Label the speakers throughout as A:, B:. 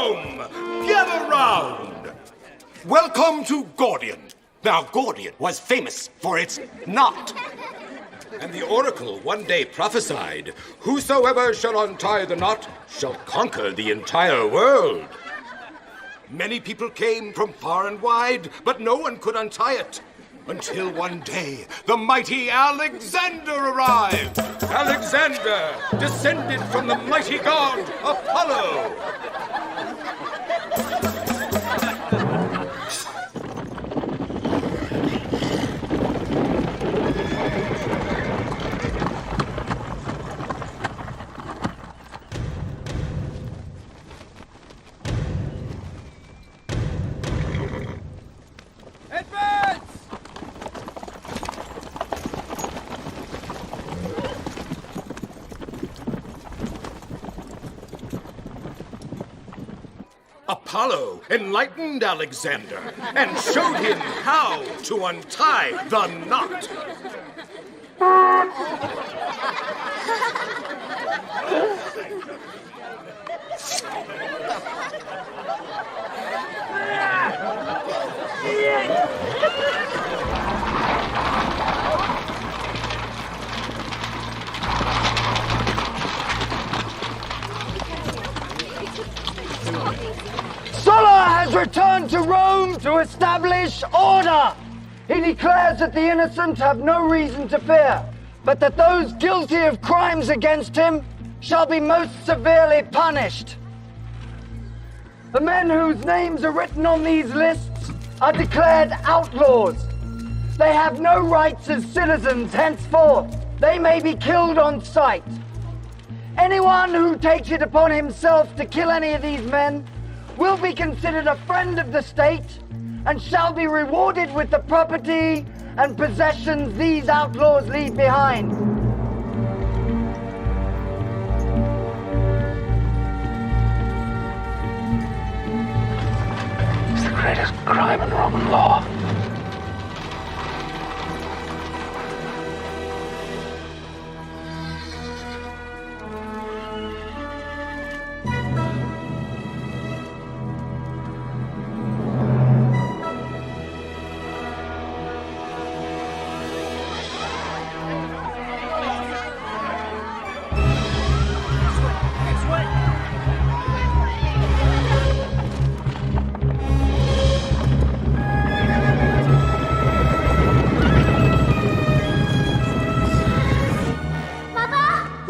A: Rome! Gather round! Welcome to Gordion. Now, Gordion was famous for its knot. And the oracle one day prophesied, whosoever shall untie the knot shall conquer the entire world. Many people came from far and wide, but no one could untie it. Until one day, the mighty Alexander arrived. Alexander, descended from the mighty god Apollo. Apollo enlightened Alexander and showed him how to untie the knot.
B: Sulla has returned to Rome to establish order. He declares that the innocent have no reason to fear, but that those guilty of crimes against him shall be most severely punished. The men whose names are written on these lists are declared outlaws. They have no rights as citizens henceforth. They may be killed on sight. Anyone who takes it upon himself to kill any of these men will be considered a friend of the state and shall be rewarded with the property and possessions these outlaws leave behind.
C: It's the greatest crime in Roman law.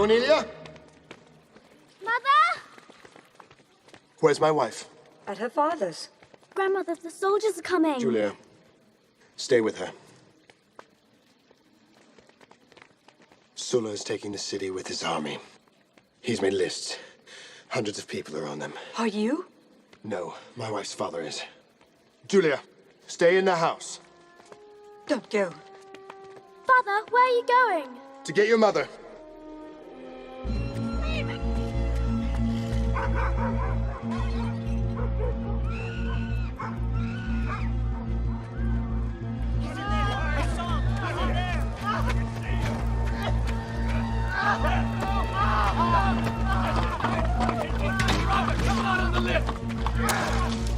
D: Cornelia?
E: Mother?
D: Where's my wife?
E: At her father's. Grandmother, the soldiers are coming.
D: Julia, stay with her. Sulla is taking the city with his army. He's made lists. Hundreds of people are on them.
E: Are you?
D: No, my wife's father is. Julia, stay in the house.
E: Don't go. Father, where are you going?
D: To get your mother.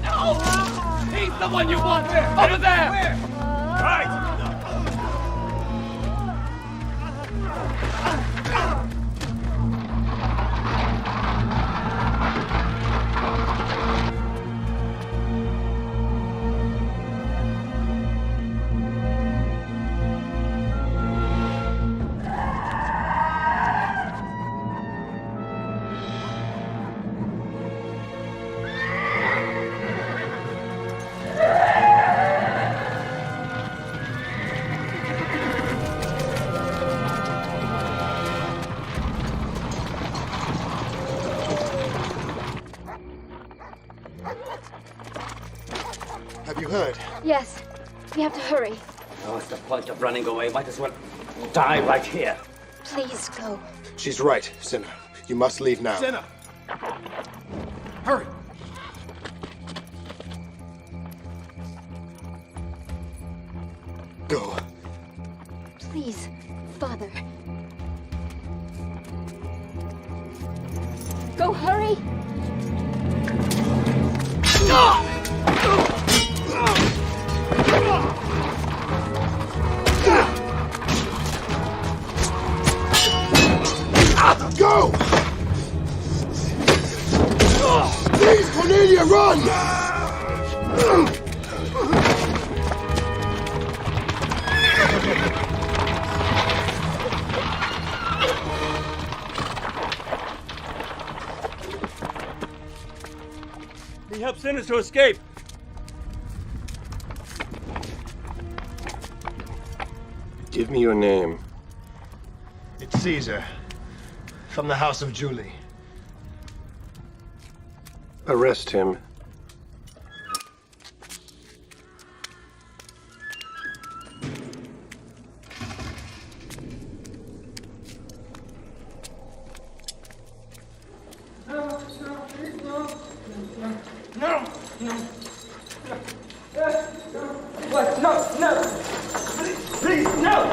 C: No! He's the one you want! Over there! Where? Right!
D: Have you heard?
E: Yes. We have to hurry.
C: Oh, what's the point of running away? Might as well die right here.
E: Please go.
D: She's right, Cinna. You must leave now.
A: Cinna! Hurry!
D: Go.
E: Please, Father. Go, hurry!
D: Go! Please, Cornelia, run!
C: He helped sinners to escape.
D: Give me your name.
F: It's César, from the house of Júlio.
D: Arrest him.
B: What? No, no! Please, no!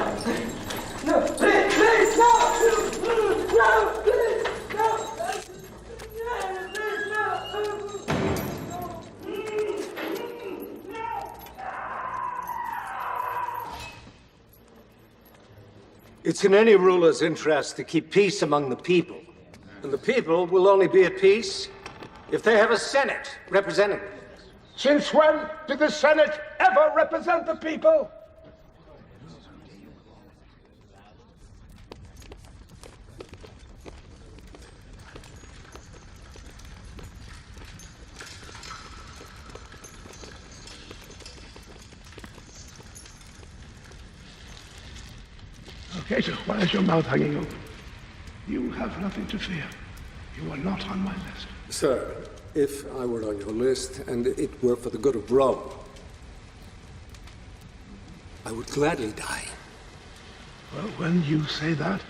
B: No, please, no! No, please, no!
G: It's in any ruler's interest to keep peace among the people. And the people will only be at peace if they have a Senate representing them.
F: Since when did the Senate ever represent the people?
H: Cato, why is your mouth hanging open? You have nothing to fear. You are not on my list.
G: Sir, if I were on your list and it were for the good of Rome, I would gladly die.
H: Well, when you say that,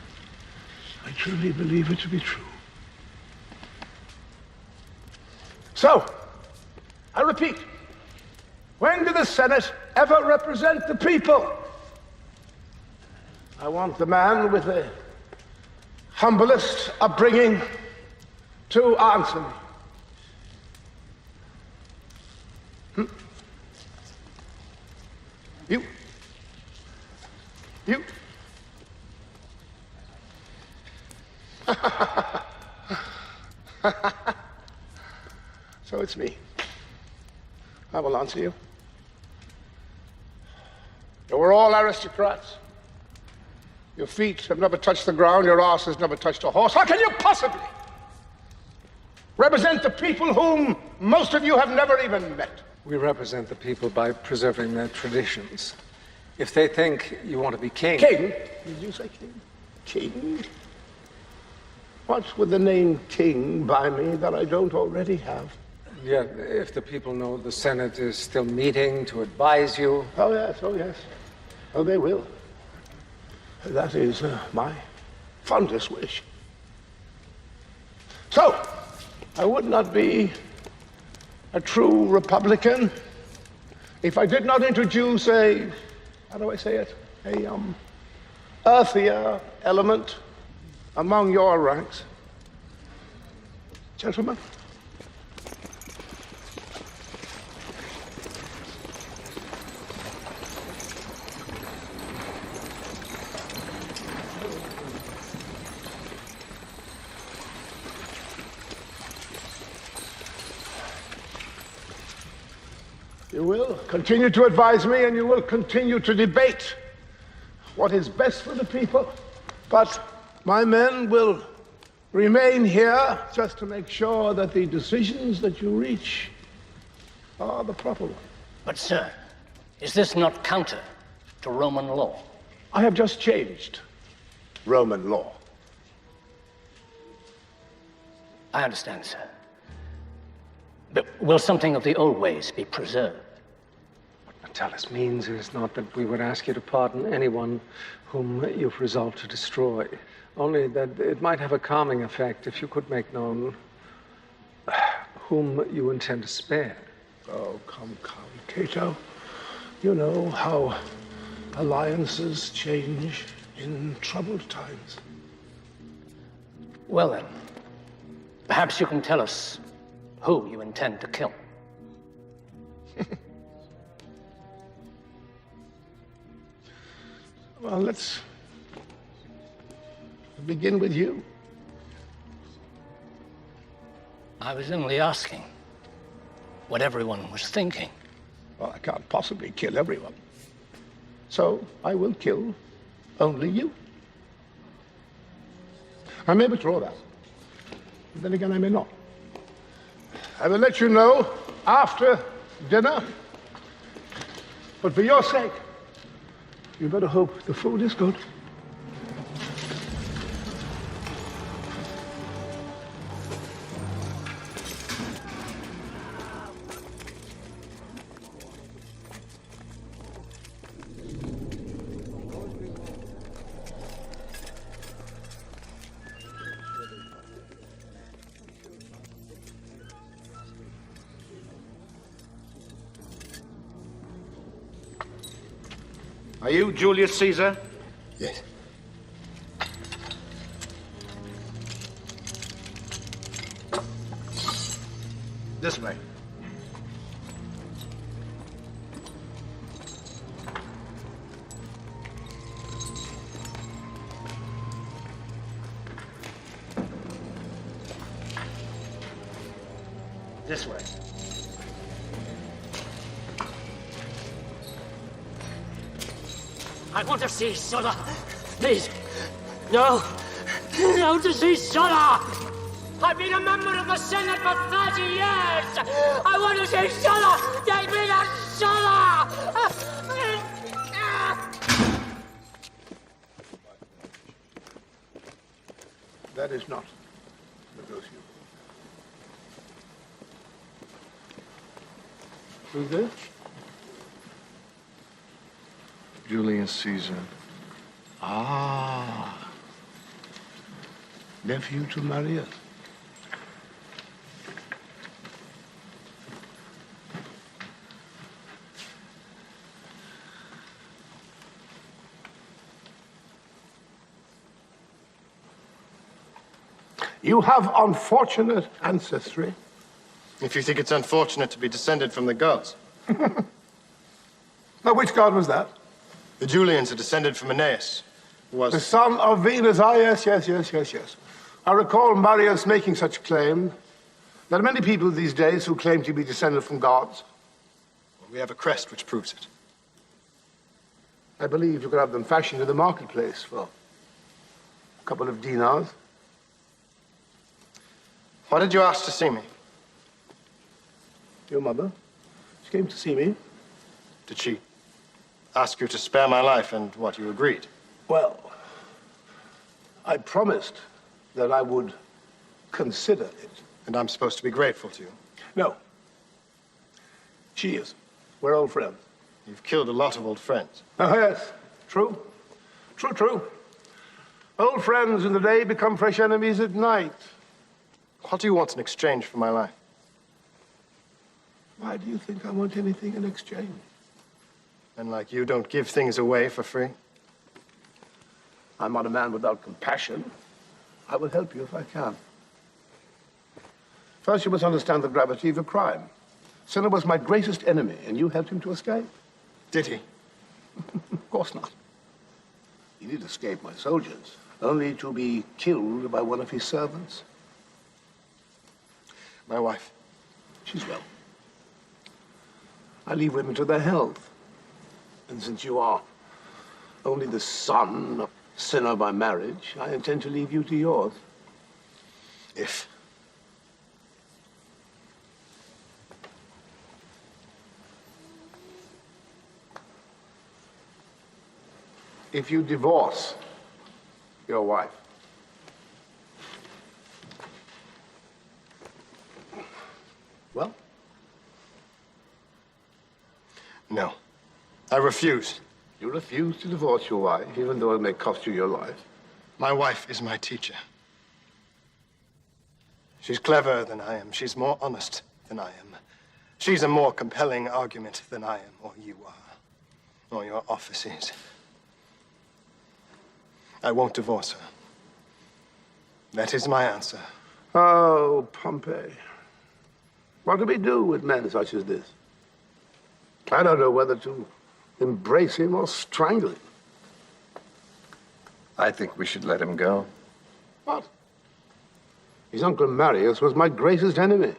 H: I truly believe it to be true. So, I repeat, when did the Senate ever represent the people? I want the man with the humblest upbringing to answer me. You? So it's me. I will answer you. You were all aristocrats. Your feet have never touched the ground, your ass has never touched a horse. How can you possibly represent the people whom most of you have never even met?
G: We represent the people by preserving their traditions. If they think you want to be king...
H: King? Did you say king? King? What would the name king buy me that I don't already have?
G: Yeah, if the people know the Senate is still meeting to advise you...
H: Oh, yes, oh, yes. Oh, they will. That is my fondest wish. So, I would not be a true Republican if I did not introduce a, how do I say it, a earthier element among your ranks. Gentlemen. You will continue to advise me and you will continue to debate what is best for the people. But my men will remain here just to make sure that the decisions that you reach are the proper ones.
I: But, sir, is this not counter to Roman law?
H: I have just changed Roman law.
I: I understand, sir. But will something of the old ways be preserved?
G: What Metellus means is not that we would ask you to pardon anyone whom you've resolved to destroy, only that it might have a calming effect if you could make known whom you intend to spare.
H: Oh, come, Cato. You know how alliances change in troubled times.
I: Well, then, perhaps you can tell us who you intend to kill.
H: Well, let's begin with you.
I: I was only asking what everyone was thinking.
H: Well, I can't possibly kill everyone. So I will kill only you. I may withdraw that. But then again, I may not. I will let you know after dinner. But for your sake, you better hope the food is good.
F: Are you Julius Caesar?
D: Yes.
F: This way. This way.
C: I want to see Sulla. Please. No. No to see Sulla. I've been a member of the Senate for 30 years. I want to see Sulla. Take me to Sulla.
H: That is not negotiable. Who's this?
F: Julius Caesar.
H: Ah. Nephew to Maria. You have unfortunate ancestry.
D: If you think it's unfortunate to be descended from the gods.
H: Now, which god was that?
D: The Julians are descended from Aeneas, who was...
H: The son of Venus. Ah, yes. I recall Marius making such claim. There are many people these days who claim to be descended from gods.
D: We have a crest which proves it.
H: I believe you could have them fashioned in the marketplace for a couple of dinars.
D: Why did you ask to see me?
H: Your mother. She came to see me.
D: Did she ask you to spare my life, and what, you agreed?
H: Well, I promised that I would consider it.
D: And I'm supposed to be grateful to you?
H: No. She is. We're old friends.
D: You've killed a lot of old friends.
H: Oh, yes. True. True. Old friends in the day become fresh enemies at night.
D: What do you want in exchange for my life?
H: Why do you think I want anything in exchange?
D: Men like you don't give things away for free.
H: I'm not a man without compassion. I will help you if I can. First, you must understand the gravity of your crime. Cinna was my greatest enemy, and you helped him to escape.
D: Did he?
H: Of course not. He did escape my soldiers, only to be killed by one of his servants.
D: My wife?
H: She's well. I leave women to their health. And since you are only the son of Cinna by marriage, I intend to leave you to yours.
D: If
H: you divorce your wife. Well?
D: No. I refuse.
H: You refuse to divorce your wife, even though it may cost you your life.
D: My wife is my teacher. She's cleverer than I am. She's more honest than I am. She's a more compelling argument than I am, or you are, or your office is. I won't divorce her. That is my answer.
H: Oh, Pompey. What do we do with men such as this? I don't know whether to embrace him or strangle him.
J: I think we should let him go.
H: What? His Uncle Marius was my greatest enemy.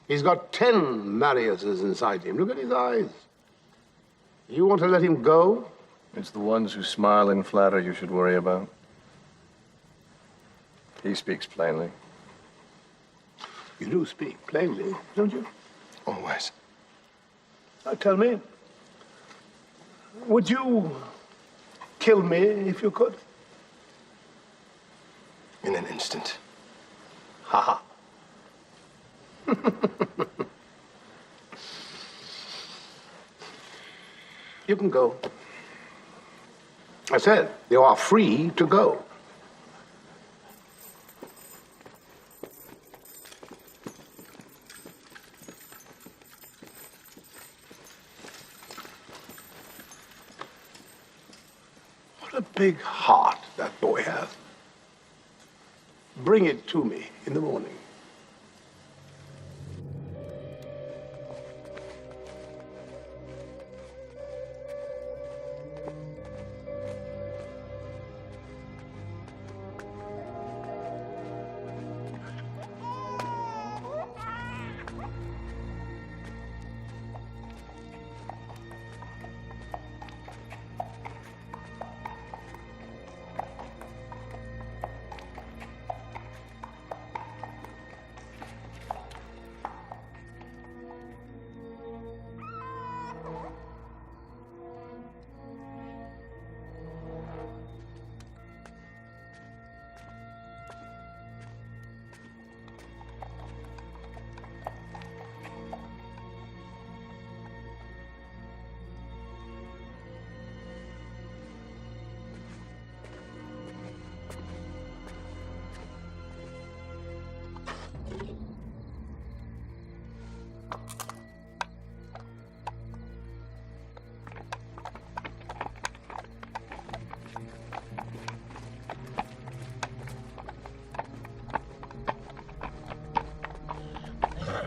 H: He's got 10 Mariuses inside him. Look at his eyes. You want to let him go?
J: It's the ones who smile and flatter you should worry about. He speaks plainly.
H: You do speak plainly, don't you?
D: Always.
H: Now tell me, would you kill me if you could?
D: In an instant.
H: Ha ha. You can go. I said, you are free to go. What a big heart that boy has. Bring it to me in the morning.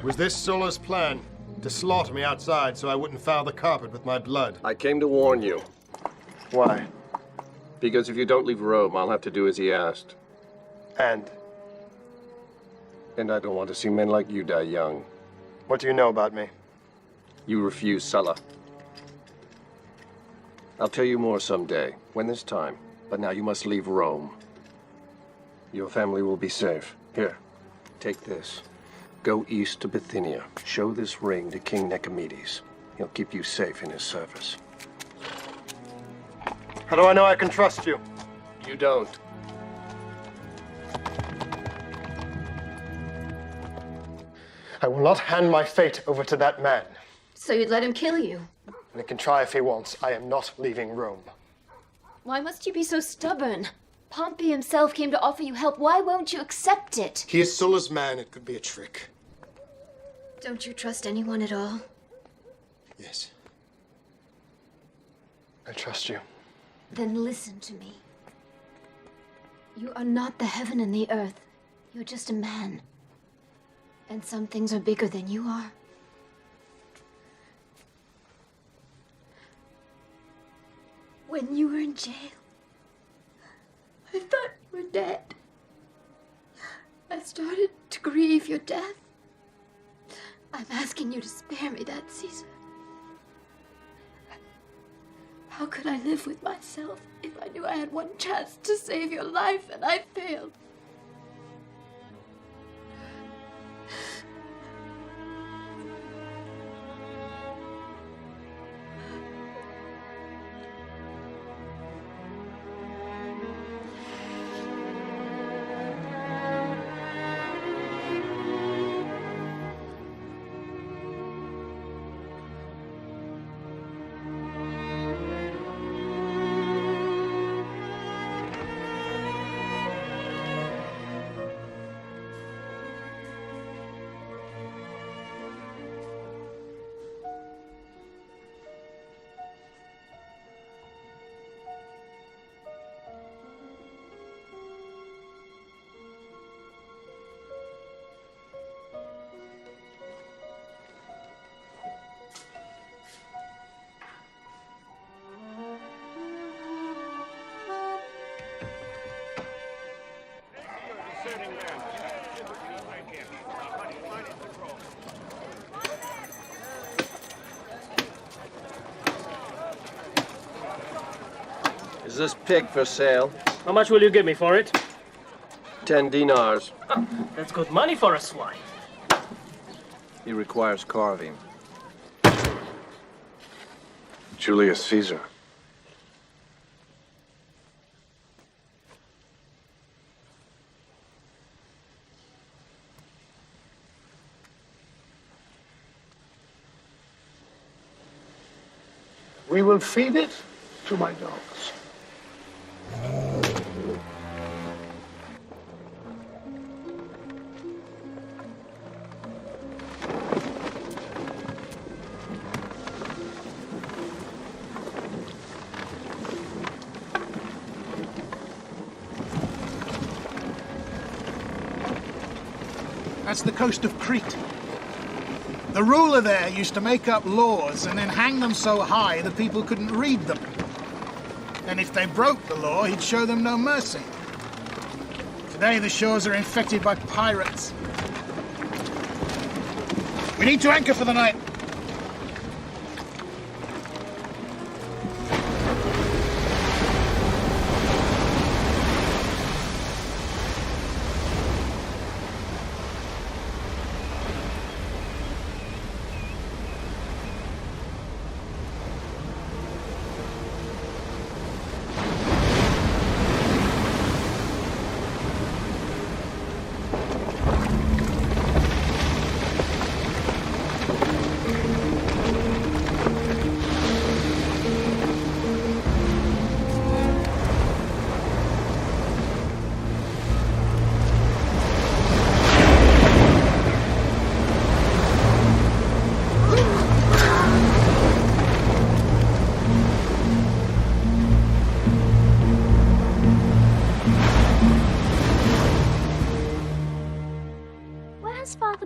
F: Was this Sulla's plan? To slaughter me outside so I wouldn't foul the carpet with my blood?
J: I came to warn you.
D: Why?
J: Because if you don't leave Rome, I'll have to do as he asked.
D: And?
J: And I don't want to see men like you die young.
D: What do you know about me?
J: You refuse Sulla. I'll tell you more someday, when there's time. But now you must leave Rome. Your family will be safe. Here, take this. Go east to Bithynia. Show this ring to King Nicomedes. He'll keep you safe in his service.
D: How do I know I can trust you?
J: You don't.
D: I will not hand my fate over to that man.
E: So you'd let him kill you?
D: And he can try if he wants. I am not leaving Rome.
E: Why must you be so stubborn? Pompey himself came to offer you help. Why won't you accept it?
D: He is Sulla's man. It could be a trick.
E: Don't you trust anyone at all?
D: Yes. I trust you.
E: Then listen to me. You are not the heaven and the earth. You're just a man. And some things are bigger than you are. When you were in jail, I thought you were dead. I started to grieve your death. I'm asking you to spare me that, Caesar. How could I live with myself if I knew I had one chance to save your life and I failed?
J: Is this pig for sale?
C: How much will you give me for it?
J: 10 dinars.
C: Oh, that's good money for a swine.
J: He requires carving.
K: Julius Caesar.
H: We will feed it to my dogs.
L: That's the coast of Crete. The ruler there used to make up laws and then hang them so high the people couldn't read them. And if they broke the law, he'd show them no mercy. Today the shores are infected by pirates. We need to anchor for the night.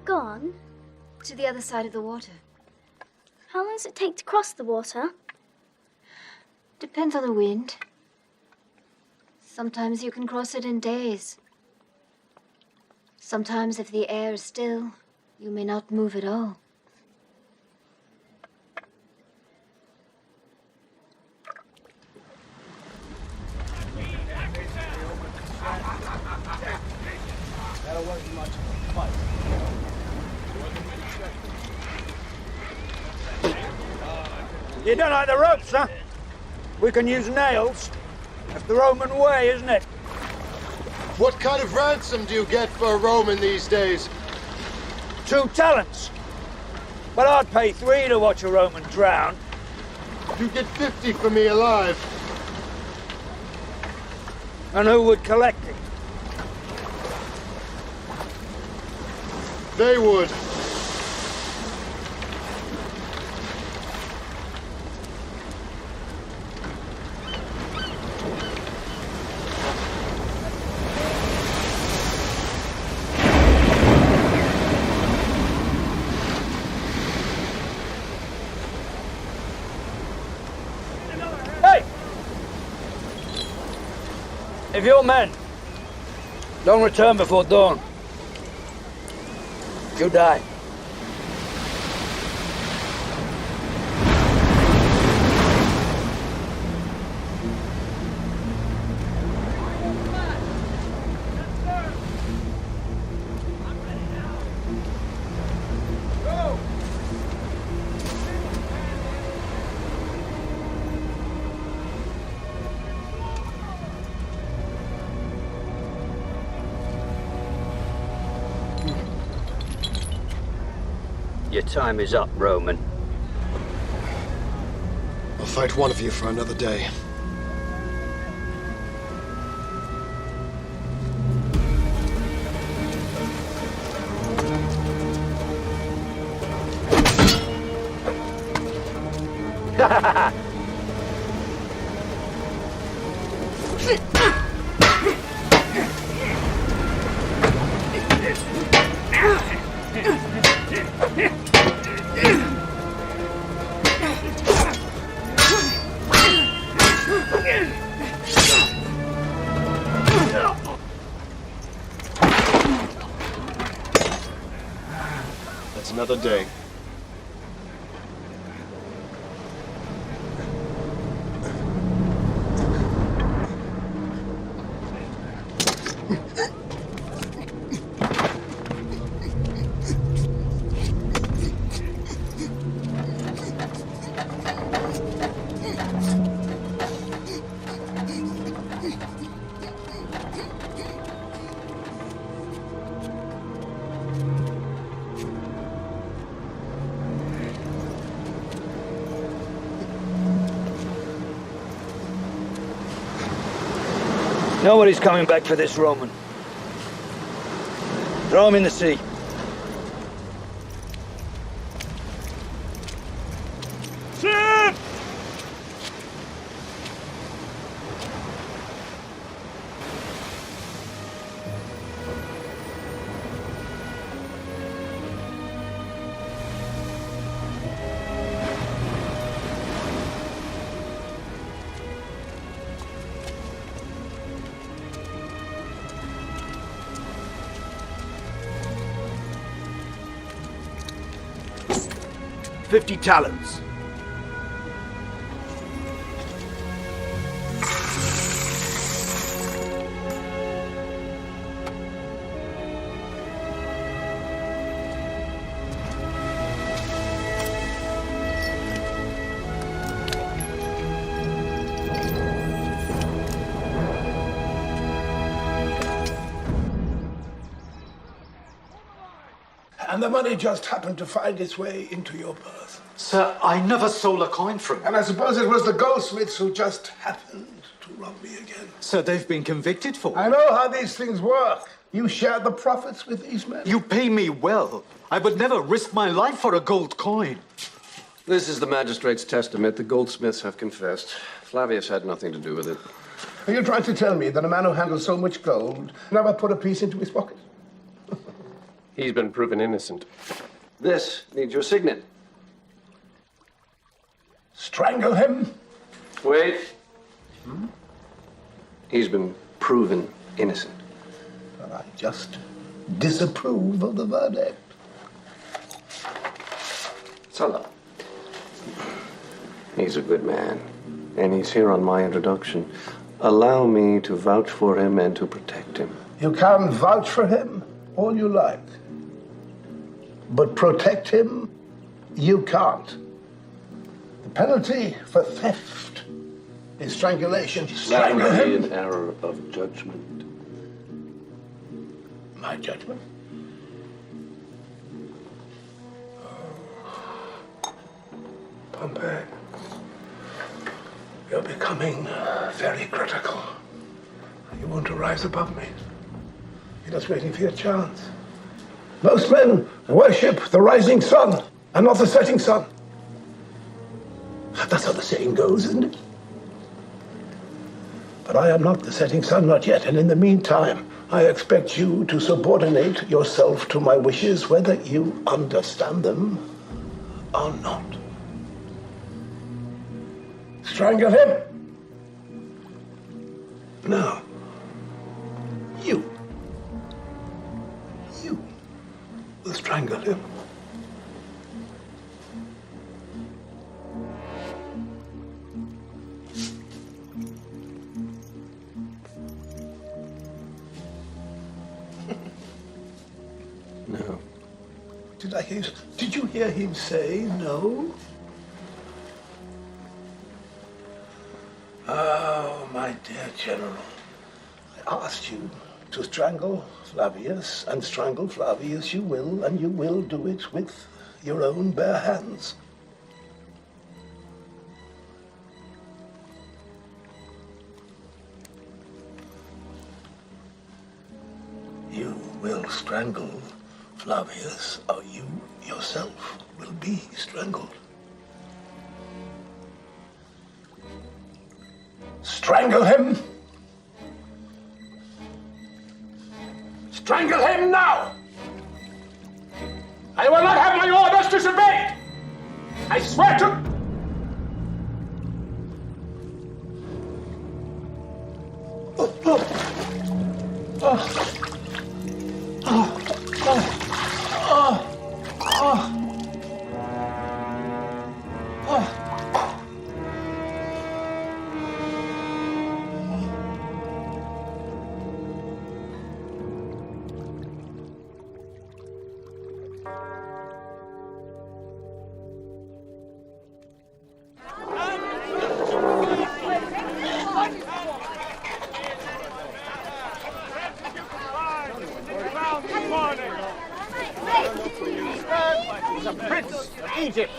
E: Gone? To the other side of the water.
M: How long does it take to cross the water?
E: Depends on the wind. Sometimes you can cross it in days. Sometimes if the air is still, you may not move at all.
B: You don't like the ropes, huh? We can use nails. That's the Roman way, isn't it?
F: What kind of ransom do you get for a Roman these days?
B: 2 talents. But I'd pay 3 to watch a Roman drown.
F: You get 50 for me alive.
B: And who would collect it?
F: They would.
B: If your men don't return before dawn, you die.
I: Your time is up, Roman.
F: I'll fight one of you for another day. Another day.
B: Nobody's coming back for this Roman. Throw him in the sea.
C: Ship!
B: $50 talents.
H: And the money just happened to find its way into your purse.
N: Sir, I never stole a coin from you.
H: And I suppose it was the goldsmiths who just happened to rob me again.
N: Sir, they've been convicted for it.
H: I know how these things work. You share the profits with these men.
N: You pay me well. I would never risk my life for a gold coin.
J: This is the magistrate's testament. The goldsmiths have confessed. Flavius had nothing to do with it.
H: Are you trying to tell me that a man who handles so much gold never put a piece into his pocket?
J: He's been proven innocent. This needs your signet.
H: Strangle him?
J: Wait. He's been proven innocent.
H: But I just disapprove of the verdict.
J: Sulla. He's a good man, and he's here on my introduction. Allow me to vouch for him and to protect him.
H: You can vouch for him all you like. But protect him, you can't. The penalty for theft is strangulation.
J: That
H: Strangle
J: would be
H: him.
J: an error of judgment.
H: My judgment? Pompey, you're becoming very critical. You want to rise above me. You're just waiting for your chance. Most men worship the rising sun and not the setting sun. That's how the saying goes, isn't it? But I am not the setting sun, not yet. And in the meantime, I expect you to subordinate yourself to my wishes, whether you understand them or not. Strangle him. No. You will strangle him.
J: No.
H: Did you hear him say no? Oh, my dear General, I asked you to strangle Flavius, and strangle Flavius you will, and you will do it with your own bare hands. You will strangle Flavius, or you yourself will be strangled. Strangle him! Strangle him now! I will not have my orders disobeyed! I swear to... Oh.
O: The Prince of Egypt,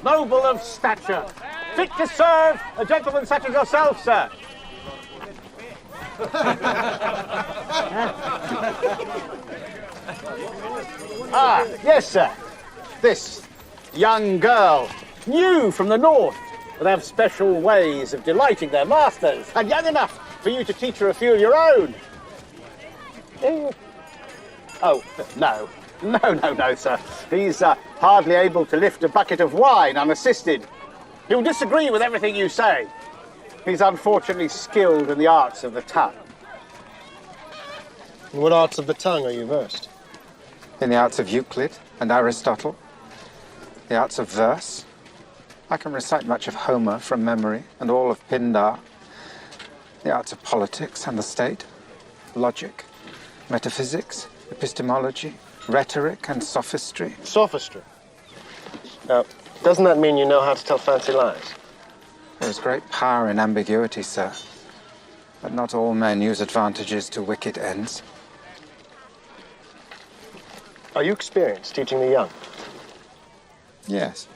O: noble of stature, fit to serve a gentleman such as yourself, sir. Ah, yes, sir. This young girl, new from the north, will have special ways of delighting their masters, and young enough for you to teach her a few of your own. Oh, no. No, sir. He's hardly able to lift a bucket of wine unassisted. He'll disagree with everything you say. He's unfortunately skilled in the arts of the tongue.
D: In what arts of the tongue are you versed?
P: In the arts of Euclid and Aristotle, the arts of verse. I can recite much of Homer from memory and all of Pindar. The arts of politics and the state, logic, metaphysics, epistemology, rhetoric and sophistry.
D: Sophistry? Now, doesn't that mean you know how to tell fancy lies?
P: There is great power in ambiguity, sir. But not all men use advantages to wicked ends.
D: Are you experienced teaching the young?
P: Yes.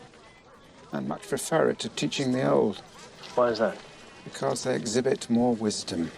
P: And much prefer it to teaching the old.
D: Why is that?
P: Because they exhibit more wisdom.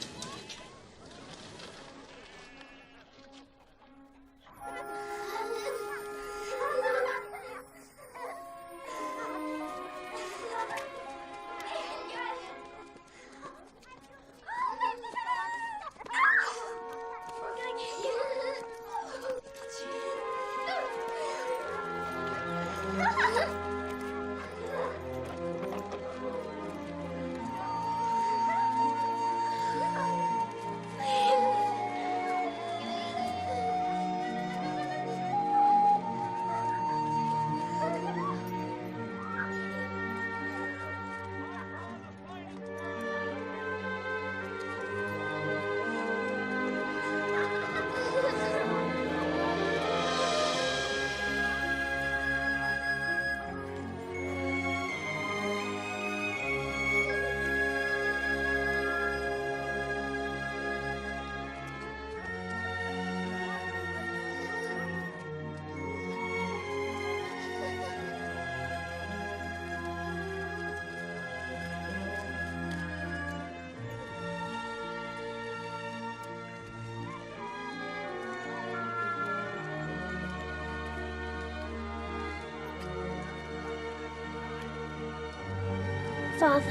M: Father.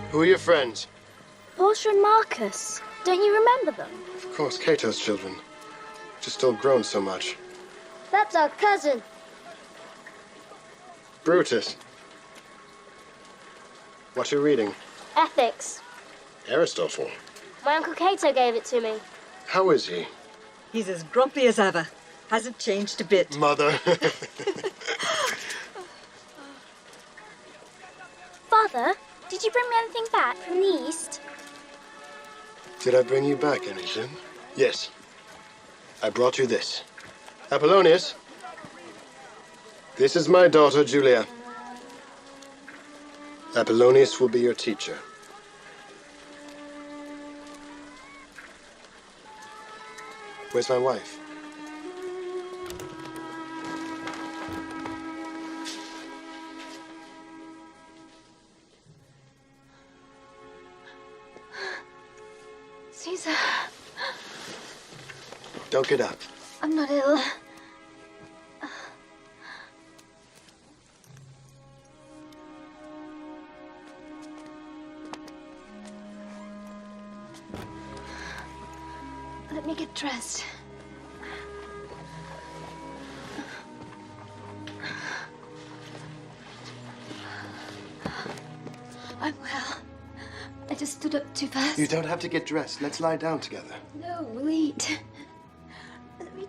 D: Who are your friends?
M: Portia and Marcus. Don't you remember them?
D: Of course, Cato's children. Just all grown so much.
M: That's our cousin.
D: Brutus. What you reading?
M: Ethics.
D: Aristotle.
M: My Uncle Cato gave it to me.
D: How is he?
Q: He's as grumpy as ever. Hasn't changed a bit.
D: Mother.
M: Father, did you bring me anything back from the East?
D: Did I bring you back anything? Yes. I brought you this. Apollonius. This is my daughter, Julia. Apollonius will be your teacher. Where's my wife?
E: César.
D: Don't get up.
E: I'm not ill. Let me get dressed. I'm well. I just stood up too fast.
D: You don't have to get dressed. Let's lie down together.
E: No, we'll eat. Let me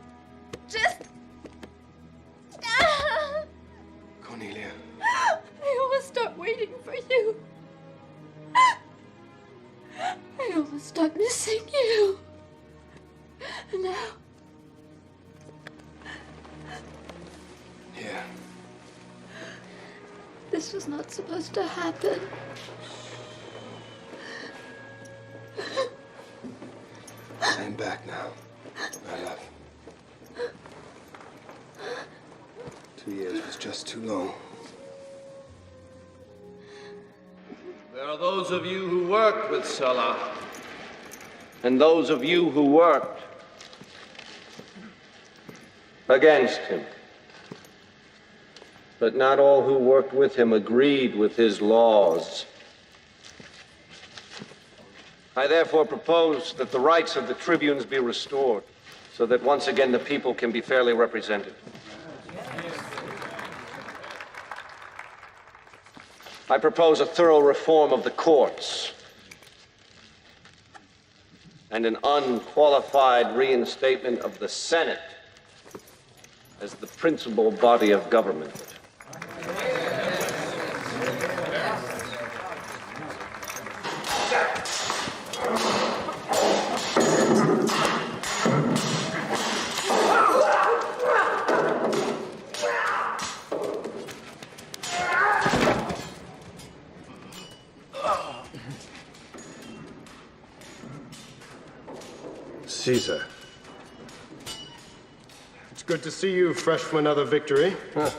E: just...
D: Cornelia.
E: I always start waiting for you. Stop missing you. And now.
J: Here.
E: This was not supposed to happen.
J: I'm back now, my love. 2 years was just too long.
R: There are those of you who worked with Sulla, and those of you who worked against him. But not all who worked with him agreed with his laws. I therefore propose that the rights of the tribunes be restored, so that once again the people can be fairly represented. I propose a thorough reform of the courts and an unqualified reinstatement of the Senate as the principal body of government.
J: César.
F: It's good to see you fresh from another victory.
J: Huh.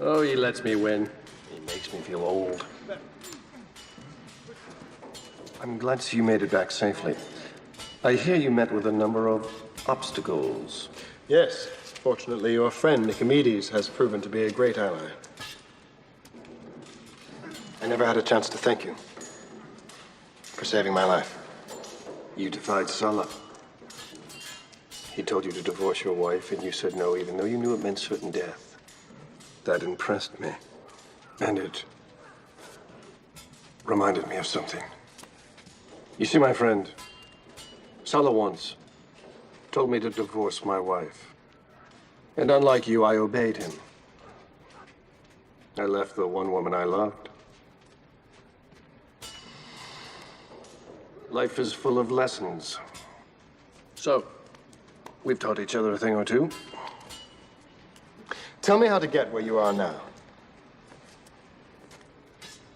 J: Oh, he lets me win. He makes me feel old. I'm glad to see you made it back safely. I hear you met with a number of obstacles.
F: Yes. Fortunately, your friend Nicomedes has proven to be a great ally. I never had a chance to thank you for saving my life.
J: You defied Sulla. He told you to divorce your wife, and you said no, even though you knew it meant certain death. That impressed me. And it reminded me of something. You see, my friend, Sulla once told me to divorce my wife. And unlike you, I obeyed him. I left the one woman I loved. Life is full of lessons. So, we've taught each other a thing or two.
F: Tell me how to get where you are now.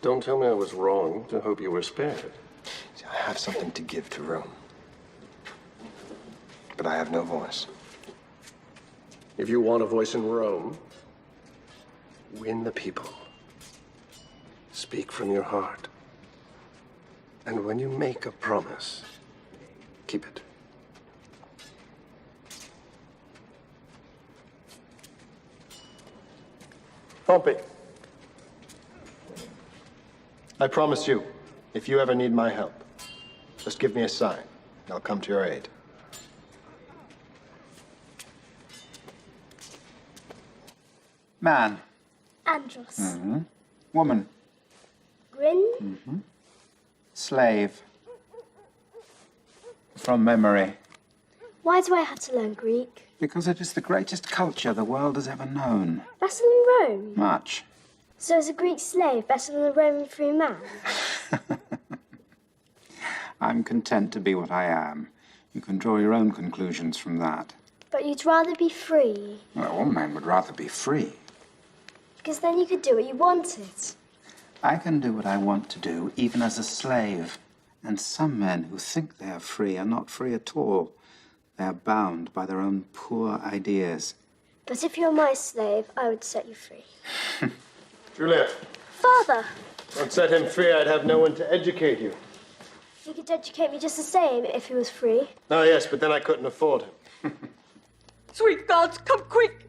J: Don't tell me I was wrong to hope you were spared.
F: See, I have something to give to Rome. But I have no voice.
J: If you want a voice in Rome, win the people. Speak from your heart. And when you make a promise, keep it.
F: Pompey, I promise you, if you ever need my help, just give me a sign, and I'll come to your aid.
P: Man.
M: Andros.
P: Mm-hmm. Woman.
M: Grin.
P: Mm-hmm. Slave. From memory.
M: Why do I have to learn Greek?
P: Because it is the greatest culture the world has ever known.
M: Better than Rome?
P: Much.
M: So is a Greek slave better than a Roman free man?
P: I'm content to be what I am. You can draw your own conclusions from that.
M: But you'd rather be free.
P: Well, all men would rather be free.
M: Because then you could do what you wanted.
P: I can do what I want to do, even as a slave. And some men who think they are free are not free at all. They are bound by their own poor ideas.
M: But if you're my slave, I would set you free.
F: Julia.
M: Father!
F: Don't set him free, I'd have no one to educate you.
M: You could educate me just the same if he was free.
F: Oh, yes, but then I couldn't afford him.
Q: Sweet gods, come quick!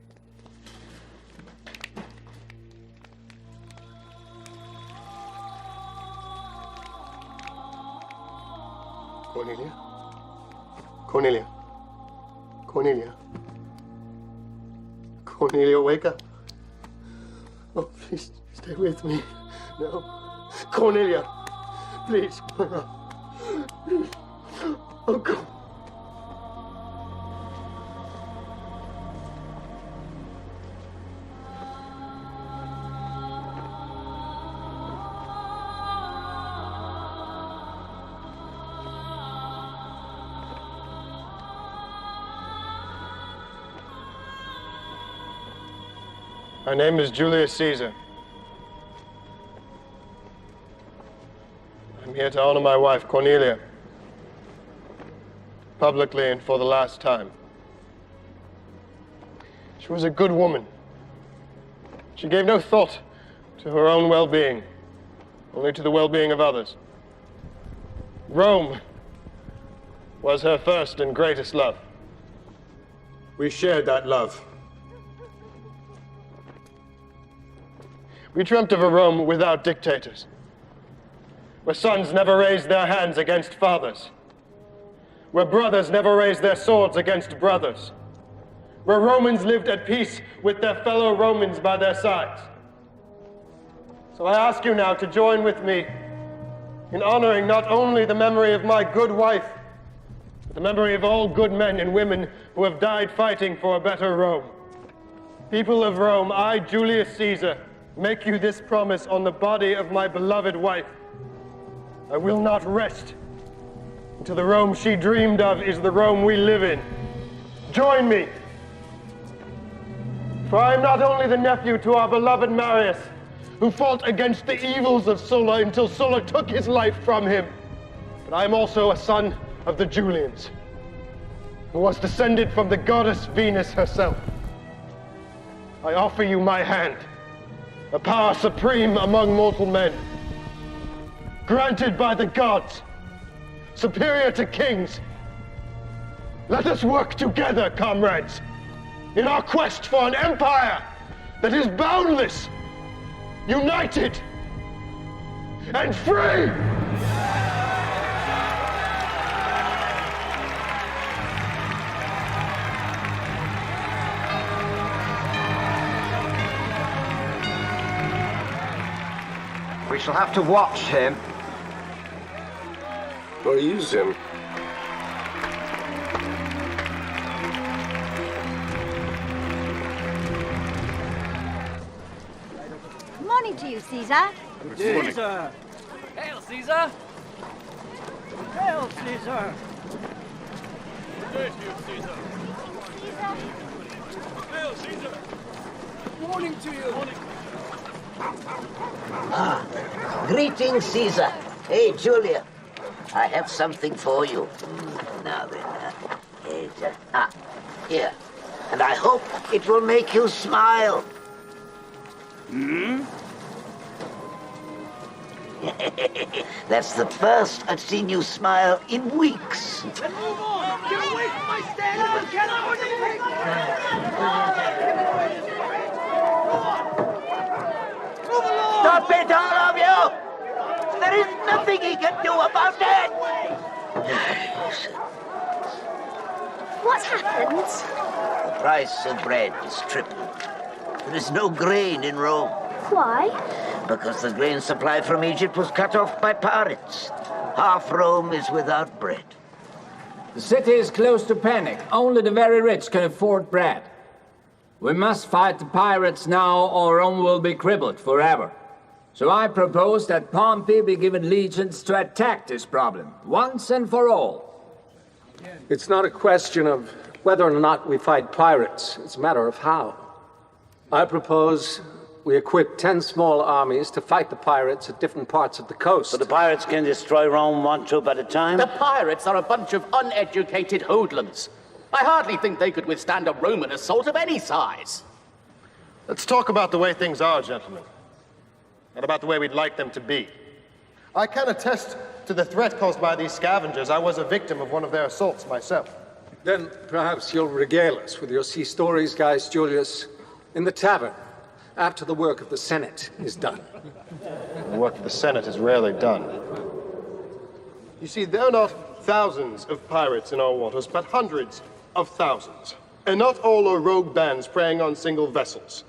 F: Cornelia? Cornelia? Cornelia? Cornelia, wake up. Oh, please, stay with me. No. Cornelia, please. Please. Oh, God.
D: My name is Julius Caesar. I'm here to honor my wife, Cornelia, publicly and for the last time. She was a good woman. She gave no thought to her own well-being, only to the well-being of others. Rome was her first and greatest love. We shared that love. We dreamt of a Rome without dictators, where sons never raised their hands against fathers, where brothers never raised their swords against brothers, where Romans lived at peace with their fellow Romans by their sides. So I ask you now to join with me in honoring not only the memory of my good wife, but the memory of all good men and women who have died fighting for a better Rome. People of Rome, I, Julius Caesar, make you this promise on the body of my beloved wife. I will not rest until the Rome she dreamed of is the Rome we live in. Join me. For I am not only the nephew to our beloved Marius, who fought against the evils of Sulla until Sulla took his life from him, but I am also a son of the Julians, who was descended from the goddess Venus herself. I offer you my hand, a power supreme among mortal men, granted by the gods, superior to kings. Let us work together, comrades, in our quest for an empire that is boundless, united, and free!
S: We shall have to watch him.
J: Or use him.
T: Good morning to you, Caesar.
C: Caesar! Hail, Caesar! Hail, Caesar!
T: Caesar.
C: Hail, Caesar! Morning to you! Morning.
U: Greetings, Caesar. Hey, Julia. I have something for you. Now then, here. And I hope it will make you smile. Hmm? That's the first I've seen you smile in weeks.
C: Then move on! Get away from my stand! Get out of
U: Stop it, all of you! There is nothing he can do about it!
T: What's happened?
U: The price of bread is tripled. There is no grain in Rome.
T: Why?
U: Because the grain supply from Egypt was cut off by pirates. Half Rome is without bread.
V: The city is close to panic. Only the very rich can afford bread. We must fight the pirates now, or Rome will be crippled forever. So I propose that Pompey be given legions to attack this problem, once and for all.
G: It's not a question of whether or not we fight pirates. It's a matter of how. I propose we equip 10 small armies to fight the pirates at different parts of the coast.
U: But the pirates can destroy Rome one troop at a time?
W: The pirates are a bunch of uneducated hoodlums. I hardly think they could withstand a Roman assault of any size.
D: Let's talk about the way things are, gentlemen. Not about the way we'd like them to be. I can attest to the threat caused by these scavengers. I was a victim of one of their assaults myself.
G: Then perhaps you'll regale us with your sea stories, Gaius Julius, in the tavern, after the work of the Senate is done.
D: The work of the Senate is rarely done. You see, there are not thousands of pirates in our waters, but hundreds of thousands. And not all are rogue bands preying on single vessels.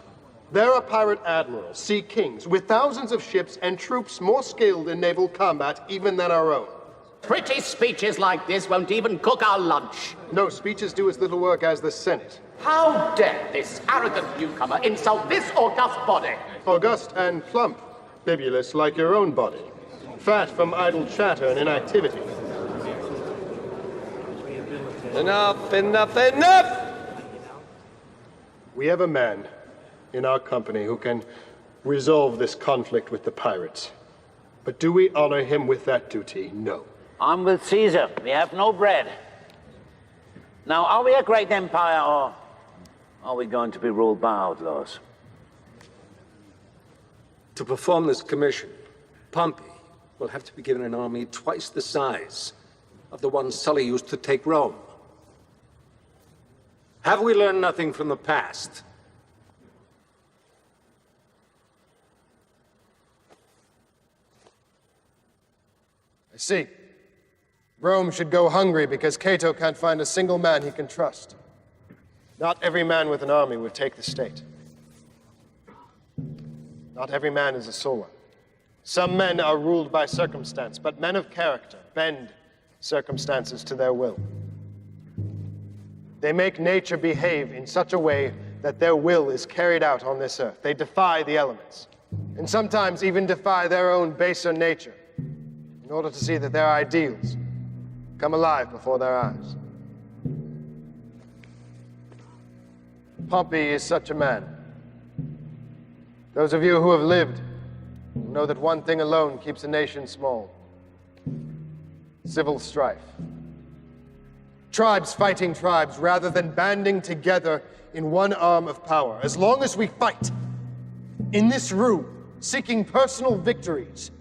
D: There are pirate admirals, sea kings, with thousands of ships and troops more skilled in naval combat even than our own.
W: Pretty speeches like this won't even cook our lunch.
D: No, speeches do as little work as the Senate.
W: How dare this arrogant newcomer insult this august body?
D: August and plump, bibulous like your own body. Fat from idle chatter and inactivity.
J: Enough, enough, enough!
D: We have a man in our company who can resolve this conflict with the pirates. But do we honor him with that duty? No.
A: I'm with Caesar. We have no bread. Now, are we a great empire, or are we going to be ruled by outlaws?
G: To perform this commission, Pompey will have to be given an army twice the size of the one Sully used to take Rome. Have we learned nothing from the past?
D: I see. Rome should go hungry because Cato can't find a single man he can trust. Not every man with an army would take the state. Not every man is a Sulla. Some men are ruled by circumstance, but men of character bend circumstances to their will. They make nature behave in such a way that their will is carried out on this earth. They defy the elements, and sometimes even defy their own baser nature, in order to see that their ideals come alive before their eyes. Pompey is such a man. Those of you who have lived know that one thing alone keeps a nation small: civil strife. Tribes fighting tribes rather than banding together in one arm of power. As long as we fight in this room, seeking personal victories,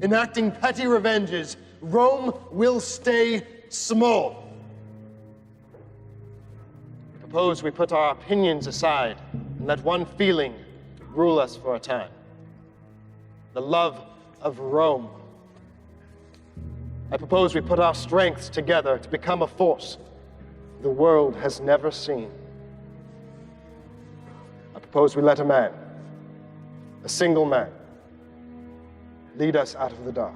D: enacting petty revenges, Rome will stay small. I propose we put our opinions aside and let one feeling rule us for a time: the love of Rome. I propose we put our strengths together to become a force the world has never seen. I propose we let a man, a single man, lead us out of the dark.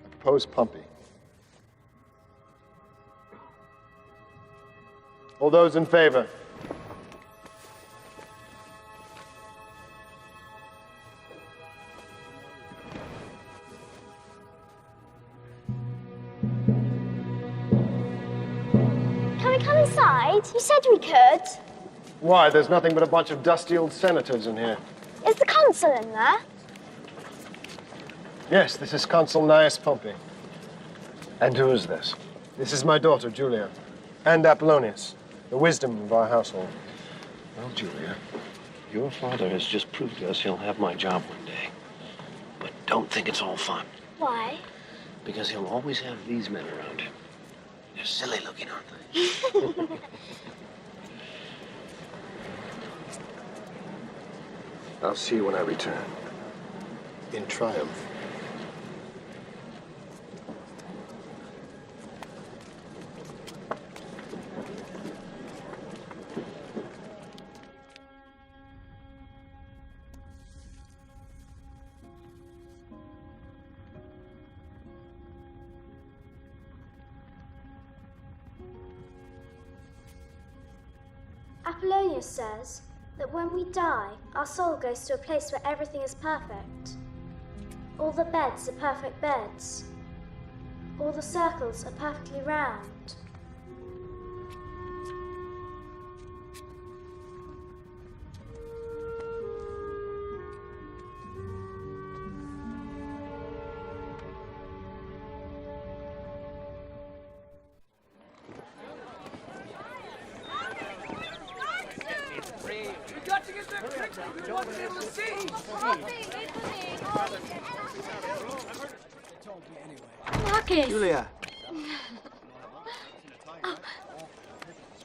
D: I propose Pompey. All those in favor?
T: Can we come inside? You said we could.
D: Why? There's nothing but a bunch of dusty old senators in here.
T: Is the consul in there?
D: Yes, this is Consul Gnaeus Pompey.
J: And who is this?
D: This is my daughter, Julia, and Apollonius, the wisdom of our household.
J: Well, Julia, your father has just proved to us he'll have my job one day. But don't think it's all fun.
T: Why?
J: Because he'll always have these men around him. They're silly looking, aren't they?
F: I'll see you when I return. In triumph.
T: Apollonius says that when we die, our soul goes to a place where everything is perfect. All the beds are perfect beds. All the circles are perfectly round.
E: Marcus!
N: Julia!
E: Oh,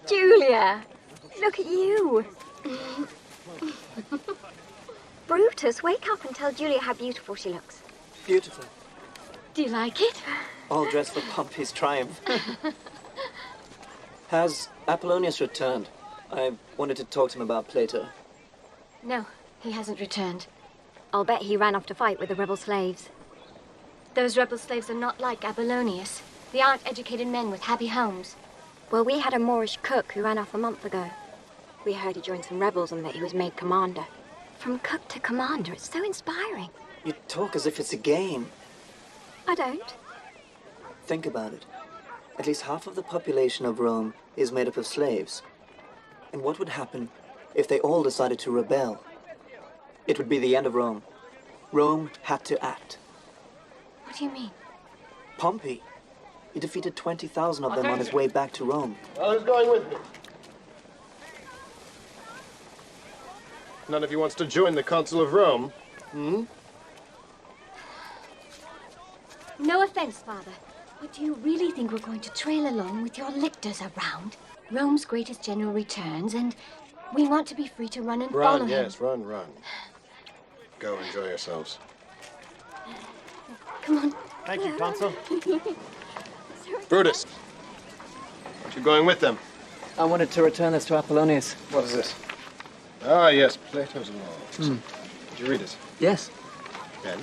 E: Julia! Look at you! Brutus, wake up and tell Julia how beautiful she looks.
K: Beautiful.
E: Do you like it?
K: All dressed for Pompey's triumph. Has Apollonius returned? I wanted to talk to him about Plato.
E: No, he hasn't returned. I'll bet he ran off to fight with the rebel slaves. Those rebel slaves are not like Apollonius. They aren't educated men with happy homes. Well, we had a Moorish cook who ran off a month ago. We heard he joined some rebels and that he was made commander. From cook to commander, it's so inspiring.
K: You talk as if it's a game.
E: I don't.
K: Think about it. At least half of the population of Rome is made up of slaves. And what would happen if they all decided to rebel? It would be the end of Rome. Rome had to act.
E: What do you mean?
K: Pompey. He defeated 20,000 of them on his way back to Rome.
D: Well, who's going with me? None of you wants to join the Council of Rome, hmm?
E: No offense, Father, but do you really think we're going to trail along with your lictors around? Rome's greatest general returns, and we want to be free to run and follow
F: Run,
E: him.
F: yes, run. Go enjoy yourselves.
E: Come on.
D: Thank you, Consul. Brutus, aren't you going with them?
K: I wanted to return this to Apollonius.
F: What is this? Ah, yes, Plato's Laws. Did you read it?
K: Yes.
F: Then?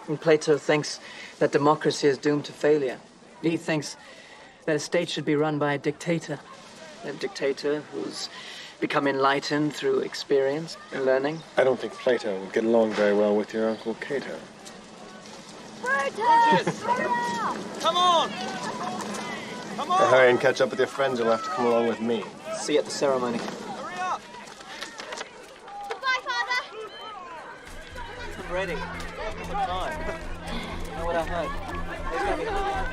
K: And Plato thinks that democracy is doomed to failure. He thinks that a state should be run by a dictator who's become enlightened through experience and learning.
F: I don't think Plato would get along very well with your Uncle Cato.
C: Brutus! Come on! Come on!
F: Hurry and catch up with your friends. You'll have to come along with me.
K: See you at the ceremony.
C: Hurry up!
E: Goodbye, Father.
K: I'm ready. What time? You know what I heard?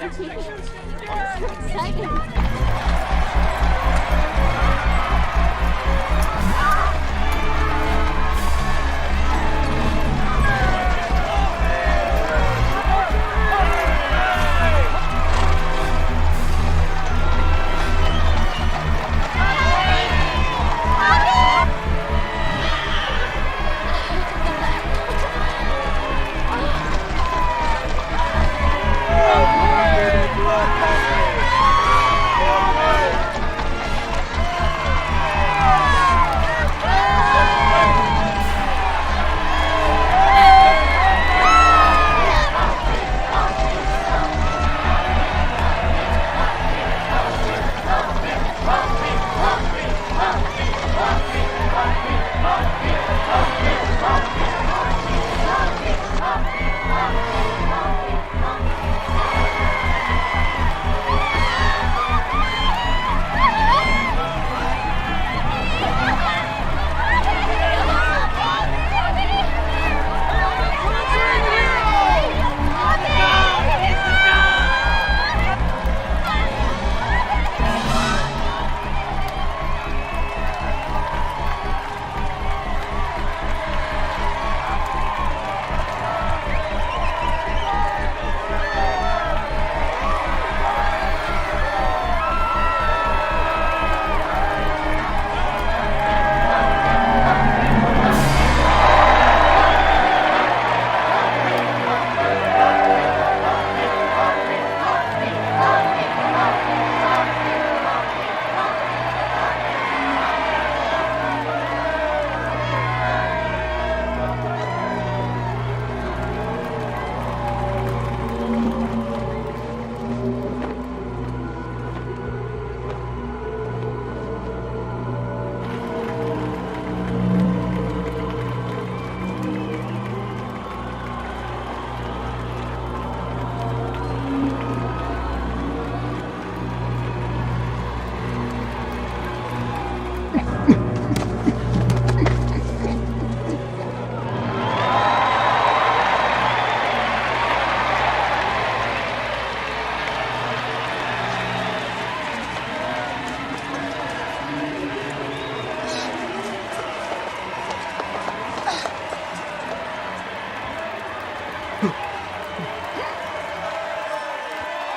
K: There's going to be
E: Exciting.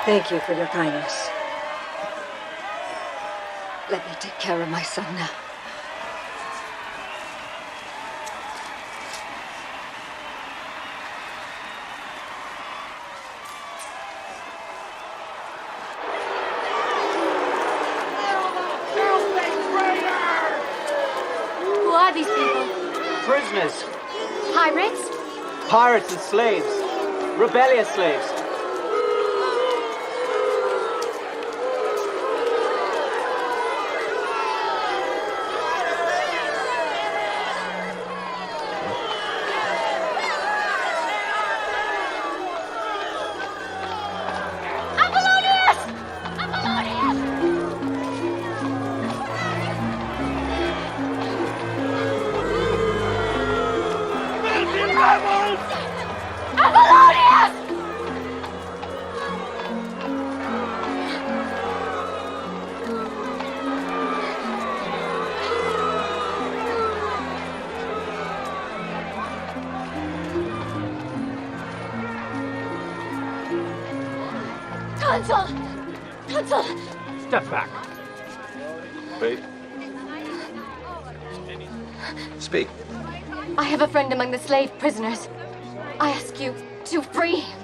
Q: Thank you for your kindness. Let me take care of my son now.
E: Who are these people?
K: Prisoners.
E: Pirates?
K: Pirates and slaves. Rebellious slaves.
E: Consul! Consul!
G: Step back.
J: Wait. Speak.
E: I have a friend among the slave prisoners. I ask you to free him.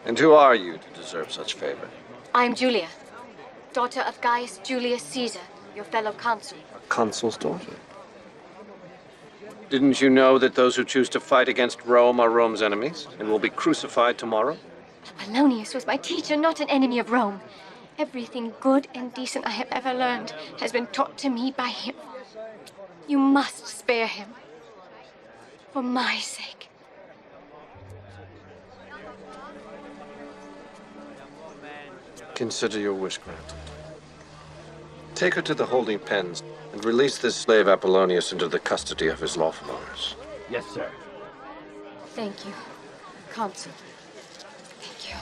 J: And who are you to deserve such favor?
E: I am Julia, daughter of Gaius Julius Caesar, your fellow consul.
J: A consul's daughter? Didn't you know that those who choose to fight against Rome are Rome's enemies and will be crucified tomorrow?
E: Apollonius was my teacher, not an enemy of Rome. Everything good and decent I have ever learned has been taught to me by him. You must spare him. For my sake.
J: Consider your wish granted. Take her to the holding pens and release this slave Apollonius into the custody of his lawful owners.
G: Yes, sir.
E: Thank you, Consul. Thank you.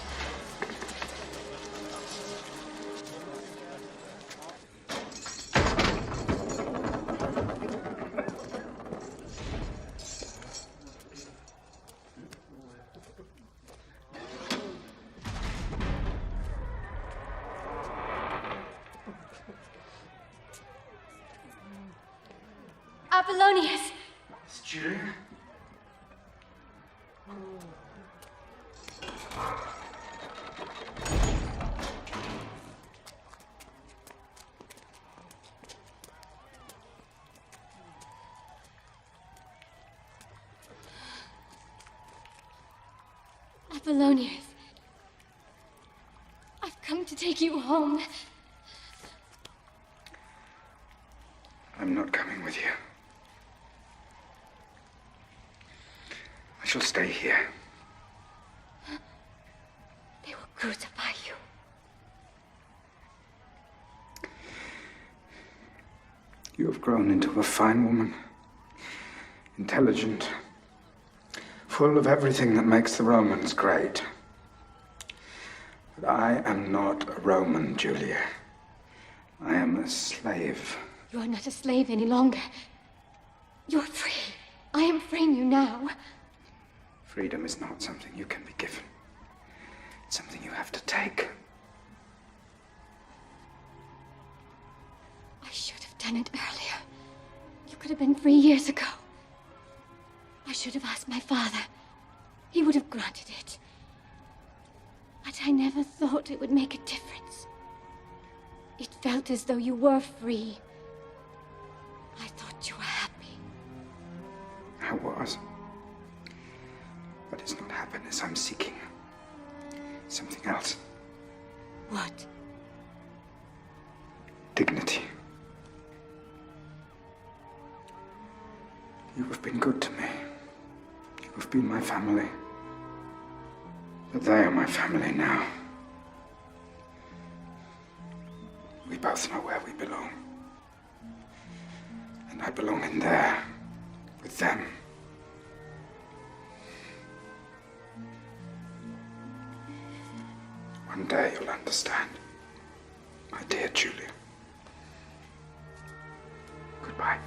E: Apollonius!
P: It's Julia.
E: Apollonius. I've come to take you home.
P: I'm not coming with you. I shall stay here.
E: They will crucify you.
P: You have grown into a fine woman. Intelligent. Full of everything that makes the Romans great. But I am not a Roman, Julia. I am a slave.
E: You are not a slave any longer. You're free. I am freeing you now.
P: Freedom is not something you can be given. It's something you have to take.
E: I should have done it earlier. You could have been free years ago. I should have asked my father. He would have granted it. But I never thought it would make a difference. It felt as though you were free. I thought you were happy.
P: I was. But it's not happiness I'm seeking. Something else.
E: What?
P: Dignity. You have been good to me. You have been my family. But they are my family now. We both know where we belong. And I belong in there, with them. One day you'll understand, my dear Julia. Goodbye.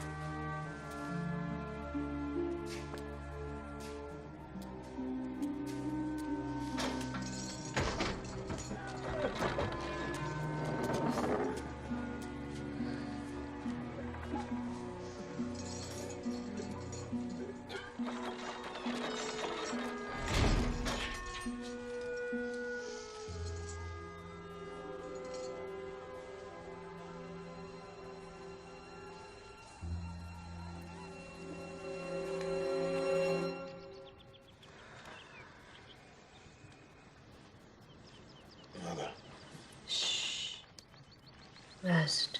F: Rest.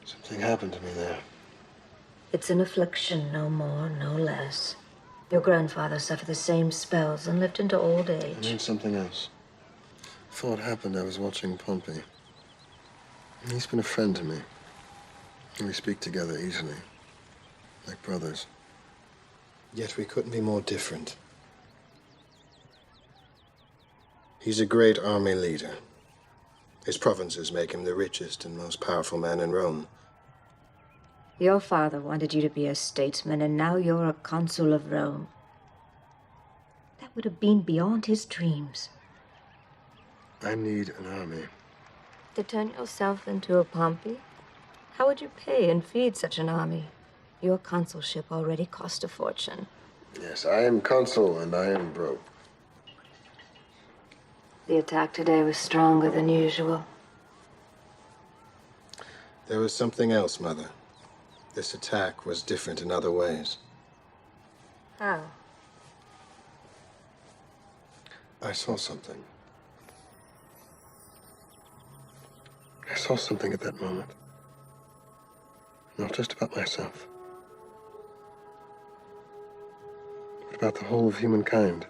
F: Something happened to me there.
B: It's an affliction, no more, no less. Your grandfather suffered the same spells and lived into old age.
F: I mean something else. Before it happened, I was watching Pompey. He's been a friend to me. And we speak together easily, like brothers. Yet we couldn't be more different. He's a great army leader. His provinces make him the richest and most powerful man in Rome.
B: Your father wanted you to be a statesman, and now you're a consul of Rome. That would have been beyond his dreams.
F: I need an army.
B: To turn yourself into a Pompey? How would you pay and feed such an army? Your consulship already cost a fortune.
F: Yes, I am consul, and I am broke.
B: The attack today was stronger than usual.
F: There was something else, Mother. This attack was different in other ways.
B: How?
F: I saw something. I saw something at that moment. Not just about myself, but about the whole of humankind.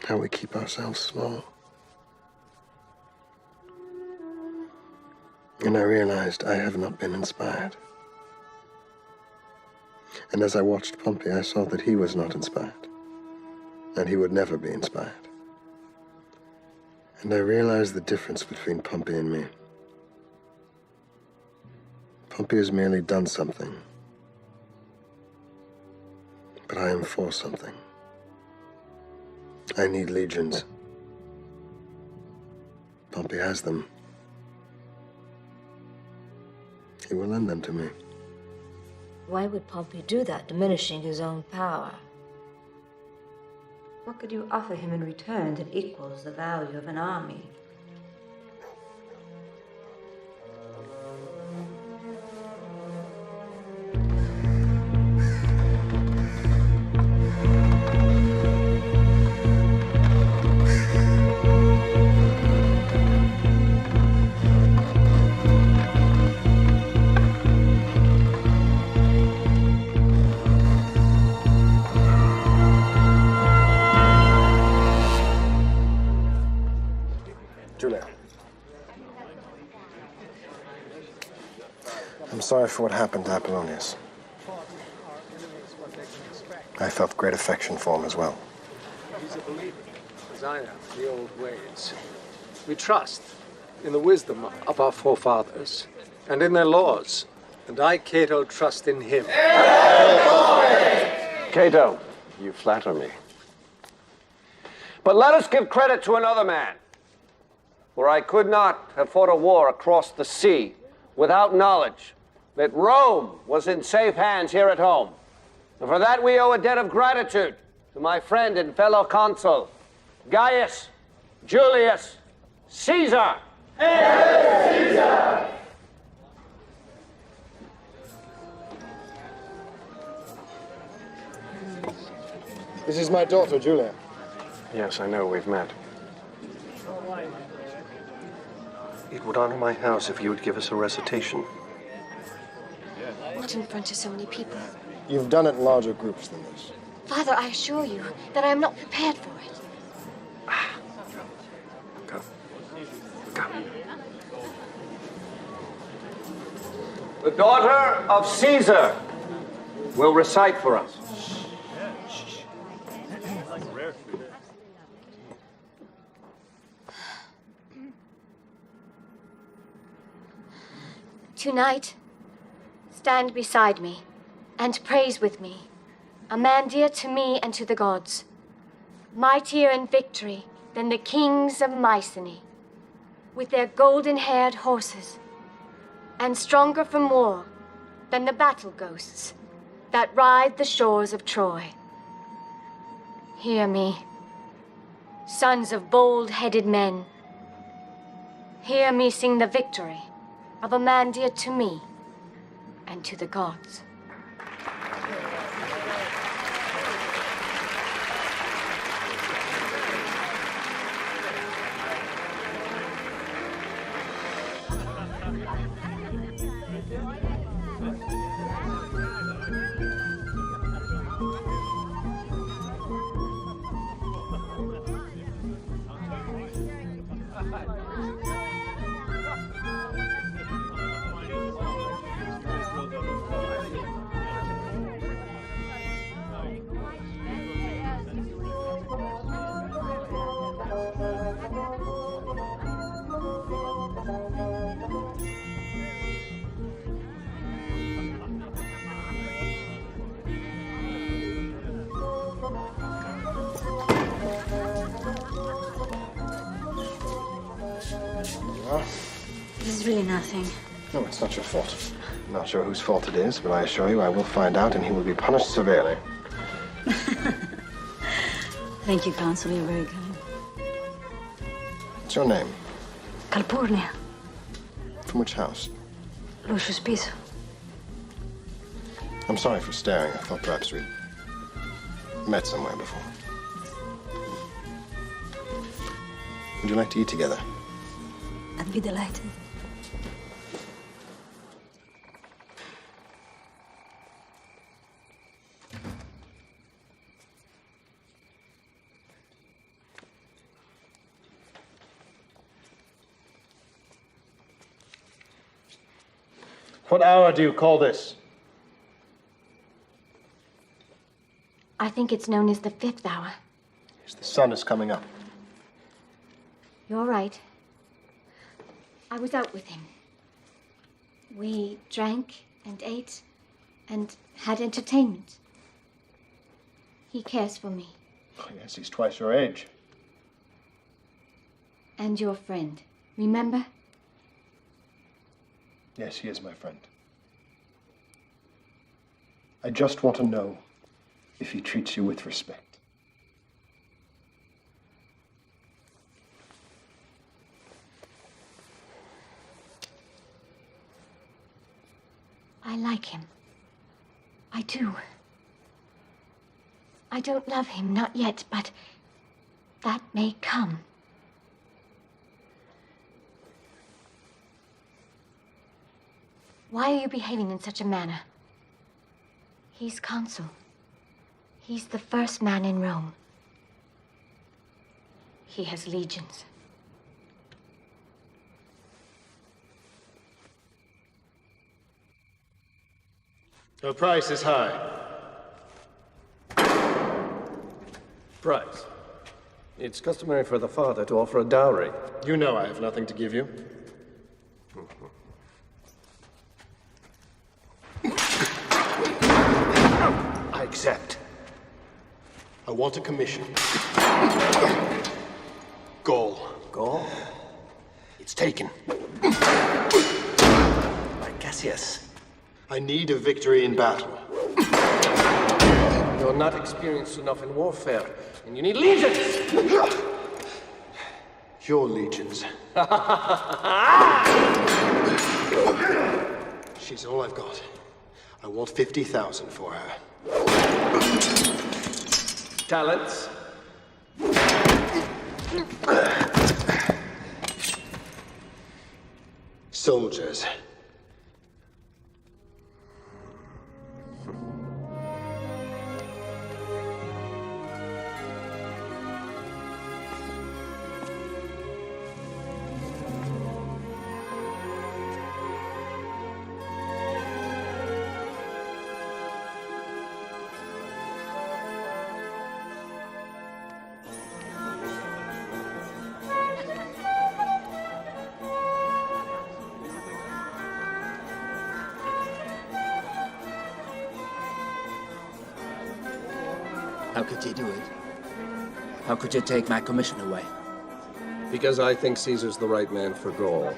F: How we keep ourselves small. And I realized I have not been inspired. And as I watched Pompey, I saw that he was not inspired. And he would never be inspired. And I realized the difference between Pompey and me. Pompey has merely done something. But I am for something. I need legions. Pompey has them. He will lend them to me.
B: Why would Pompey do that, diminishing his own power? What could you offer him in return that equals the value of an army?
F: Julia. I'm sorry for what happened to Apollonius. I felt great affection for him as well.
G: He's a believer, as I am, in the old ways. We trust in the wisdom of our forefathers and in their laws. And I, Cato, trust in him.
R: Cato, you flatter me. But let us give credit to another man. For I could not have fought a war across the sea without knowledge that Rome was in safe hands here at home. And for that we owe a debt of gratitude to my friend and fellow consul, Gaius Julius Caesar. Hail Caesar!
D: This is my daughter, Julia.
J: Yes, I know. We've met. It would honor my house if you would give us a recitation.
E: Not in front of so many people.
D: You've done it in larger groups than this.
E: Father, I assure you that I am not prepared for it.
J: Come. Come.
R: The daughter of Caesar will recite for us.
E: Tonight, stand beside me and praise with me, a man dear to me and to the gods, mightier in victory than the kings of Mycenae, with their golden-haired horses, and stronger from war than the battle ghosts that ride the shores of Troy. Hear me, sons of bold-headed men. Hear me sing the victory of a man dear to me and to the gods.
F: Well,
E: This is really nothing.
F: no, it's not your fault. I'm not sure whose fault it is, but I assure you I will find out and he will be punished severely.
E: Thank you, Counsel. You're very kind.
F: What's your name?
E: Calpurnia.
F: From which house?
E: Lucius Piso.
F: I'm sorry for staring. I thought perhaps we'd met somewhere before. Would you like to eat together?
E: I'd be delighted.
D: What hour do you call this?
T: I think it's known as the 5th hour.
F: Yes, the sun is coming up.
T: You're right. I was out with him. We drank and ate and had entertainment. He cares for me.
F: Oh, yes, he's twice your age.
T: And your friend. Remember?
F: Yes, he is my friend. I just want to know if he treats you with respect.
T: I like him. I do. I don't love him, not yet, but that may come. Why are you behaving in such a manner? He's consul. He's the first man in Rome. He has legions.
D: Your price is high.
J: Price? It's customary for the father to offer a dowry.
D: You know I have nothing to give you.
J: I accept.
D: I want a commission. Gaul.
J: Gaul?
D: It's taken.
J: By Cassius.
D: I need a victory in battle.
J: You're not experienced enough in warfare, and you need legions!
D: Your legions. She's all I've got. I want 50,000 for her.
J: Talents?
D: Soldiers.
V: How could you do it? How could you take my commission away?
J: Because I think Caesar's the right man for Gaul.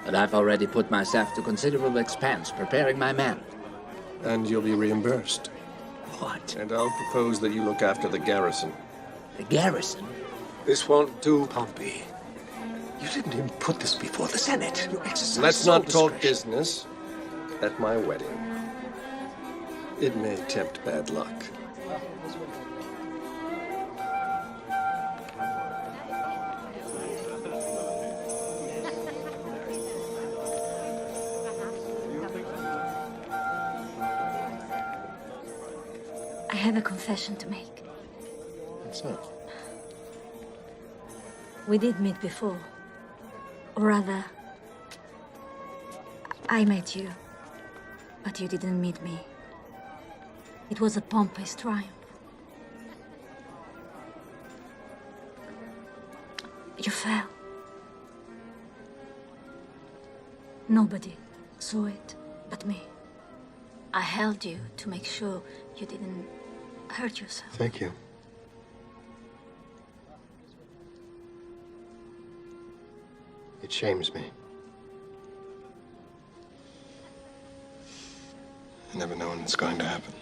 V: But I've already put myself to considerable expense preparing my men.
J: And you'll be reimbursed.
V: What?
J: And I'll propose that you look after the garrison.
V: The garrison?
J: This won't do,
V: Pompey. You didn't even put this before the Senate. You exercised
J: Let's not talk business at my wedding. It may tempt bad luck.
E: I have a confession to make.
F: What's that?
E: We did meet before. Or rather, I met you, but you didn't meet me. It was a Pompey's triumph. You fell. Nobody saw it but me. I held you to make sure you didn't hurt yourself.
F: Thank you. It shames me. I never know when it's going to happen.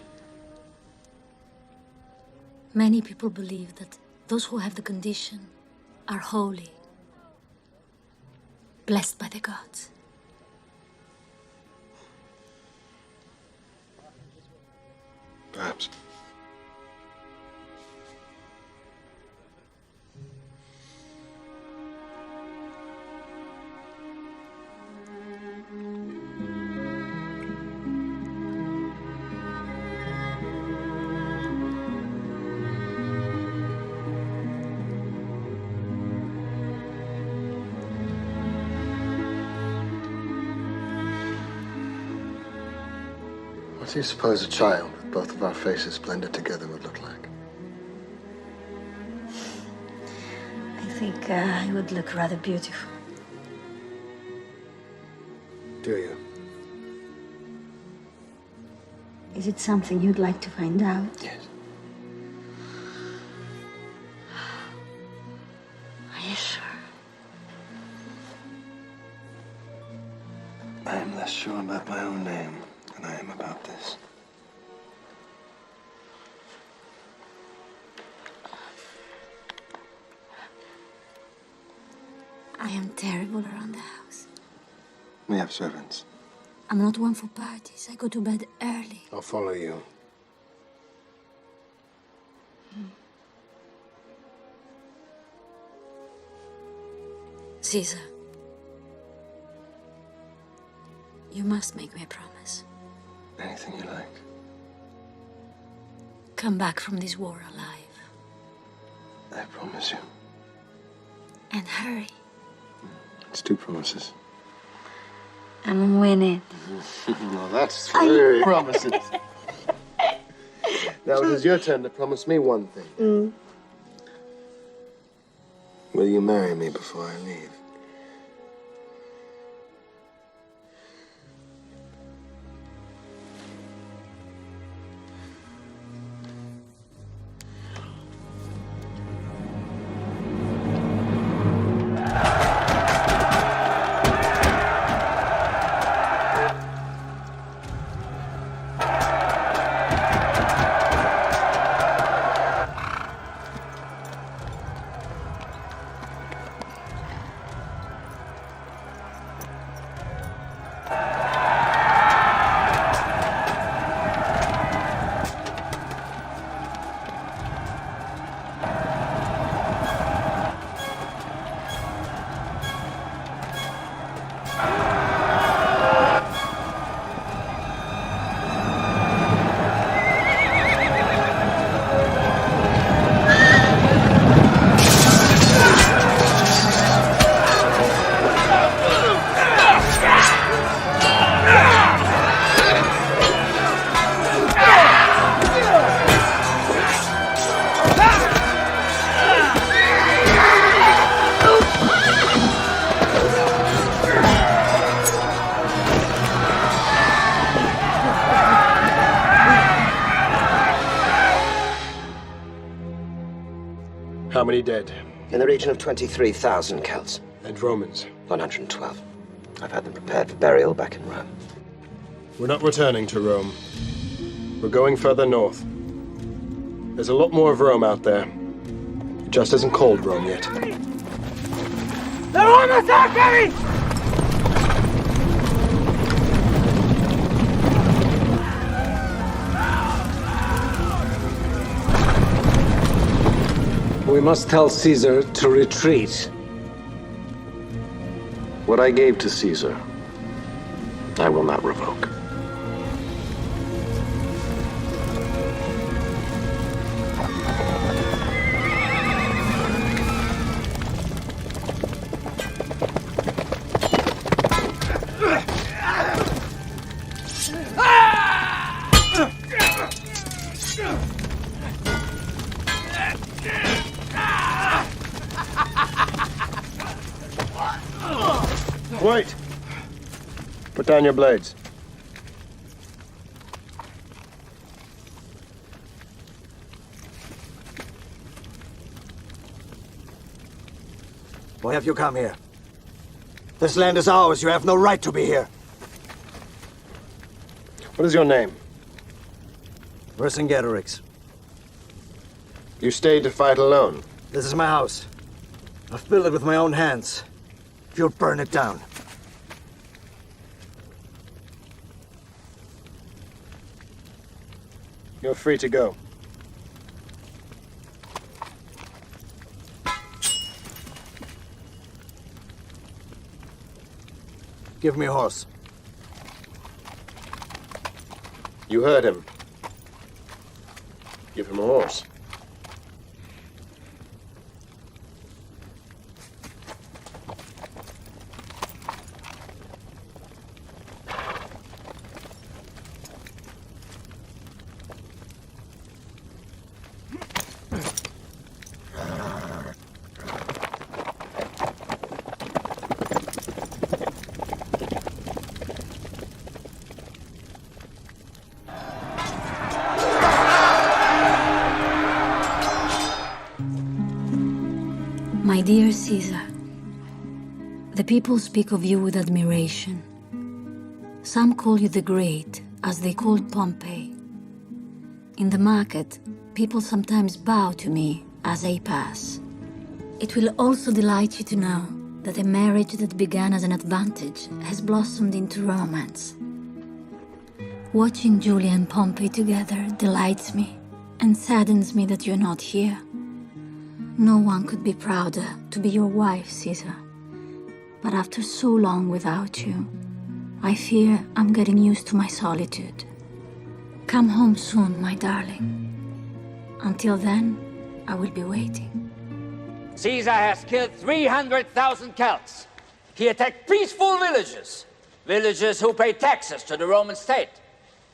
H: Many people believe that those who have the condition are holy, blessed by the gods.
F: Perhaps. What do you suppose a child with both of our faces blended together would look like?
H: I think it would look rather beautiful.
F: Do you?
H: Is it something you'd like to find out?
F: Yes.
H: Are you sure?
F: I am less sure about my own name than I am about this.
H: I am terrible around the house.
F: We have servants.
H: I'm not one for parties. I go to bed early.
F: I'll follow you.
H: César, you must make me a promise.
F: Anything you like.
H: Come back from this war alive.
F: I promise you.
H: And hurry.
F: It's 2 promises.
H: And win it.
F: No, that's 3 promises. Now it is your turn to promise me one thing. Will you marry me before I leave? How many dead?
U: In the region of 23,000 Celts.
F: And Romans?
U: 112. I've had them prepared for burial back in Rome.
F: We're not returning to Rome. We're going further north. There's a lot more of Rome out there. It just isn't called Rome yet.
C: They're almost there, Gary!
G: We must tell Caesar to retreat.
J: What I gave to Caesar, I will not revoke.
F: Wait! Put down your blades.
N: Why have you come here? This land is ours. You have no right to be here.
D: What is your name?
N: Vercingetorix.
D: You stayed to fight alone?
N: This is my house. I've built it with my own hands. You'll burn it down.
D: You're free to go.
N: Give me a horse.
D: You heard him. Give him a horse.
H: My dear César, the people speak of you with admiration. Some call you the Great, as they called Pompey. In the market, people sometimes bow to me as I pass. It will also delight you to know that a marriage that began as an advantage has blossomed into romance. Watching Júlio and Pompey together delights me and saddens me that you're not here. No one could be prouder to be your wife, César. But after so long without you, I fear I'm getting used to my solitude. Come home soon, my darling. Until then, I will be waiting.
V: Caesar has killed 300,000 Celts. He attacked peaceful villages. Villagers who pay taxes to the Roman state.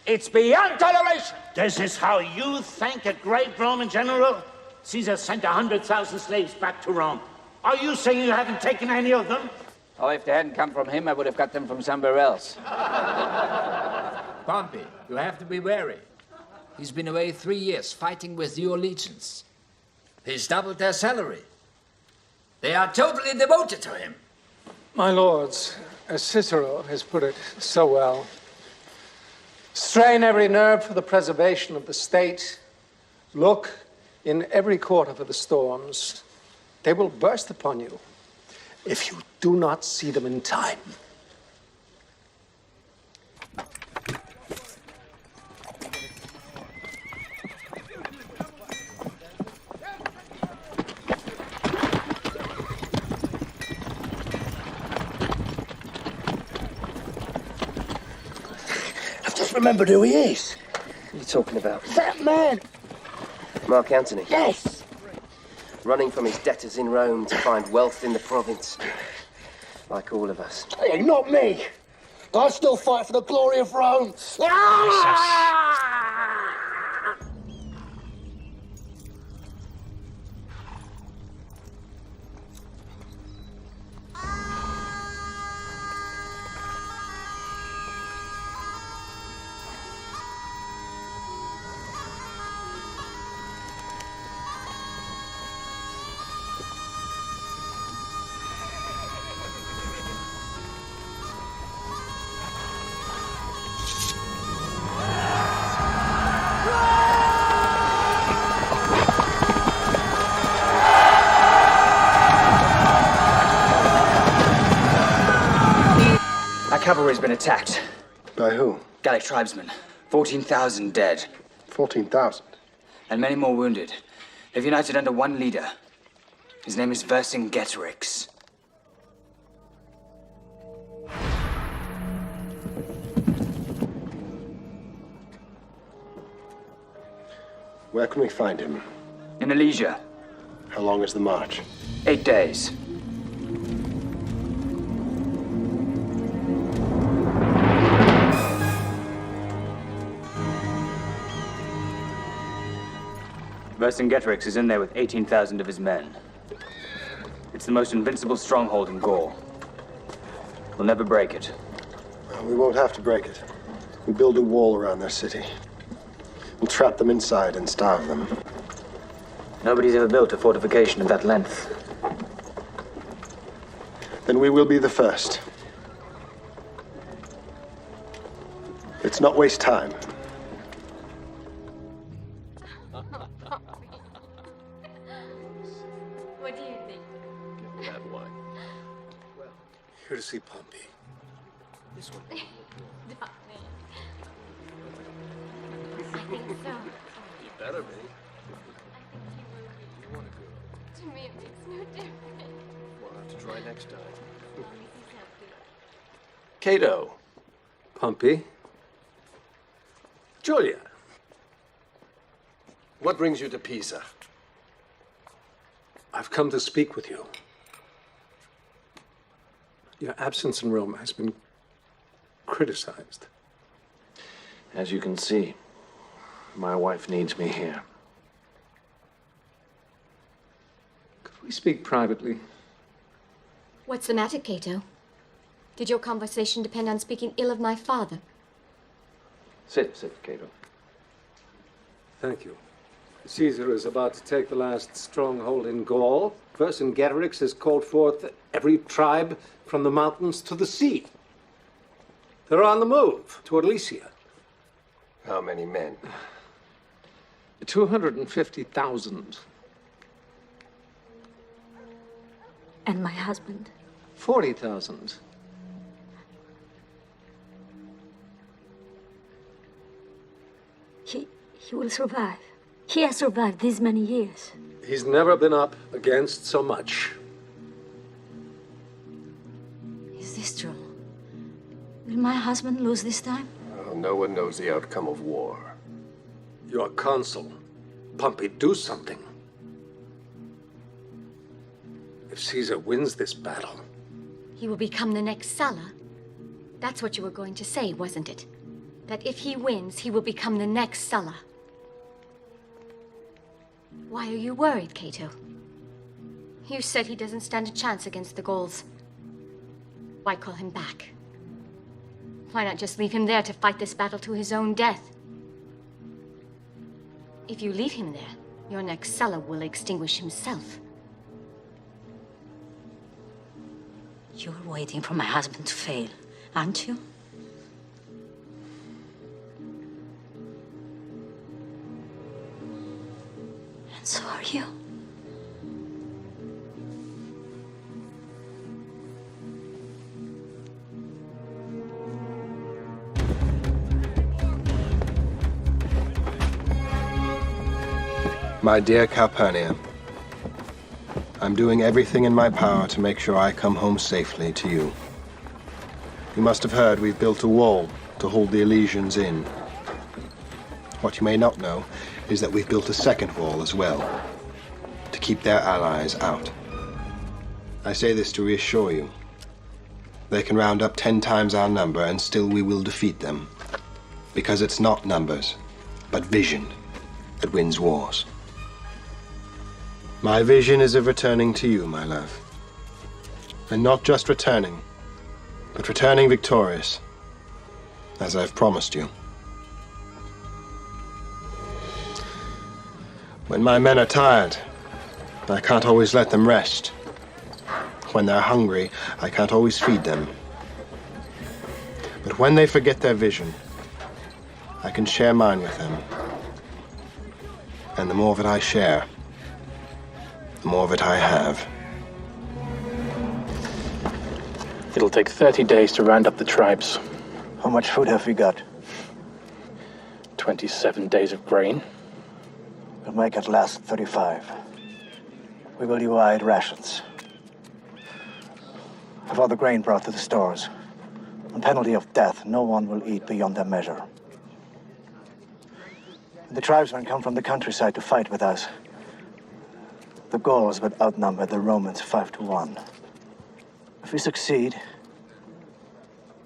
V: It's beyond toleration.
A: This is how you thank a great Roman general? Caesar sent 100,000 slaves back to Rome. Are you saying you haven't taken any of them?
V: Oh, if they hadn't come from him, I would have got them from somewhere else. Pompey, you have to be wary. He's been away 3 years fighting with your legions. He's doubled their salary. They are totally devoted to him.
G: My lords, as Cicero has put it so well, strain every nerve for the preservation of the state. Look in every quarter for the storms. They will burst upon you if you do not see them in time.
I: I've just remembered who he is.
J: What are you talking about?
I: That man!
J: Mark Antony?
I: Yes!
J: Running from his debtors in Rome to find wealth in the province. Like all of us.
I: Hey, not me! I still fight for the glory of Rome!
L: Cavalry's been attacked.
D: By who?
L: Gallic tribesmen. 14,000 dead.
D: 14,000?
L: And many more wounded. They've united under one leader. His name is Vercingetorix.
D: Where can we find him?
L: In Alesia.
D: How long is the march?
L: 8 days. Vercingetorix is in there with 18,000 of his men. It's the most invincible stronghold in Gaul. We'll never break it.
D: Well, we won't have to break it. We build a wall around their city. We'll trap them inside and starve them.
L: Nobody's ever built a fortification of that length.
F: Then we will be the first. Let's not waste time.
E: What do you think?
J: Give me that wine.
G: Well, here to see Pompey. This one.
E: Darling. I think so.
J: You better be.
E: You want to go? To me, it makes no difference.
J: We'll have to try next time.
G: Cato. Pompey. Julia.
J: What brings you to Pisa?
G: I've come to speak with you. Your absence in Rome has been criticized.
J: As you can see, my wife needs me here.
G: Could we speak privately?
M: What's the matter, Cato? Did your conversation depend on speaking ill of my father?
J: Sit, Cato.
G: Thank you. Caesar is about to take the last stronghold in Gaul. Vercingetorix has called forth every tribe from the mountains to the sea. They're on the move toward Lycia.
J: How many men?
G: 250,000.
H: And my husband?
G: 40,000.
H: He will survive. He has survived these many years.
G: He's never been up against so much.
H: Is this true? Will my husband lose this time?
J: Well, no one knows the outcome of war.
G: You're consul. Pompey, do something. If Caesar wins this battle,
M: He will become the next Sulla. That's what you were going to say, wasn't it? That if he wins, he will become the next Sulla. Why are you worried, Cato? You said he doesn't stand a chance against the Gauls. Why call him back? Why not just leave him there to fight this battle to his own death? If you leave him there, your next Sulla will extinguish himself.
H: You're waiting for my husband to fail, aren't you? And so are you.
F: My dear Calpurnia, I'm doing everything in my power to make sure I come home safely to you. You must have heard we've built a wall to hold the Elysians in. What you may not know is that we've built a second wall as well, to keep their allies out. I say this to reassure you. They can round up 10 times our number and still we will defeat them. Because it's not numbers, but vision that wins wars. My vision is of returning to you, my love. And not just returning, but returning victorious, as I've promised you. When my men are tired, I can't always let them rest. When they're hungry, I can't always feed them. But when they forget their vision, I can share mine with them. And the more that I share, the more of it I have.
O: It'll take 30 days to round up the tribes.
N: How much food have we got?
O: 27 days of grain.
N: We'll make it last 35. We will divide rations. Have all the grain brought to the stores. On penalty of death, no one will eat beyond their measure. The tribesmen come from the countryside to fight with us. The Gauls would outnumber the Romans 5-1. If we succeed,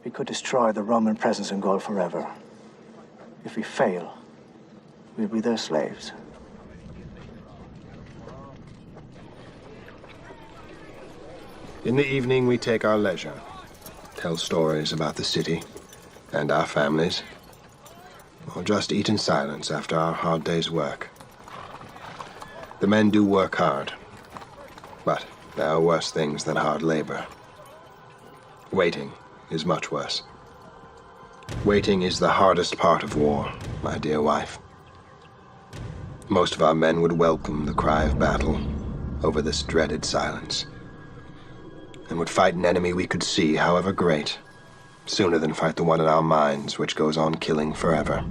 N: we could destroy the Roman presence in Gaul forever. If we fail, we'll be their slaves.
F: In the evening, we take our leisure, tell stories about the city and our families, or just eat in silence after our hard day's work. The men do work hard, but there are worse things than hard labor. Waiting is much worse. Waiting is the hardest part of war, my dear wife. Most of our men would welcome the cry of battle over this dreaded silence, and would fight an enemy we could see, however great, sooner than fight the one in our minds, which goes on killing forever.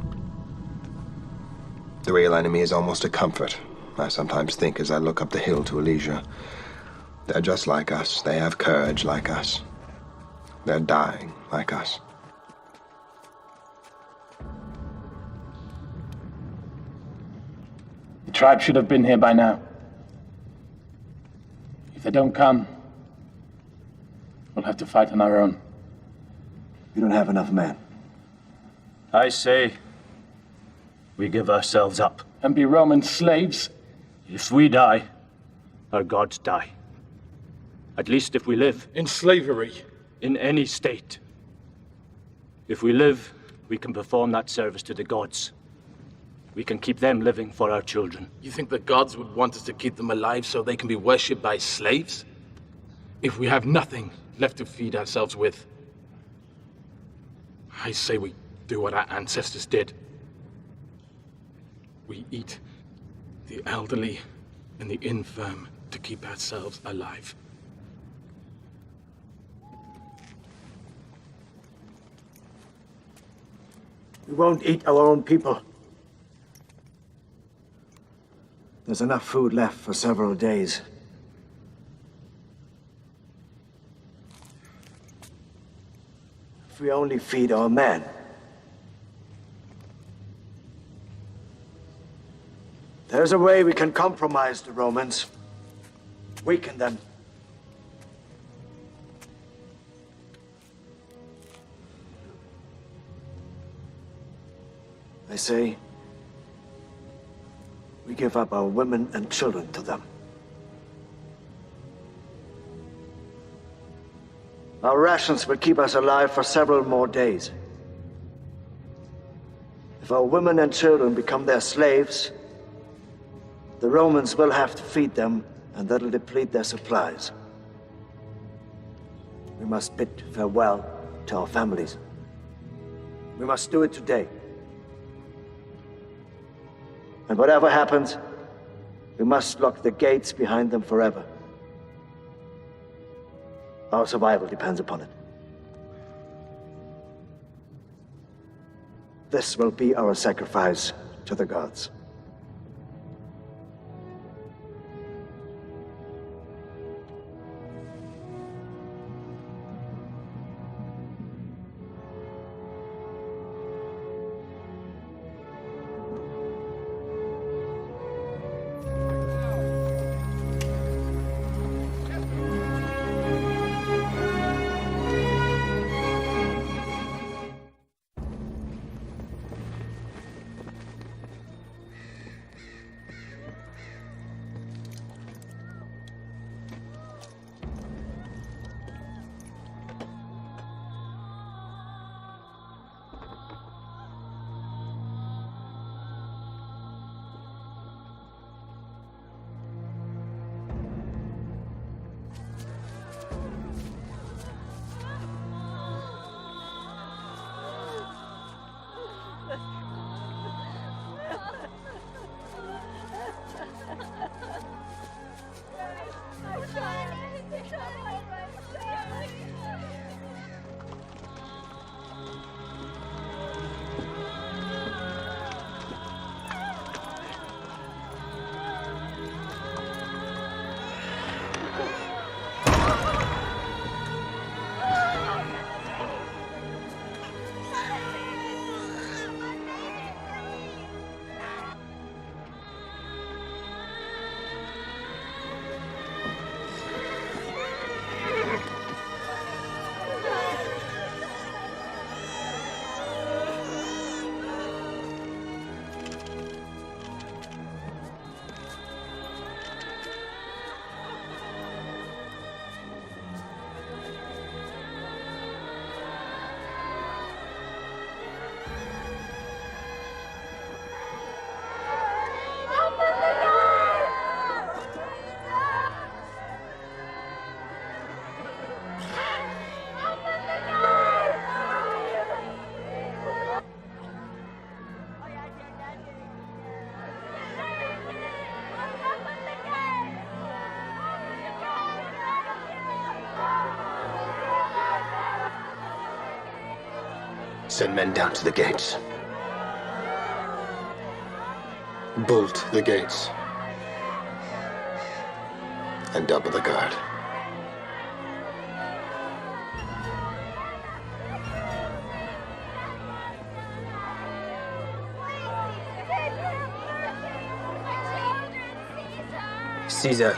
F: The real enemy is almost a comfort, I sometimes think as I look up the hill to Elysia. They're just like us. They have courage like us. They're dying like us.
O: The tribe should have been here by now. If they don't come, we'll have to fight on our own.
N: We don't have enough men.
Q: I say we give ourselves up.
O: And be Roman slaves?
Q: If we die, our gods die. At least if we live.
O: In slavery?
Q: In any state. If we live, we can perform that service to the gods. We can keep them living for our children.
O: You think the gods would want us to keep them alive so they can be worshipped by slaves? If we have nothing left to feed ourselves with, I say we do what our ancestors did. We eat the elderly and the infirm to keep ourselves alive.
N: We won't eat our own people. There's enough food left for several days. If we only feed our men. There's a way we can compromise the Romans. Weaken them. I say, we give up our women and children to them. Our rations will keep us alive for several more days. If our women and children become their slaves, the Romans will have to feed them, and that'll deplete their supplies. We must bid farewell to our families. We must do it today. And whatever happens, we must lock the gates behind them forever. Our survival depends upon it. This will be our sacrifice to the gods.
F: Send men down to the gates. Bolt the gates. And double the guard.
K: Caesar,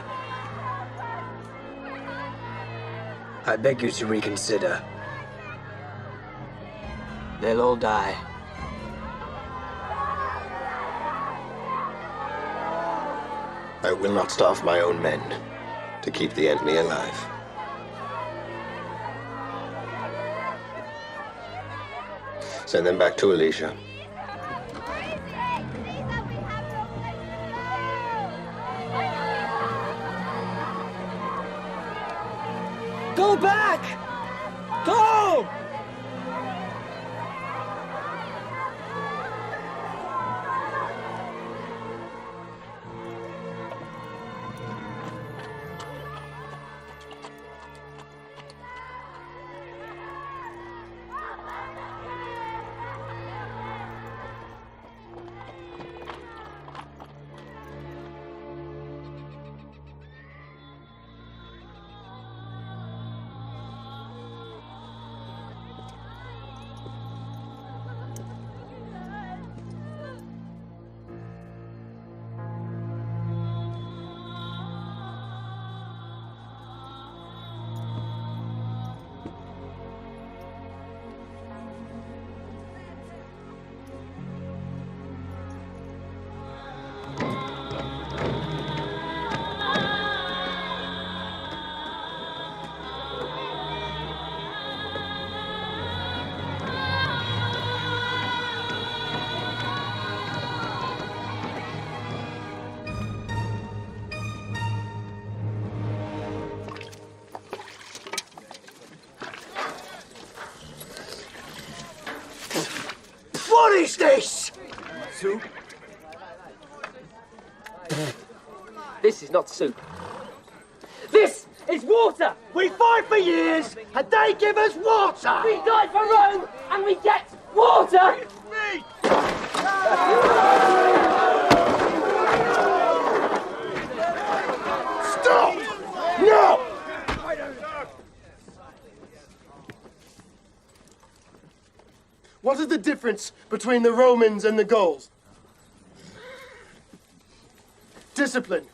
K: I beg you to reconsider. They'll all die.
F: I will not starve my own men to keep the enemy alive. Send them back to Alicia.
K: Go back! Go!
I: What is this?
K: Soup? This is not soup.
I: This is water! We fight for years, and they give us water!
C: We died for Rome, and we get water!
I: Stop! No!
D: What is the difference between the Romans and the Gauls? Discipline.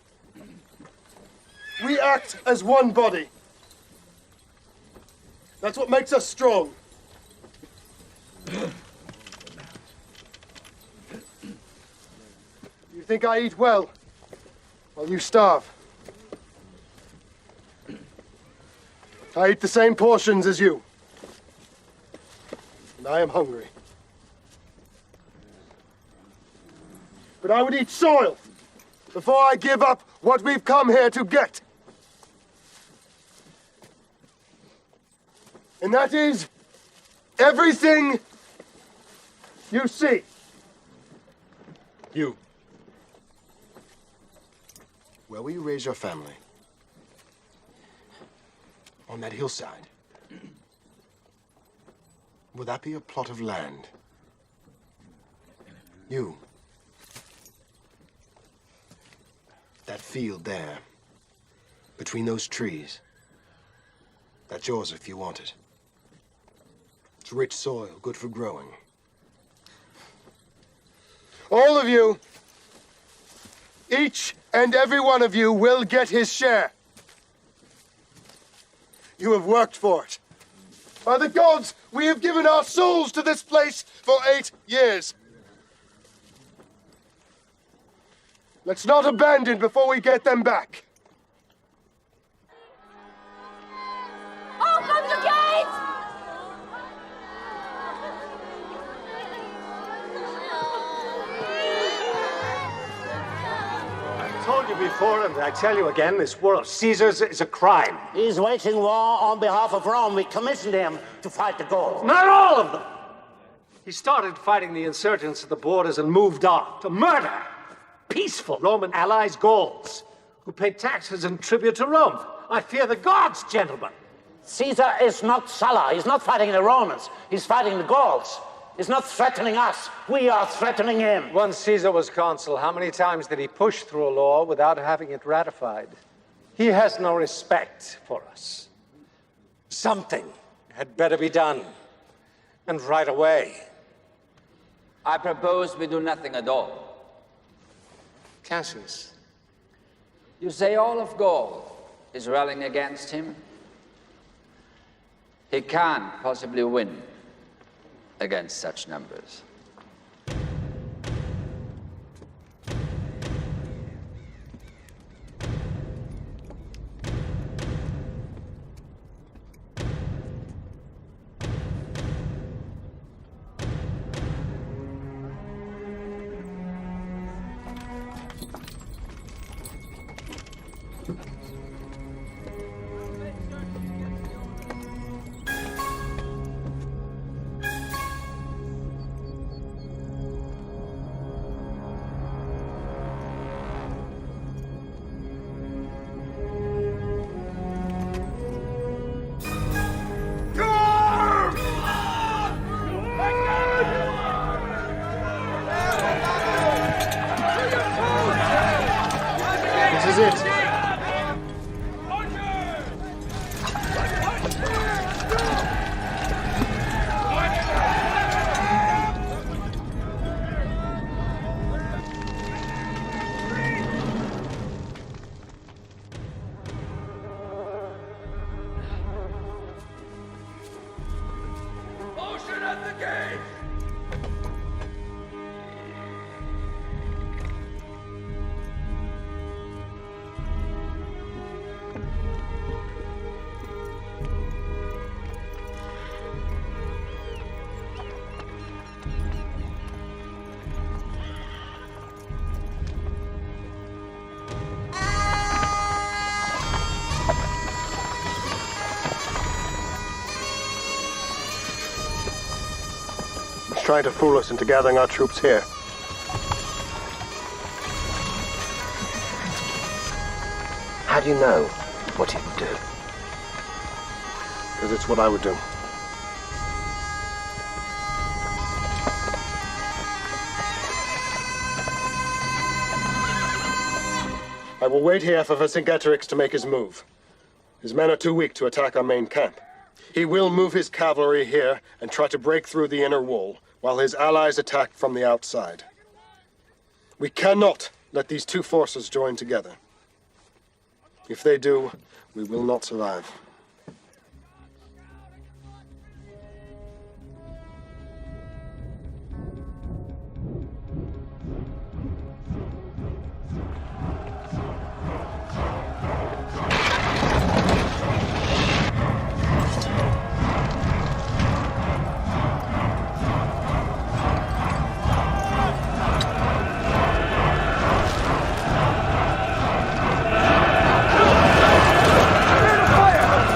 D: We act as one body. That's what makes us strong. You think I eat well? Well, you starve. I eat the same portions as you. And I am hungry. But I would eat soil before I give up what we've come here to get. And that is everything you see.
F: You. Where will you raise your family? On that hillside. Will that be a plot of land? You. That field there, between those trees. That's yours if you want it. It's rich soil, good for growing.
D: All of you, each and every one of you will get his share. You have worked for it. By the gods, we have given our souls to this place for 8 years. Let's not abandon before we get them back.
C: Open the gate!
G: I told you before, and I tell you again, this war of Caesar's is a crime.
A: He's waging war on behalf of Rome. We commissioned him to fight the Gauls.
G: Not all of them! He started fighting the insurgents at the borders and moved on to murder peaceful Roman allies, Gauls, who pay taxes and tribute to Rome. I fear the gods, gentlemen.
A: Caesar is not Sulla. He's not fighting the Romans. He's fighting the Gauls. He's not threatening us. We are threatening him.
G: When Caesar was consul, how many times did he push through a law without having it ratified? He has no respect for us. Something had better be done, and right away.
P: I propose we do nothing at all.
G: Cassius.
P: You say all of Gaul is rallying against him? He can't possibly win against such numbers.
D: Trying to fool us into gathering our troops here.
J: How do you know what he would do?
D: Because it's what I would do. I will wait here for Vercingetorix to make his move. His men are too weak to attack our main camp. He will move his cavalry here and try to break through the inner wall, while his allies attack from the outside. We cannot let these two forces join together. If they do, we will not survive.
I: Fire!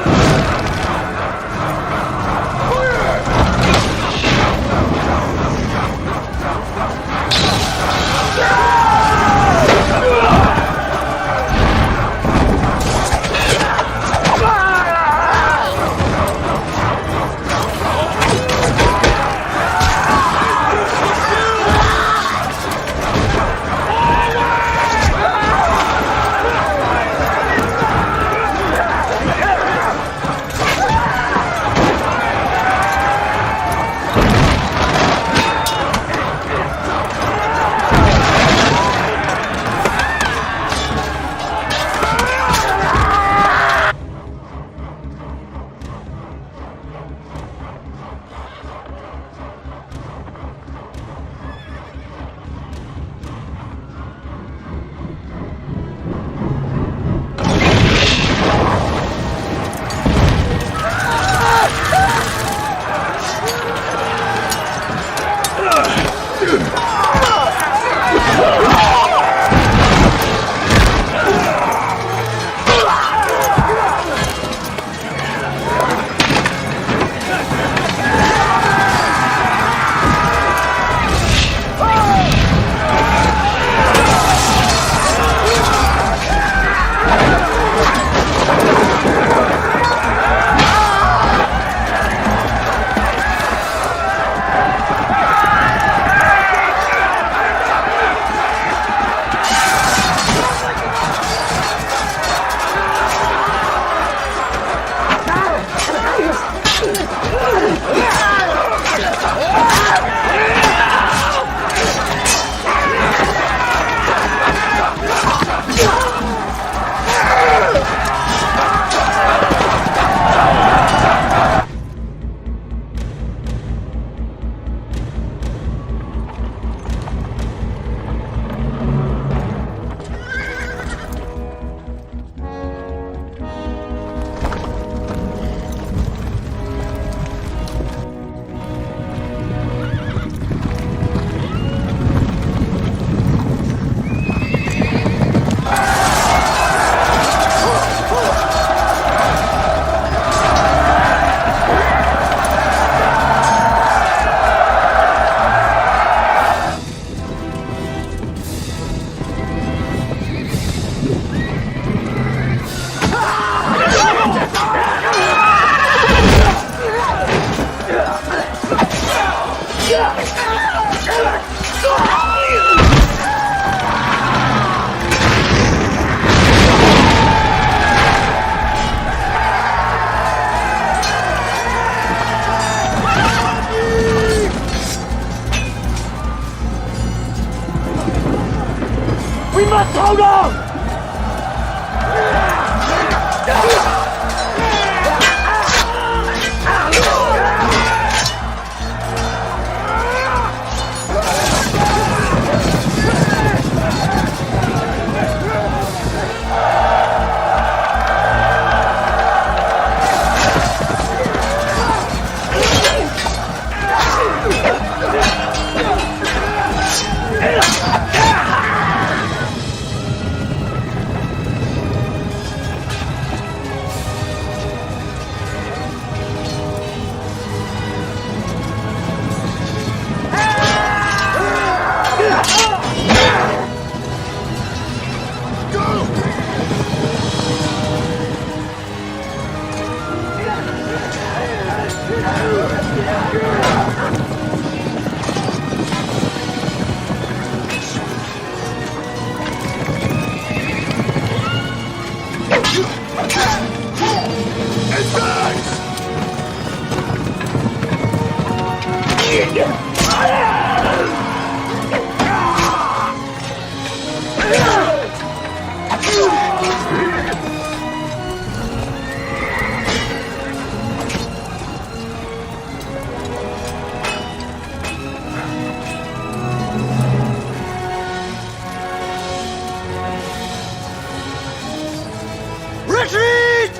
I: Retreat!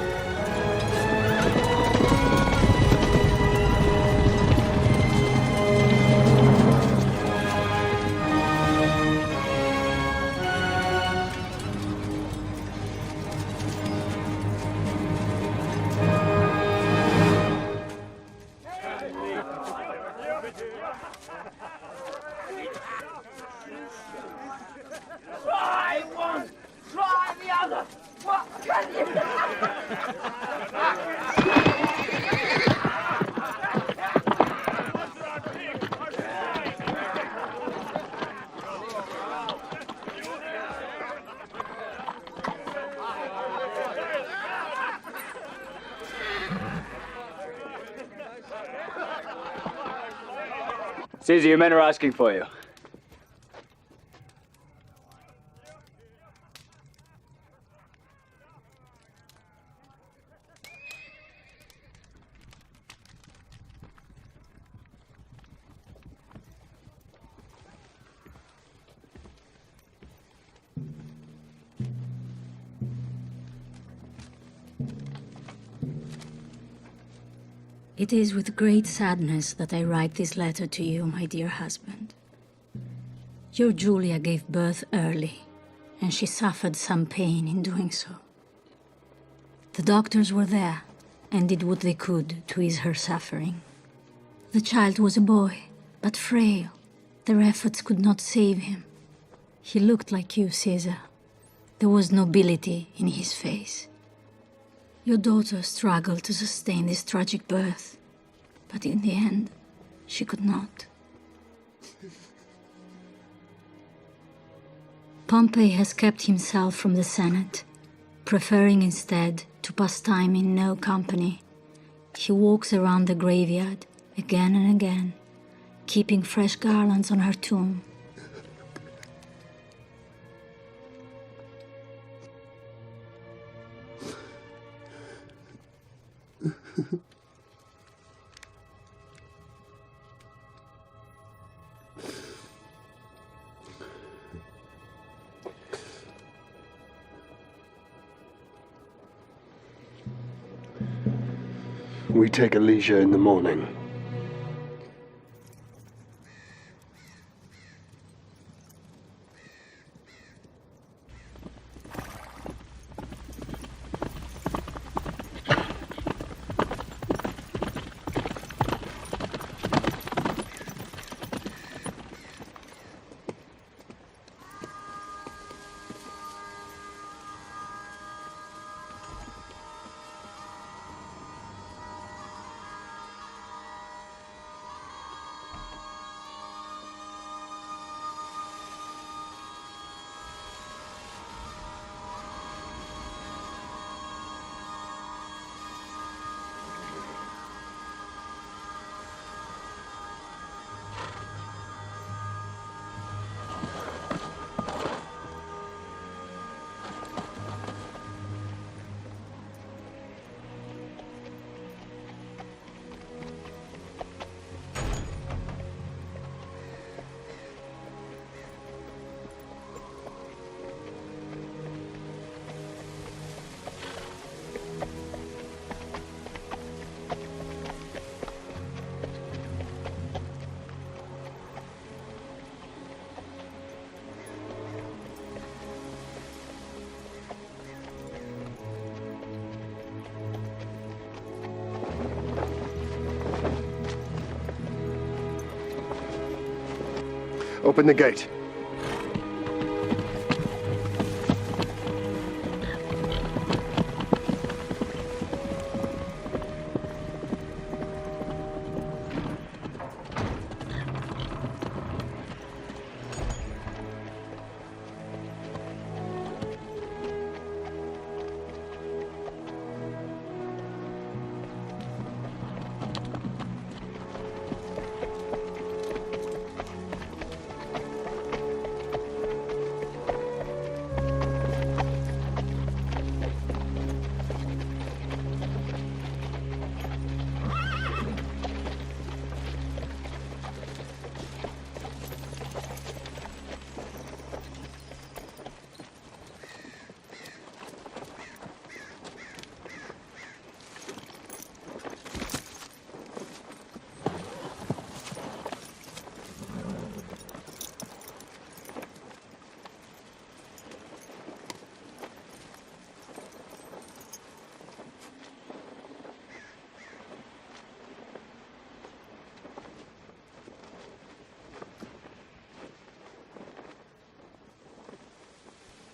C: Try one, try the other. What can you do?
L: César, your men are asking for you.
H: It is with great sadness that I write this letter to you, my dear husband. Your Julia gave birth early, and she suffered some pain in doing so. The doctors were there and did what they could to ease her suffering. The child was a boy, but frail. Their efforts could not save him. He looked like you, César. There was nobility in his face. Your daughter struggled to sustain this tragic birth, but in the end, she could not. Pompey has kept himself from the Senate, preferring instead to pass time in no company. He walks around the graveyard again and again, keeping fresh garlands on her tomb.
F: We take a leisure in the morning. Open the gate.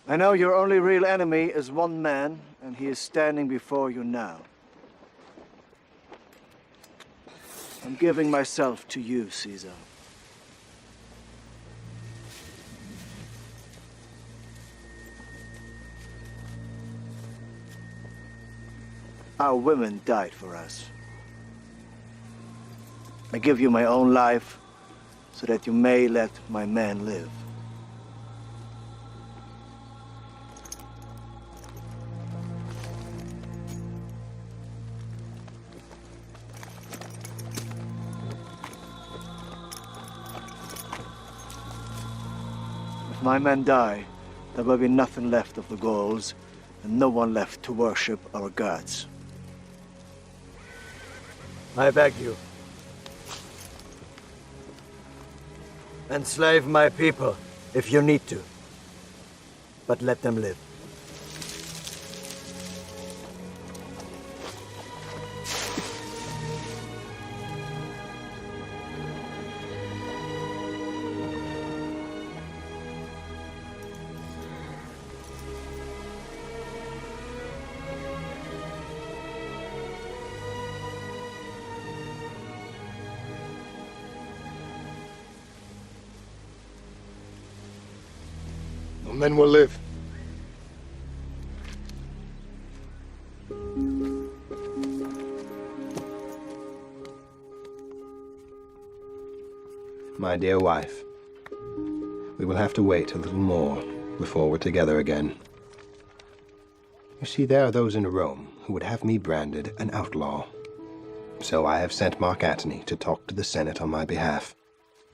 N: I know your only real enemy is one man, and he is standing before you now. I'm giving myself to you, Caesar. Our women died for us. I give you my own life so that you may let my men live. If my men die, there will be nothing left of the Gauls, and no one left to worship our gods. I beg you. Enslave my people if you need to, but let them live.
F: Men will live.
B: My dear wife, we will have to wait a little more before we're together again. You see, there are those in Rome who would have me branded an outlaw. So I have sent Mark Antony to talk to the Senate on my behalf.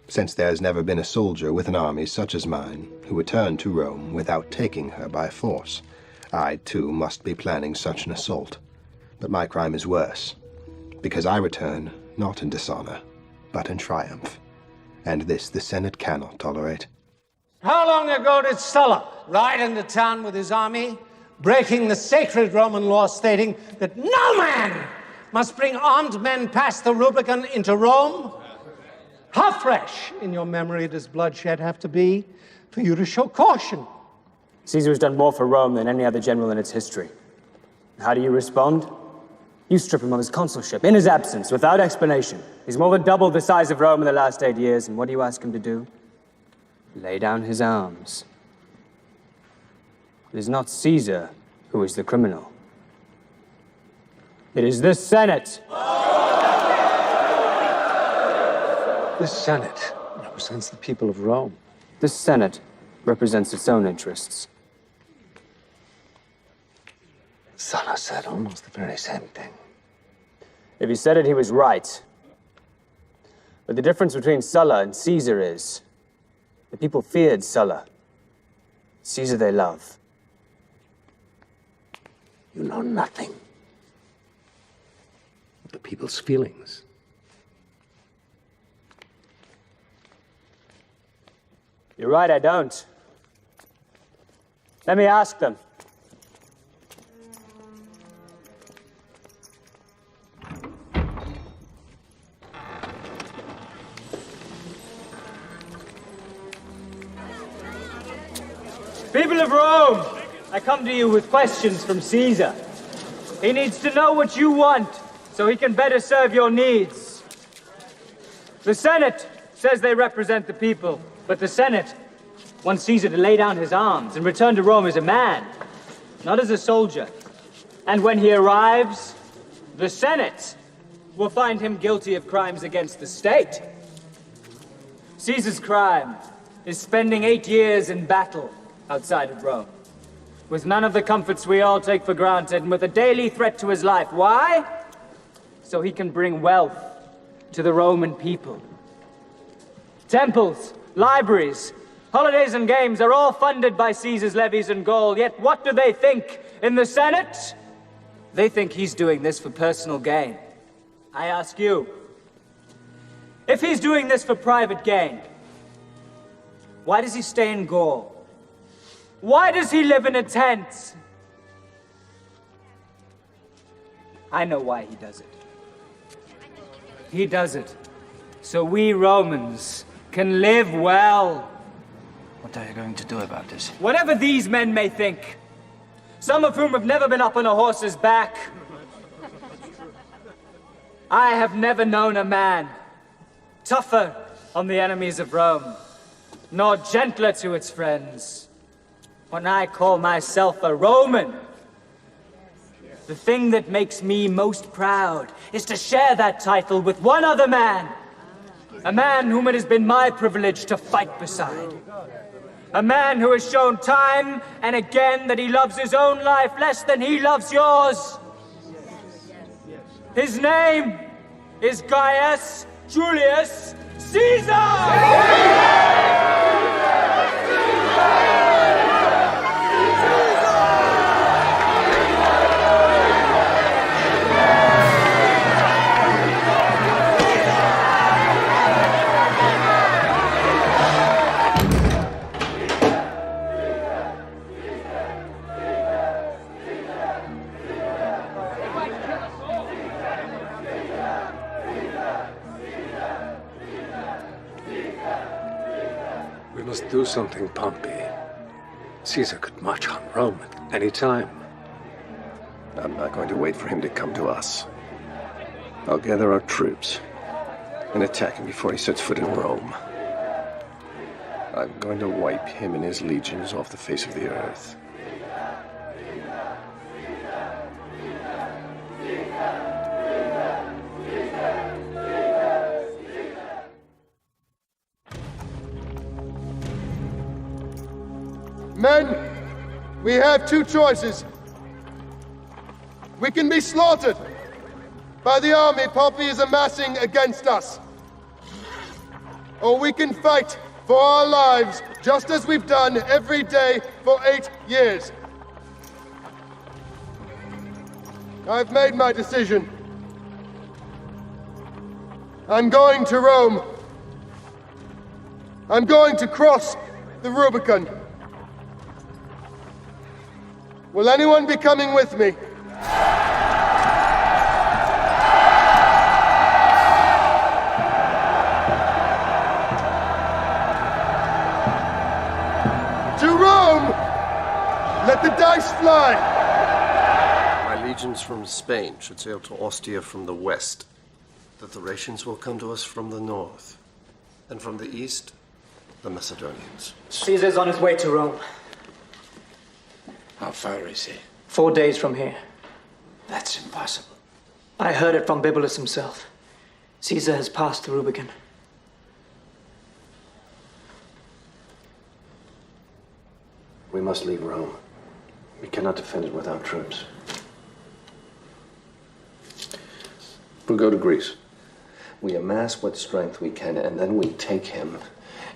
B: Since there has never been a soldier with an army such as mine who returned to Rome without taking her by force, I, too, must be planning such an assault. But my crime is worse, because I return not in dishonor, but in triumph. And this the Senate cannot tolerate.
G: How long ago did Sulla ride into town with his army, breaking the sacred Roman law stating that no man must bring armed men past the Rubicon into Rome? How fresh in your memory does bloodshed have to be for you to show caution?
L: Caesar has done more for Rome than any other general in its history. How do you respond? You strip him of his consulship, in his absence, without explanation. He's more than doubled the size of Rome in the last 8 years, and what do you ask him to do? Lay down his arms. It is not Caesar who is the criminal. It is this Senate.
G: This Senate represents the people of Rome.
L: This Senate represents its own interests.
G: Sulla said almost the very same thing.
L: If he said it, he was right. But the difference between Sulla and Caesar is the people feared Sulla. Caesar they love.
G: You know nothing of the people's feelings.
L: You're right, I don't. Let me ask them. People of Rome, I come to you with questions from Caesar. He needs to know what you want so he can better serve your needs. The Senate says they represent the people, but the Senate wants Caesar to lay down his arms and return to Rome as a man, not as a soldier. And when he arrives, the Senate will find him guilty of crimes against the state. Caesar's crime is spending 8 years in battle outside of Rome, with none of the comforts we all take for granted and with a daily threat to his life. Why? So he can bring wealth to the Roman people. Temples, libraries, holidays and games are all funded by Caesar's levies and Gaul, yet what do they think in the Senate? They think he's doing this for personal gain. I ask you, if he's doing this for private gain, why does he stay in Gaul? Why does he live in a tent? I know why he does it. He does it so we Romans can live well.
R: What are you going to do about this?
L: Whatever these men may think, some of whom have never been up on a horse's back, I have never known a man tougher on the enemies of Rome, nor gentler to its friends. When I call myself a Roman, the thing that makes me most proud is to share that title with one other man. A man whom it has been my privilege to fight beside. A man who has shown time and again that he loves his own life less than he loves yours. His name is Gaius Julius Caesar!
J: We must do something, Pompey. Caesar could march on Rome at any time. I'm not going to wait for him to come to us. I'll gather our troops and attack him before he sets foot in Rome. I'm going to wipe him and his legions off the face of the earth.
D: Men, we have two choices. We can be slaughtered by the army Pompey is amassing against us. Or we can fight for our lives, just as we've done every day for 8 years. I've made my decision. I'm going to Rome. I'm going to cross the Rubicon. Will anyone be coming with me? To Rome! Let the dice fly!
J: My legions from Spain should sail to Ostia from the west. The Thracians will come to us from the north. And from the east, the Macedonians.
N: Caesar's on his way to Rome.
R: How far is he?
N: 4 days from here.
R: That's impossible.
N: I heard it from Bibulus himself. Caesar has passed the Rubicon.
J: We must leave Rome. We cannot defend it without troops. We'll go to Greece. We amass what strength we can, and then we take him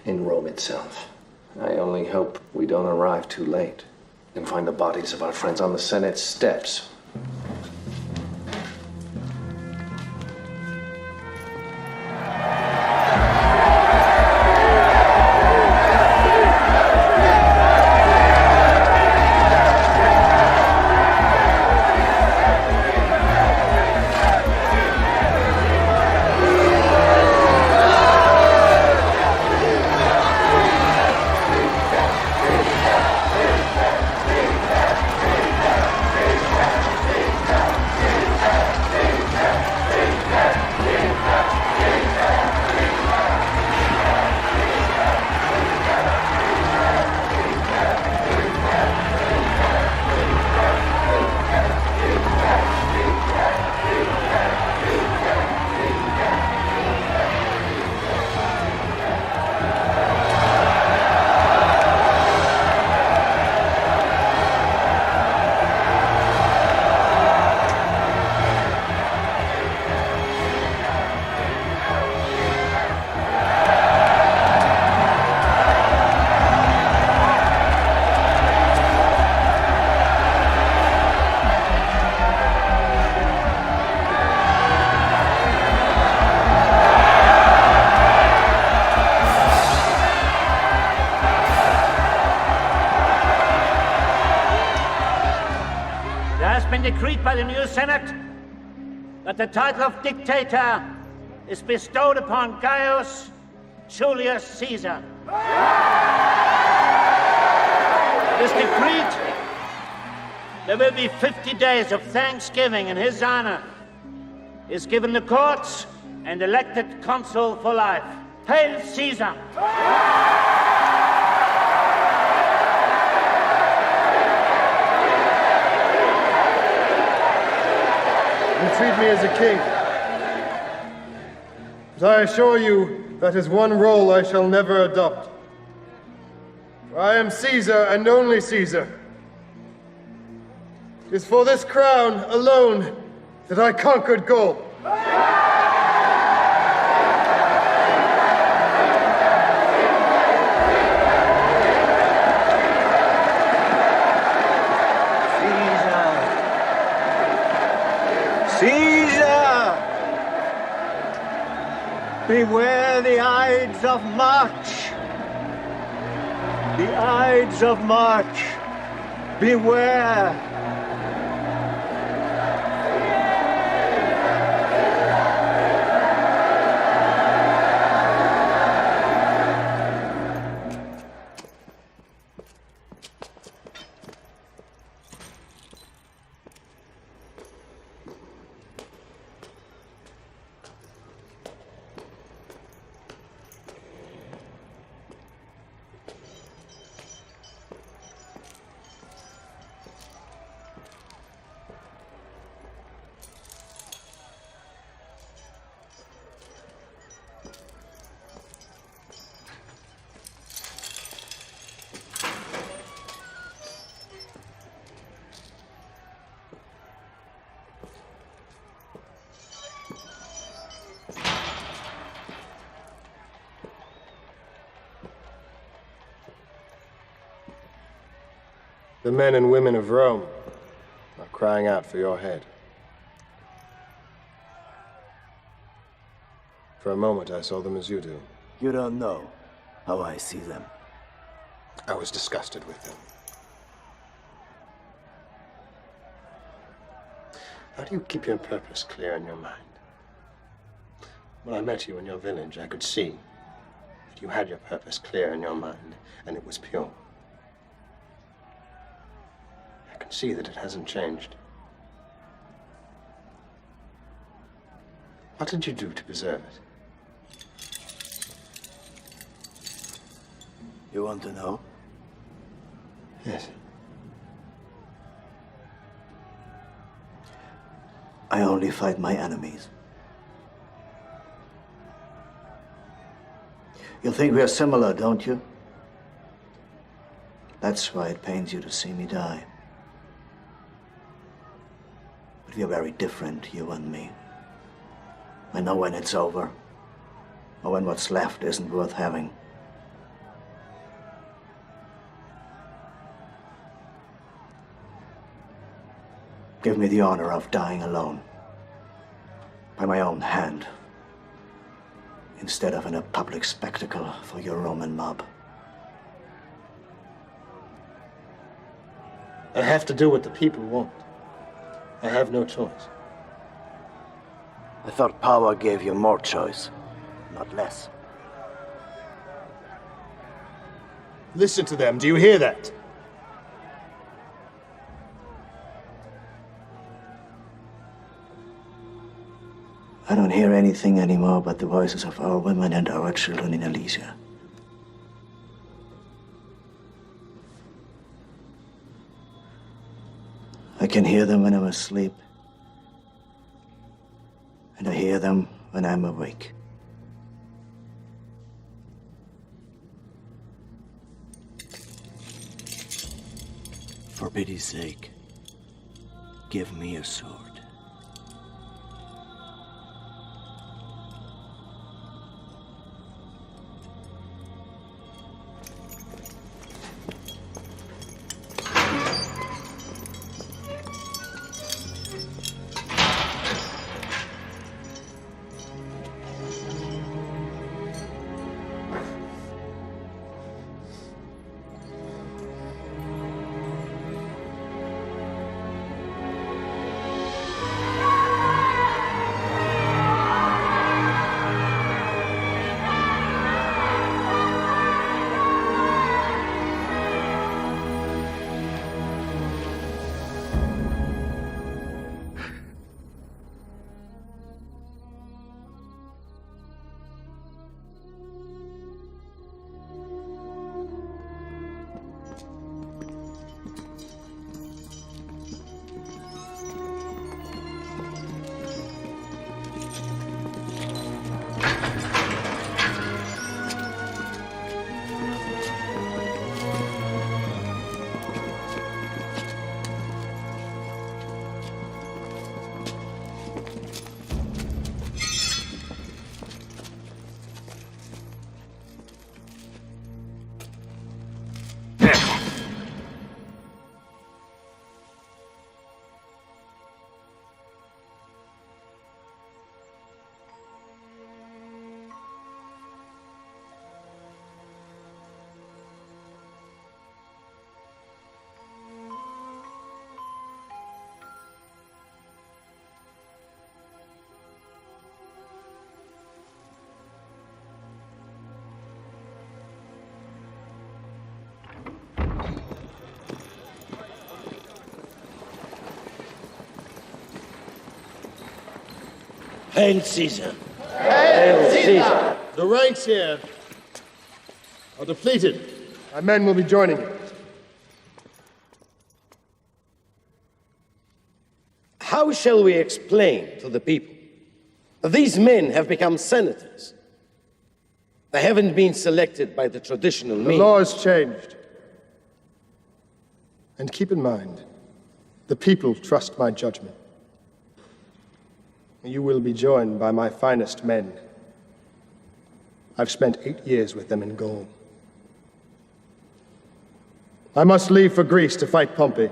J: in Rome itself. I only hope we don't arrive too late and find the bodies of our friends on the Senate steps.
A: Decreed by the new Senate that the title of dictator is bestowed upon Gaius Julius Caesar. This decreed, there will be 50 days of thanksgiving in his honor. He is given the courts and elected consul for life. Hail Caesar!
D: You treat me as a king. But I assure you that is one role I shall never adopt. For I am Caesar and only Caesar. It is for this crown alone that I conquered Gaul.
I: Caesar! Beware the Ides of March! The Ides of March! Beware!
D: The men and women of Rome are crying out for your head. For a moment, I saw them as you do.
N: You don't know how I see them.
B: I was disgusted with them.
D: How do you keep your purpose clear in your mind? When I met you in your village, I could see that you had your purpose clear in your mind, and it was pure. I can see that it hasn't changed. What did you do to preserve it?
N: You want to know?
D: Yes.
N: I only fight my enemies. You think we are similar, don't you? That's why it pains you to see me die. But we are very different, you and me. I know when it's over, or when what's left isn't worth having. Give me the honor of dying alone, by my own hand, instead of in a public spectacle for your Roman mob.
D: I have to do what the people want. I have no choice.
N: I thought power gave you more choice, not less.
D: Listen to them. Do you hear that?
N: I don't hear anything anymore but the voices of our women and our children in Elysia. I can hear them when I'm asleep, and I hear them when I'm awake. For pity's sake, give me a sword.
A: Hail Caesar.
D: Hail Caesar! The ranks here are depleted. Our men will be joining you.
S: How shall we explain to the people? These men have become senators. They haven't been selected by the traditional means.
D: The law has changed. And keep in mind, the people trust my judgment. You will be joined by my finest men. I've spent 8 years with them in Gaul. I must leave for Greece to fight Pompey.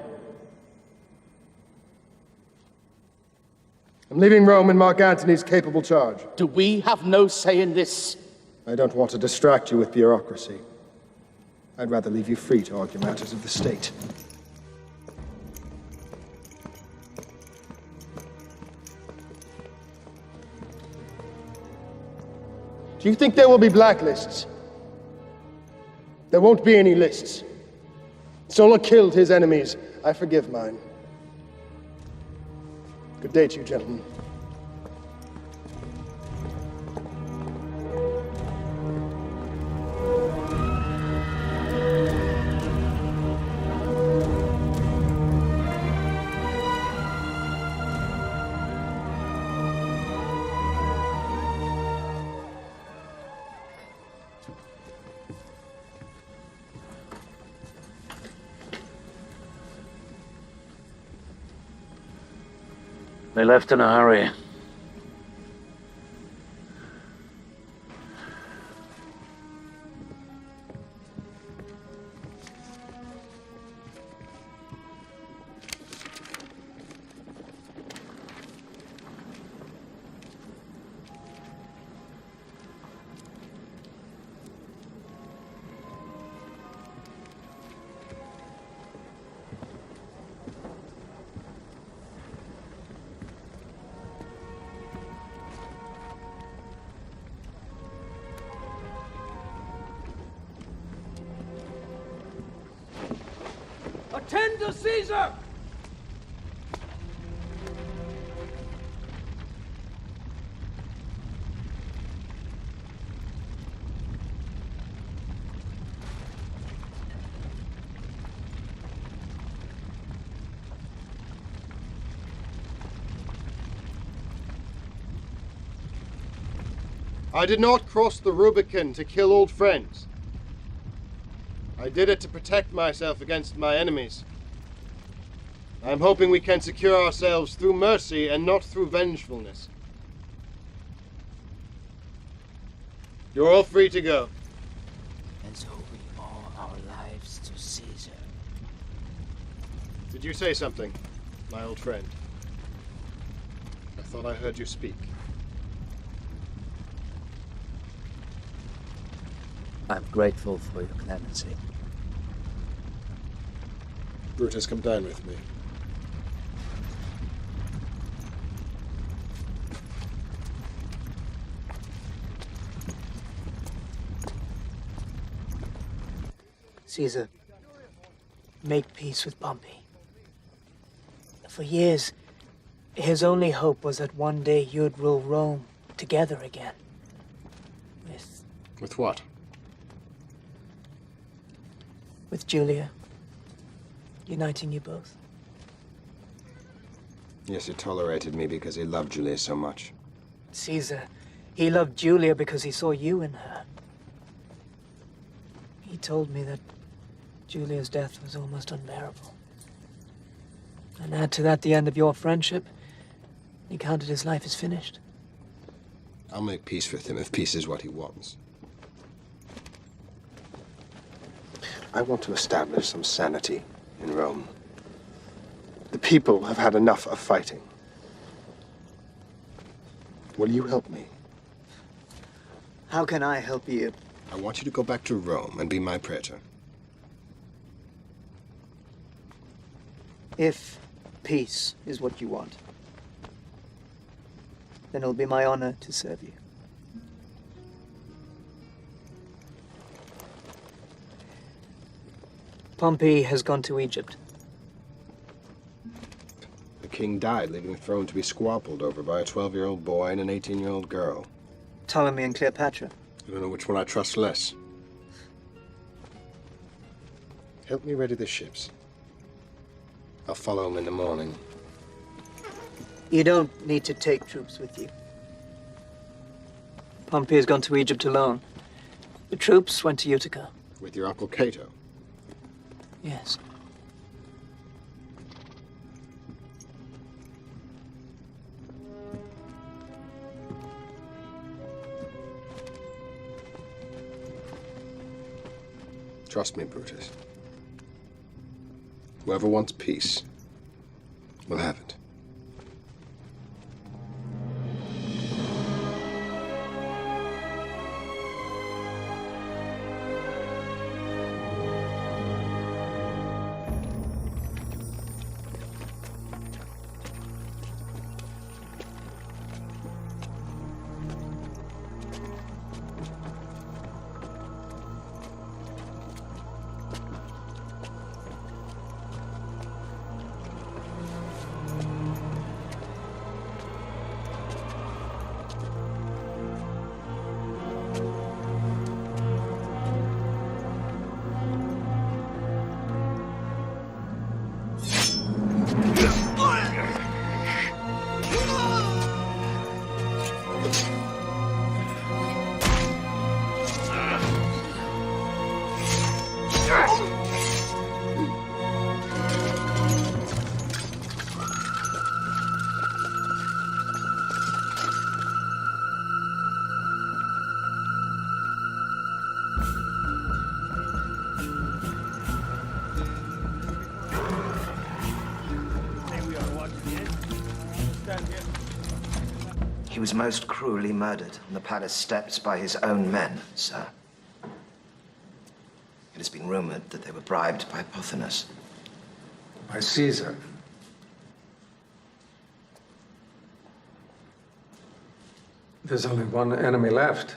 D: I'm leaving Rome in Mark Antony's capable charge.
T: Do we have no say in this?
D: I don't want to distract you with bureaucracy. I'd rather leave you free to argue matters of the state. Do you think there will be blacklists? There won't be any lists. Sulla killed his enemies. I forgive mine. Good day to you, gentlemen.
A: They left in a hurry.
C: Attend to Caesar!
D: I did not cross the Rubicon to kill old friends. I did it to protect myself against my enemies. I'm hoping we can secure ourselves through mercy and not through vengefulness. You're all free to go.
R: And so we owe our lives to Caesar.
D: Did you say something, my old friend? I thought I heard you speak.
R: I'm grateful for your clemency.
D: Brutus, come dine with me.
N: Caesar, make peace with Pompey. For years, his only hope was that one day you'd rule Rome together again.
D: With what?
N: With Julia, uniting you both.
B: Yes, he tolerated me because he loved Julia so much.
N: Caesar, he loved Julia because he saw you in her. He told me that Julia's death was almost unbearable. And add to that the end of your friendship, he counted his life as finished.
B: I'll make peace with him if peace is what he wants. I want to establish some sanity in Rome.
D: The people have had enough of fighting. Will you help me?
N: How can I help you?
B: I want you to go back to Rome and be my praetor.
N: If peace is what you want, then it'll be my honor to serve you. Pompey has gone to Egypt.
B: king died, leaving the throne to be squabbled over by a 12-year-old boy and an 18-year-old girl.
N: Ptolemy and Cleopatra.
B: I don't know which one I trust less. Help me ready the ships. I'll follow them in the morning.
N: You don't need to take troops with you. Pompey has gone to Egypt alone. The troops went to Utica.
B: With your Uncle Cato?
N: Yes.
B: Trust me, Brutus. Whoever wants peace will have it.
U: He was most cruelly murdered on the palace steps by his own men, sir. It has been rumored that they were bribed by Pothinus.
G: By Caesar. There's only one enemy left.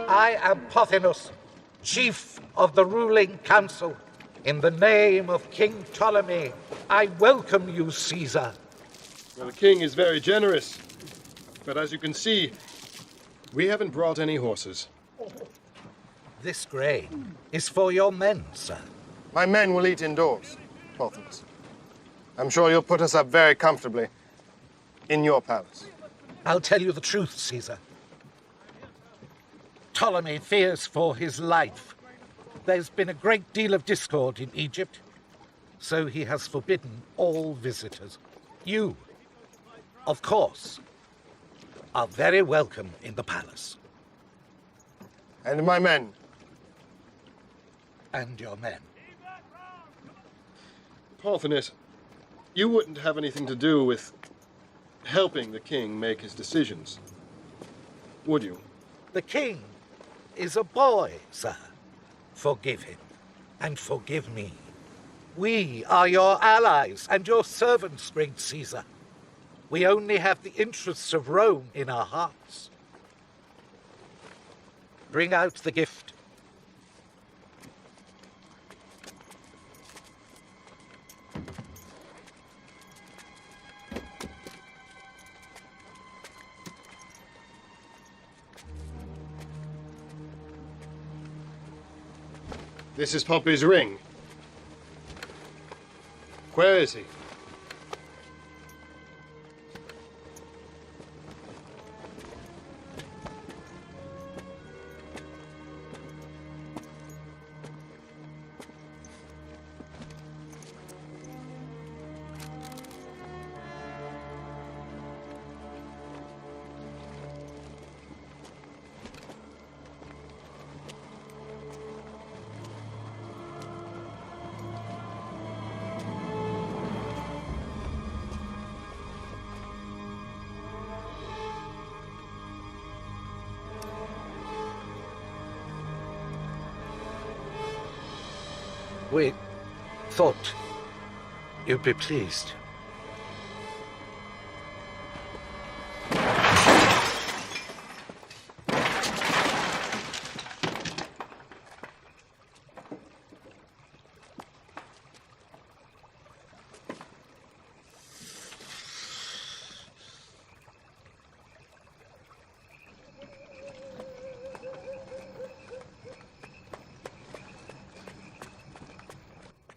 V: I am Pothinus, chief of the ruling council. In the name of King Ptolemy, I welcome you, Caesar.
D: Well, the king is very generous. But as you can see, we haven't brought any horses.
V: This grain is for your men, sir.
D: My men will eat indoors, Pothinus. I'm sure you'll put us up very comfortably in your palace.
V: I'll tell you the truth, Caesar. Ptolemy fears for his life. There's been a great deal of discord in Egypt, so he has forbidden all visitors. You, of course, are very welcome in the palace.
D: And my men.
V: And your men.
D: Pothinus, you wouldn't have anything to do with helping the king make his decisions, would you?
V: The king is a boy, sir. Forgive him, and forgive me. We are your allies and your servants, great Caesar. We only have the interests of Rome in our hearts. Bring out the gift.
D: This is Pompey's ring. Where is he?
V: We thought you'd be pleased.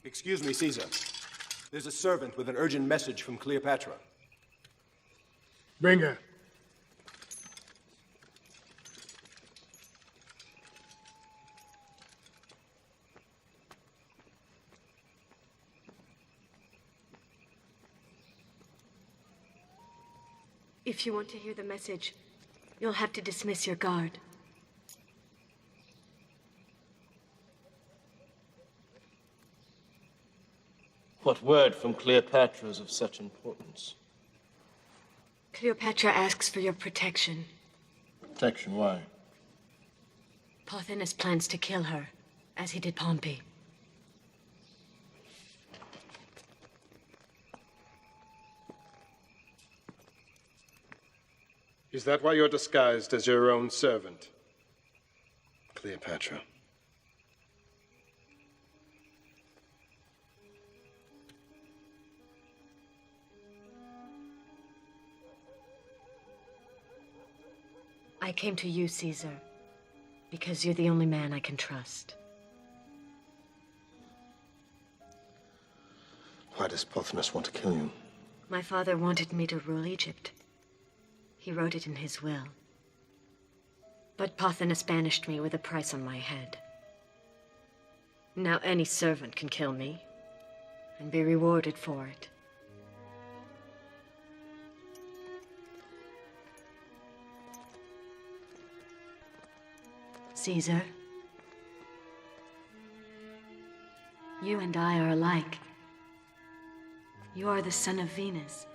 B: Excuse me, Caesar. There's a servant with an urgent message from Cleopatra.
E: Bring her.
M: If you want to hear the message, you'll have to dismiss your guard.
E: What word from Cleopatra is of such importance?
M: Cleopatra asks for your protection.
E: Protection, why?
M: Pothinus plans to kill her, as he did Pompey.
D: Is that why you're disguised as your own servant?
B: Cleopatra.
M: I came to you, Caesar, because you're the only man I can trust.
B: Why does Pothinus want to kill you?
M: My father wanted me to rule Egypt. He wrote it in his will. But Pothinus banished me with a price on my head. Now any servant can kill me and be rewarded for it. Caesar, you and I are alike. You are the son of Venus,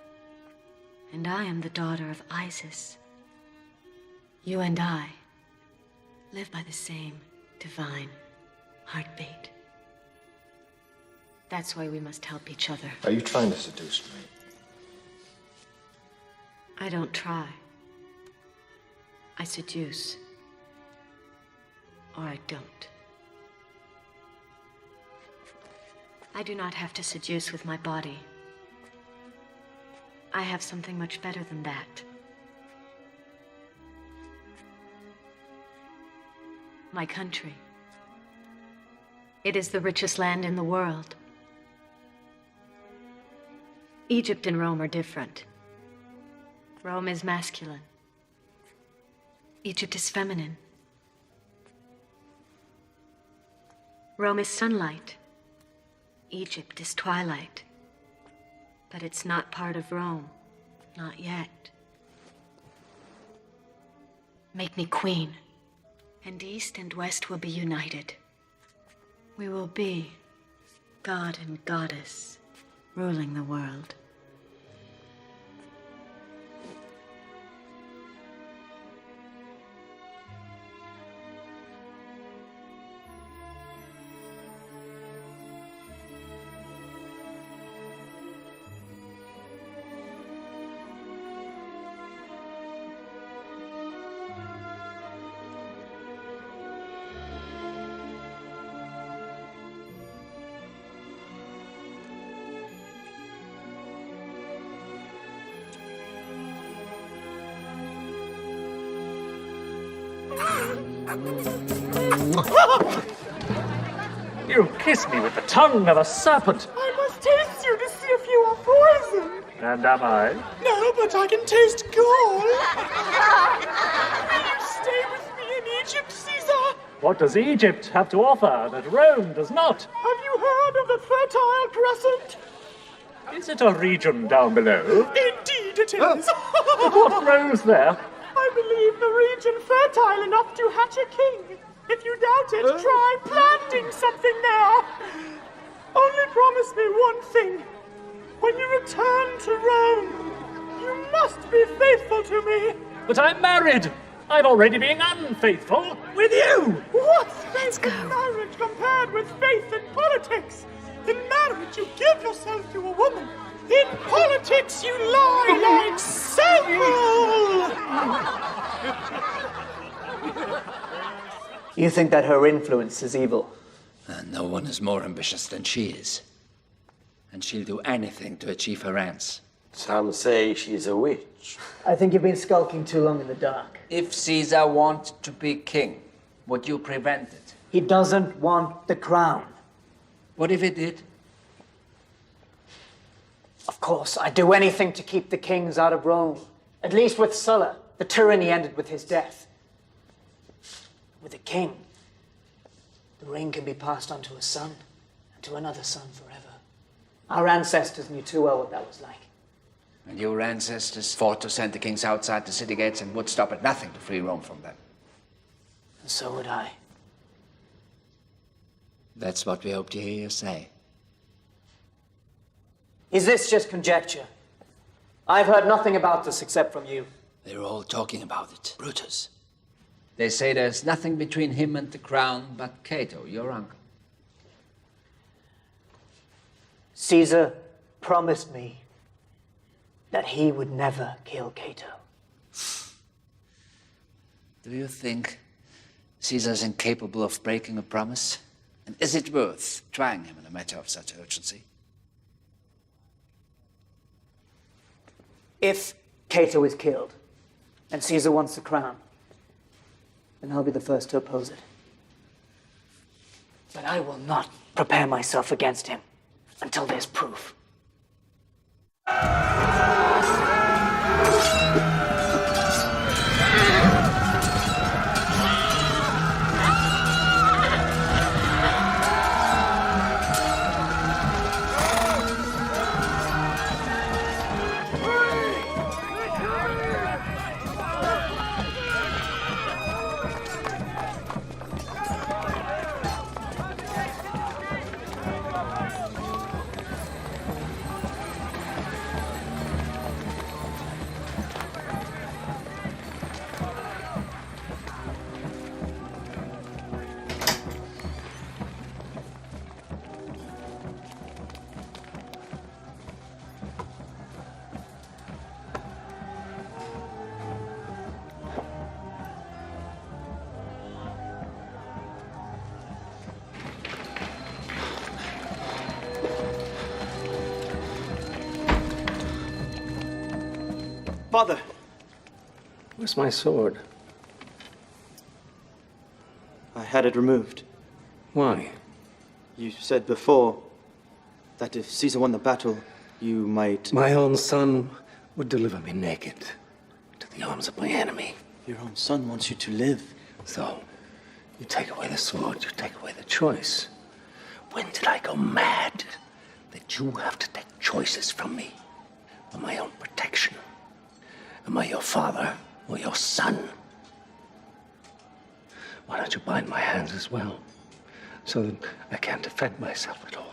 M: and I am the daughter of Isis. You and I live by the same divine heartbeat. That's why we must help each other.
B: Are you trying to seduce me?
M: I don't try. I seduce. Or I don't. I do not have to seduce with my body. I have something much better than that. My country. It is the richest land in the world. Egypt and Rome are different. Rome is masculine. Egypt is feminine. Rome is sunlight. Egypt is twilight. But it's not part of Rome. Not yet. Make me queen. And East and West will be united. We will be God and Goddess ruling the world.
L: You kiss me with the tongue of a serpent.
W: I must taste you to see if you are poison.
L: And am I?
W: No, but I can taste gall. Will you stay with me in Egypt, Caesar?
L: What does Egypt have to offer that Rome does not?
W: Have you heard of the Fertile Crescent?
L: Is it a region down below?
W: Indeed it is.
L: But what grows there?
W: I believe the region fertile enough to hatch a king. If you doubt it, try planting something there. Only promise me one thing. When you return to Rome, you must be faithful to me.
L: But I'm married.
W: I've already been unfaithful with you! What's faith in marriage compared with faith in politics? In marriage, you give yourself to a woman. In politics, you lie like Samuel!
K: You think that her influence is evil?
R: No one is more ambitious than she is. And she'll do anything to achieve her ends.
O: Some say she's a witch.
K: I think you've been skulking too long in the dark.
P: If Caesar wanted to be king, would you prevent it?
K: He doesn't want the crown.
P: What if he did?
K: Of course, I'd do anything to keep the kings out of Rome. At least with Sulla, the tyranny ended with his death. With a king, the reign can be passed on to a son, and to another son forever. Our ancestors knew too well what that was like.
P: And your ancestors fought to send the kings outside the city gates and would stop at nothing to free Rome from them.
K: And so would I.
R: That's what we hope to hear you say.
K: Is this just conjecture? I've heard nothing about this except from you.
R: They're all talking about it. Brutus.
P: They say there's nothing between him and the crown but Cato, your uncle.
K: Caesar promised me that he would never kill Cato.
P: Do you think Caesar's incapable of breaking a promise? And is it worth trying him in a matter of such urgency?
K: If Cato is killed, and Caesar wants the crown, then I'll be the first to oppose it. But I will not prepare myself against him until there's proof.
N: Father!
G: Where's my sword?
N: I had it removed.
G: Why?
N: You said before that if Caesar won the battle, you might...
G: My own son would deliver me naked to the arms of my enemy.
N: Your own son wants you to live.
G: So, you take away the sword, you take away the choice. When did I go mad that you have to take choices from me for my own protection? Am I your father or your son? Why don't you bind my hands as well, so that I can't defend myself at all?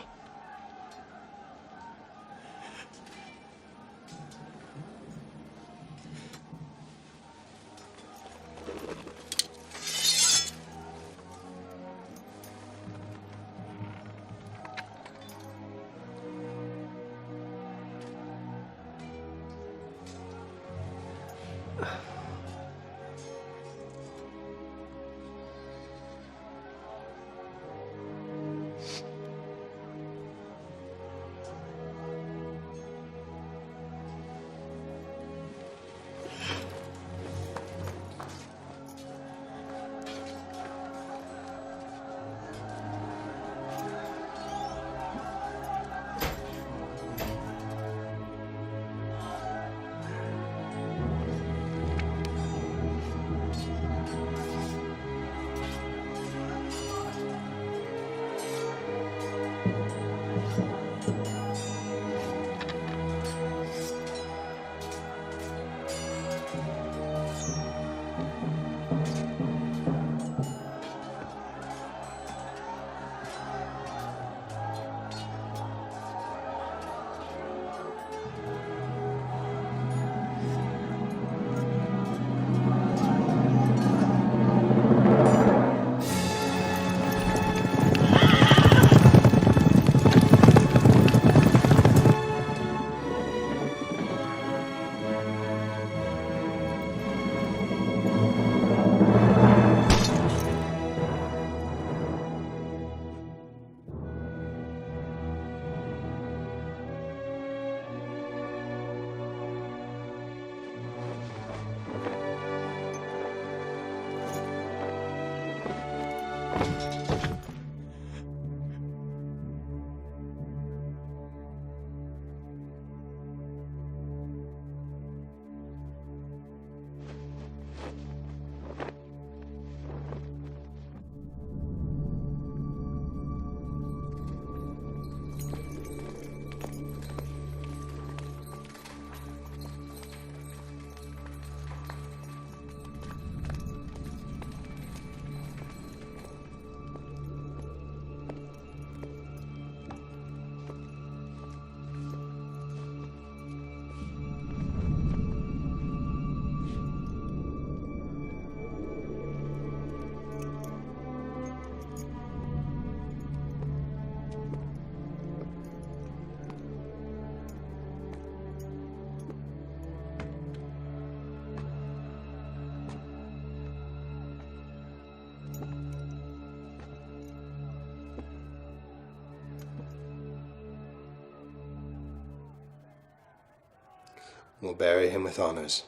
B: We'll bury him with honors.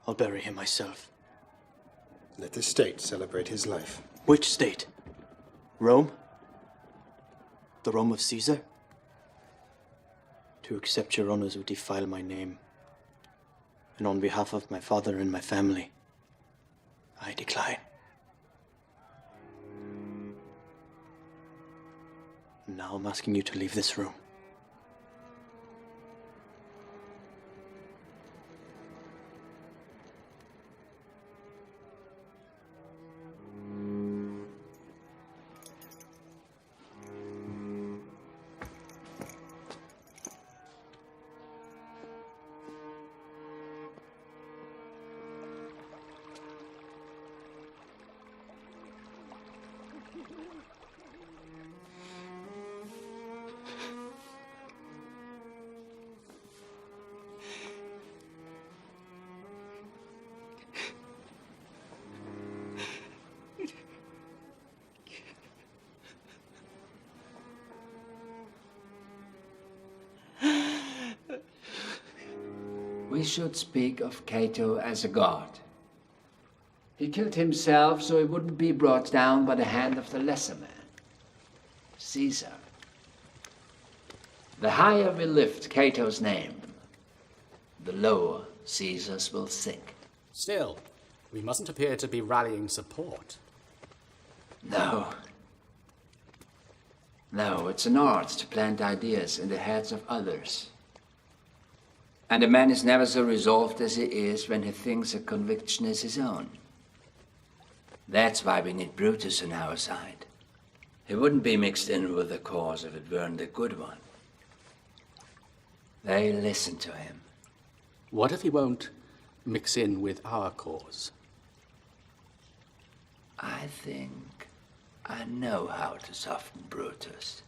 N: I'll bury him myself.
B: Let the state celebrate his life.
N: Which state? Rome? The Rome of Caesar? To accept your honors would defile my name. And on behalf of my father and my family, I decline. And now I'm asking you to leave this room.
P: We should speak of Cato as a god. He killed himself so he wouldn't be brought down by the hand of the lesser man, Caesar. The higher we lift Cato's name, the lower Caesar's will sink.
F: Still, we mustn't appear to be rallying support.
P: No. No, it's an art to plant ideas in the heads of others. And a man is never so resolved as he is when he thinks a conviction is his own. That's why we need Brutus on our side. He wouldn't be mixed in with the cause if it weren't a good one. They listen to him.
F: What if he won't mix in with our cause?
P: I think I know how to soften Brutus.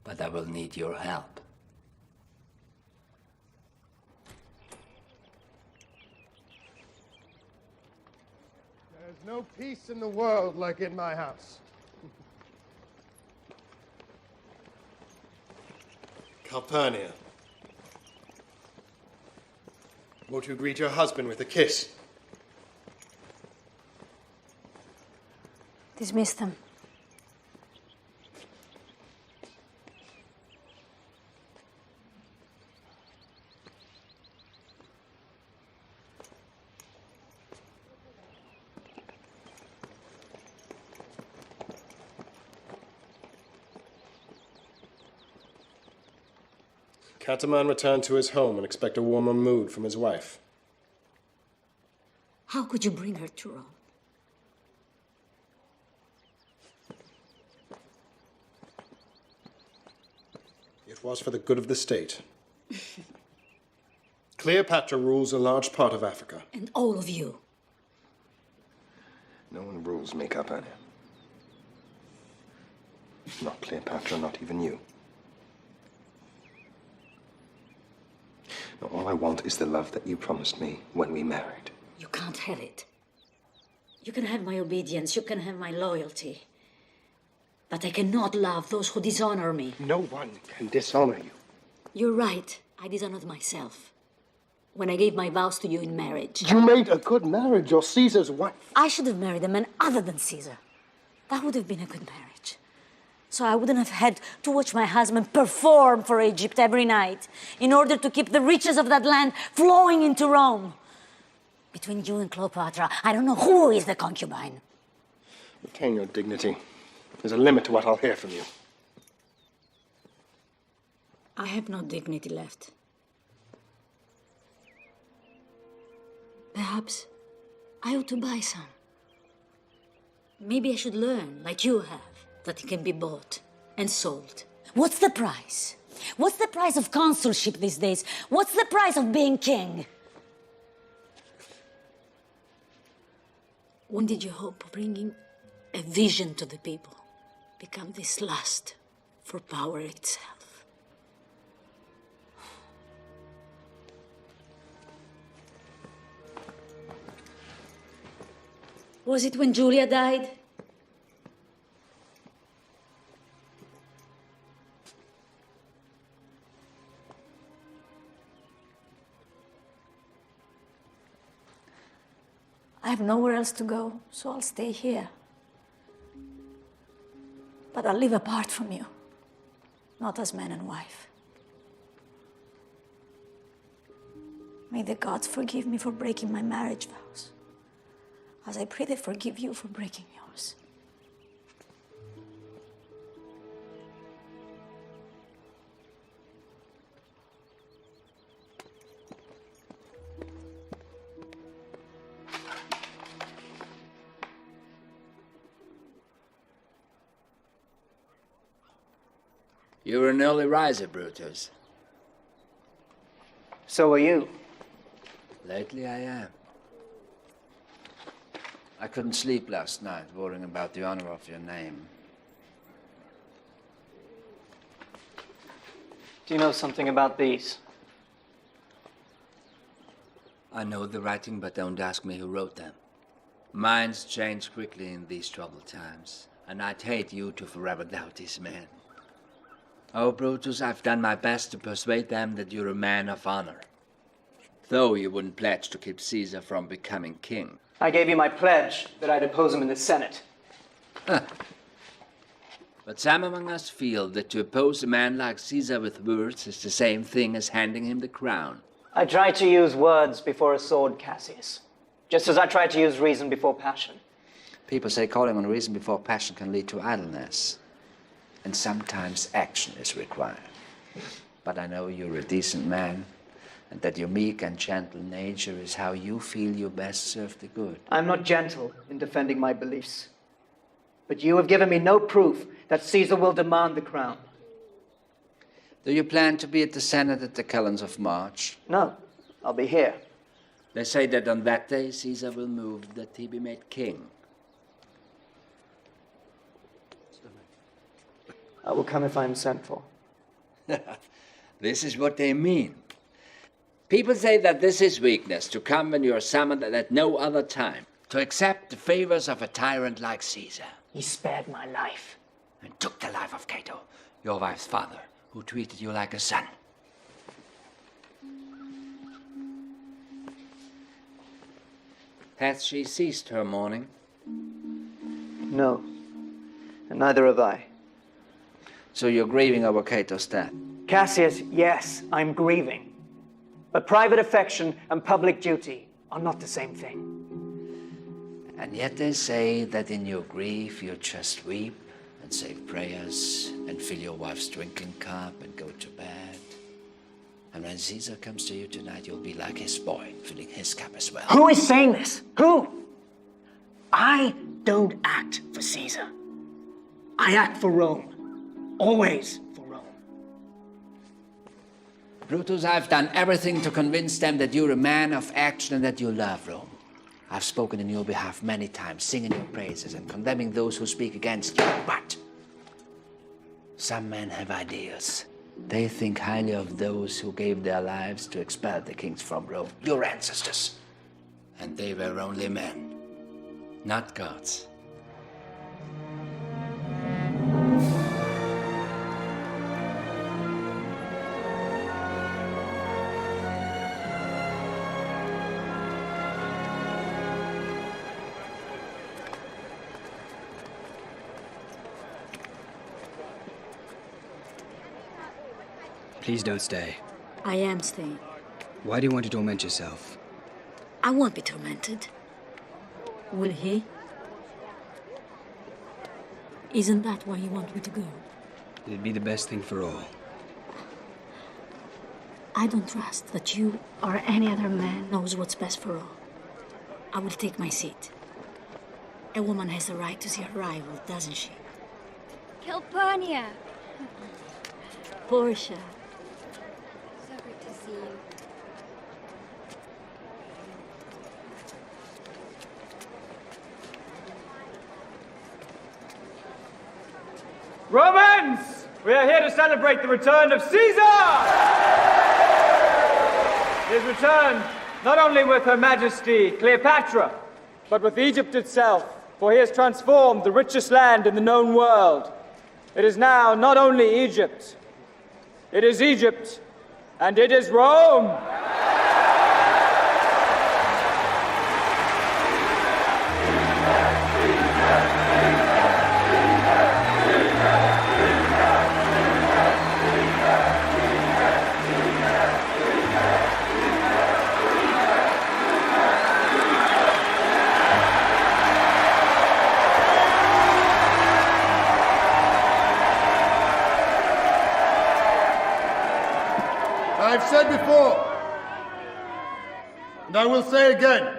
P: But I will need your help.
D: There's no peace in the world like in my house.
B: Calpurnia. Won't you greet your husband with a kiss?
M: Dismiss them.
B: Cataman returned to his home and expect a warmer mood from his wife.
M: How could you bring her to Rome?
B: It was for the good of the state. Cleopatra rules a large part of Africa.
M: And all of you.
B: No one rules me, Calpurnia. Not Cleopatra, not even you. No, all I want is the love that you promised me when we married.
M: You can't have it. You can have my obedience, you can have my loyalty. But I cannot love those who dishonor me.
B: No one can dishonor you.
M: You're right. I dishonored myself. When I gave my vows to you in marriage.
B: You made a good marriage. You're Caesar's wife.
M: I should have married a man other than Caesar.
H: That would have been a good marriage. So I wouldn't have had to watch my husband perform for Egypt every night in order to keep the riches of that land flowing into Rome. Between you and Cleopatra, I don't know who is the concubine.
B: Retain your dignity. There's a limit to what I'll hear from you.
H: I have no dignity left. Perhaps I ought to buy some. Maybe I should learn, like you have, that it can be bought and sold. What's the price? What's the price of consulship these days? What's the price of being king? When did you hope of bringing a vision to the people become this lust for power itself? Was it when Julia died? I have nowhere else to go, so I'll stay here. But I'll live apart from you, not as man and wife. May the gods forgive me for breaking my marriage vows, as I pray they forgive you for breaking yours.
P: You're an early riser, Brutus.
K: So are you.
P: Lately I am. I couldn't sleep last night, worrying about the honor of your name.
K: Do you know something about these?
P: I know the writing, but don't ask me who wrote them. Minds change quickly in these troubled times, and I'd hate you to forever doubt these men. Oh, Brutus, I've done my best to persuade them that you're a man of honor. Though you wouldn't pledge to keep Caesar from becoming king.
K: I gave you my pledge that I'd oppose him in the Senate.
P: Huh. But some among us feel that to oppose a man like Caesar with words is the same thing as handing him the crown.
K: I tried to use words before a sword, Cassius. Just as I tried to use reason before passion.
P: People say calling on reason before passion can lead to idleness. And sometimes action is required. But I know you're a decent man, and that your meek and gentle nature is how you feel you best serve the good.
K: I'm not gentle in defending my beliefs. But you have given me no proof that Caesar will demand the crown.
P: Do you plan to be at the Senate at the calends of March?
K: No, I'll be here.
P: They say that on that day Caesar will move that he be made king.
K: I will come if I am sent for.
P: This is what they mean. People say that this is weakness, to come when you are summoned and at no other time, to accept the favors of a tyrant like Caesar.
K: He spared my life.
P: And took the life of Cato, your wife's father, who treated you like a son. Hath she ceased her mourning?
K: No, and neither have I.
P: So you're grieving over Cato's death?
K: Cassius, yes, I'm grieving. But private affection and public duty are not the same thing.
P: And yet they say that in your grief you just weep and say prayers and fill your wife's drinking cup and go to bed. And when Caesar comes to you tonight, you'll be like his boy, filling his cup as well.
K: Who is saying this? Who? I don't act for Caesar. I act for Rome. Always for Rome.
P: Brutus, I've done everything to convince them that you're a man of action and that you love Rome. I've spoken in your behalf many times, singing your praises and condemning those who speak against you. But some men have ideas. They think highly of those who gave their lives to expel the kings from Rome, your ancestors. And they were only men, not gods.
I: Please don't stay.
H: I am staying.
I: Why do you want to torment yourself?
H: I won't be tormented. Will he? Isn't that why you want me to go?
I: It'd be the best thing for all.
H: I don't trust that you or any other man knows what's best for all. I will take my seat. A woman has the right to see her rival, doesn't she?
J: Calpurnia!
H: Portia.
J: So good to see you.
L: Romans! We are here to celebrate the return of Caesar! His return, not only with Her Majesty Cleopatra, but with Egypt itself, for he has transformed the richest land in the known world. It is now not only Egypt, it is Egypt, and it is Rome!
D: I've said before, and I will say again,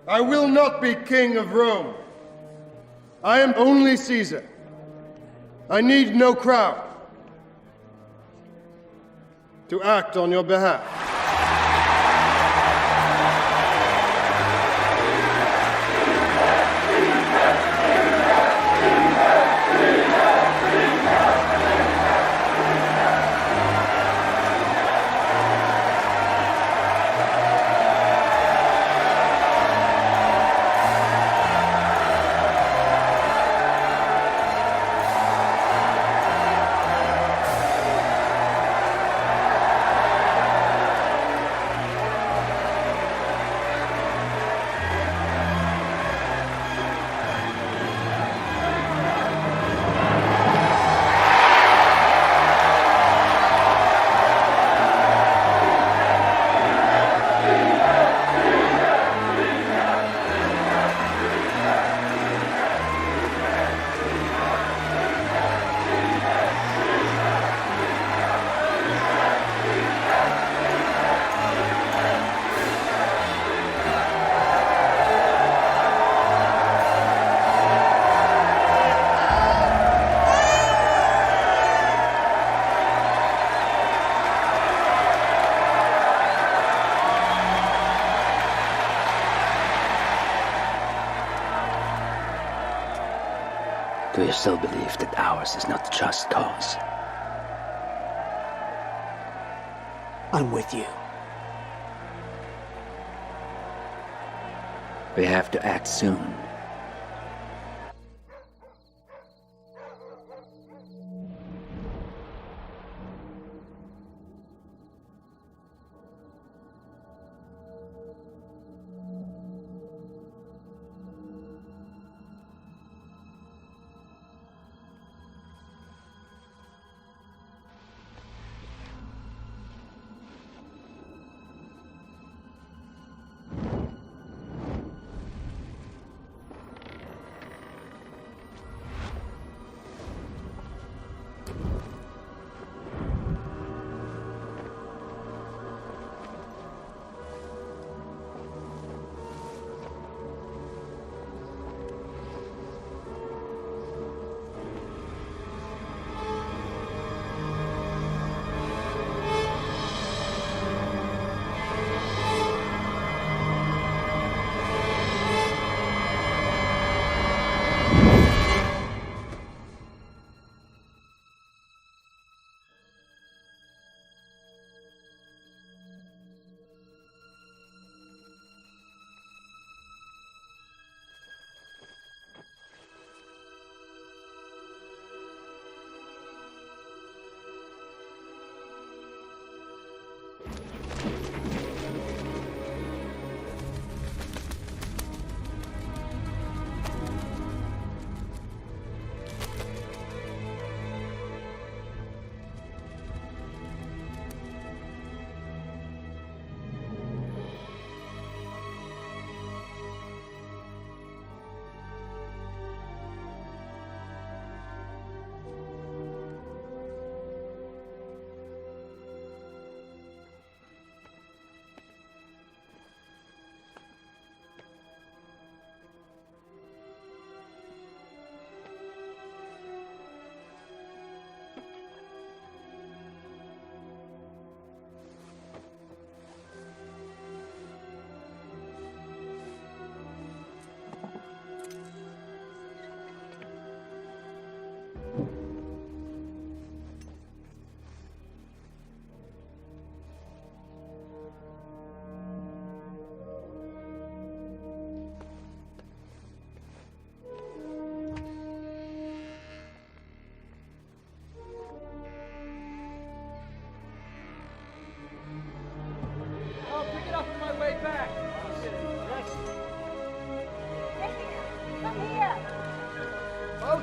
D: I will not be king of Rome. I am only Caesar. I need no crown to act on your behalf.
I: Do you still believe that ours is not the just cause?
K: I'm with you.
P: We have to act soon.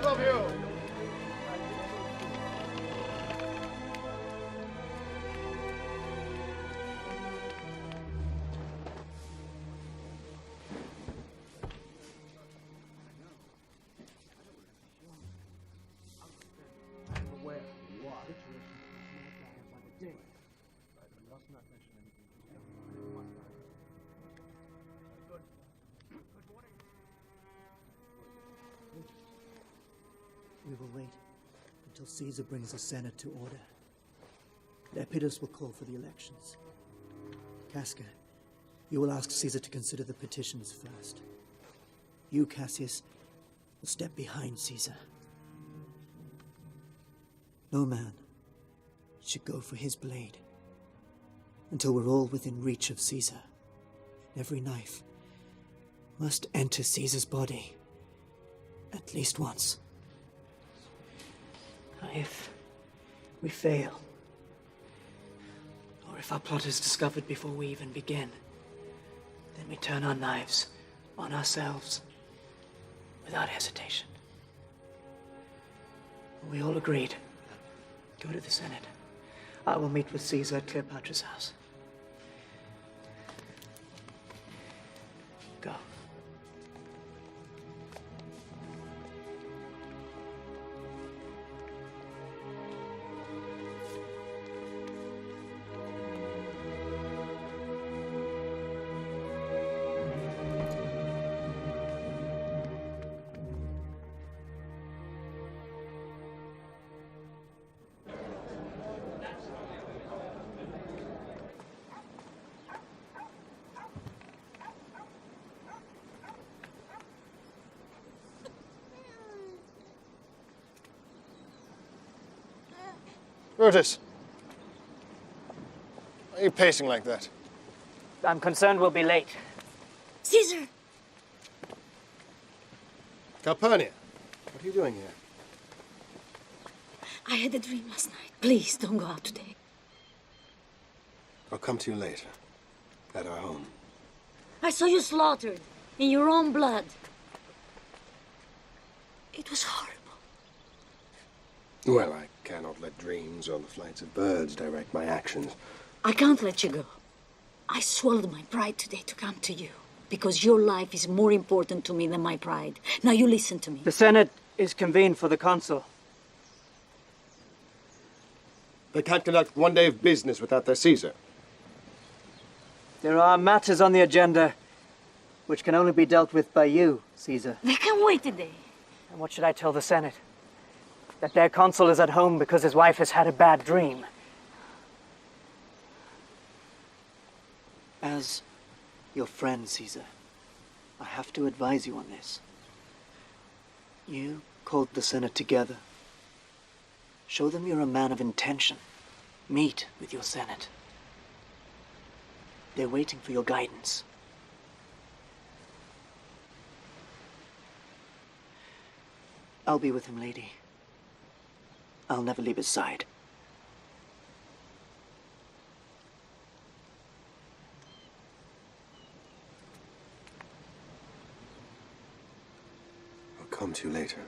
D: both of you!
Q: We will wait until Caesar brings the Senate to order. Lepidus will call for the elections. Casca, you will ask Caesar to consider the petitions first. You, Cassius, will step behind Caesar. No man should go for his blade until we're all within reach of Caesar. Every knife must enter Caesar's body at least once. If we fail, or if our plot is discovered before we even begin, then we turn our knives on ourselves without hesitation. We all agreed. Go to the Senate. I will meet with Caesar at Cleopatra's house. Go.
D: Brutus, why are you pacing like that?
K: I'm concerned we'll be late.
H: Caesar!
B: Calpurnia, what are you doing here?
H: I had a dream last night. Please, don't go out today.
B: I'll come to you later, at our home.
H: I saw you slaughtered in your own blood. It was horrible.
B: Well, I cannot let dreams or the flights of birds direct my actions.
H: I can't let you go. I swallowed my pride today to come to you, because your life is more important to me than my pride. Now you listen to me.
K: The Senate is convened for the consul.
B: They can't conduct one day of business without their Caesar.
K: There are matters on the agenda which can only be dealt with by you, Caesar.
H: They can wait a day.
K: And what should I tell the Senate? That their consul is at home because his wife has had a bad dream.
Q: As your friend, Caesar, I have to advise you on this. You called the Senate together. Show them you're a man of intention. Meet with your Senate. They're waiting for your guidance. I'll be with him, lady. I'll never leave his side.
B: I'll come to you later.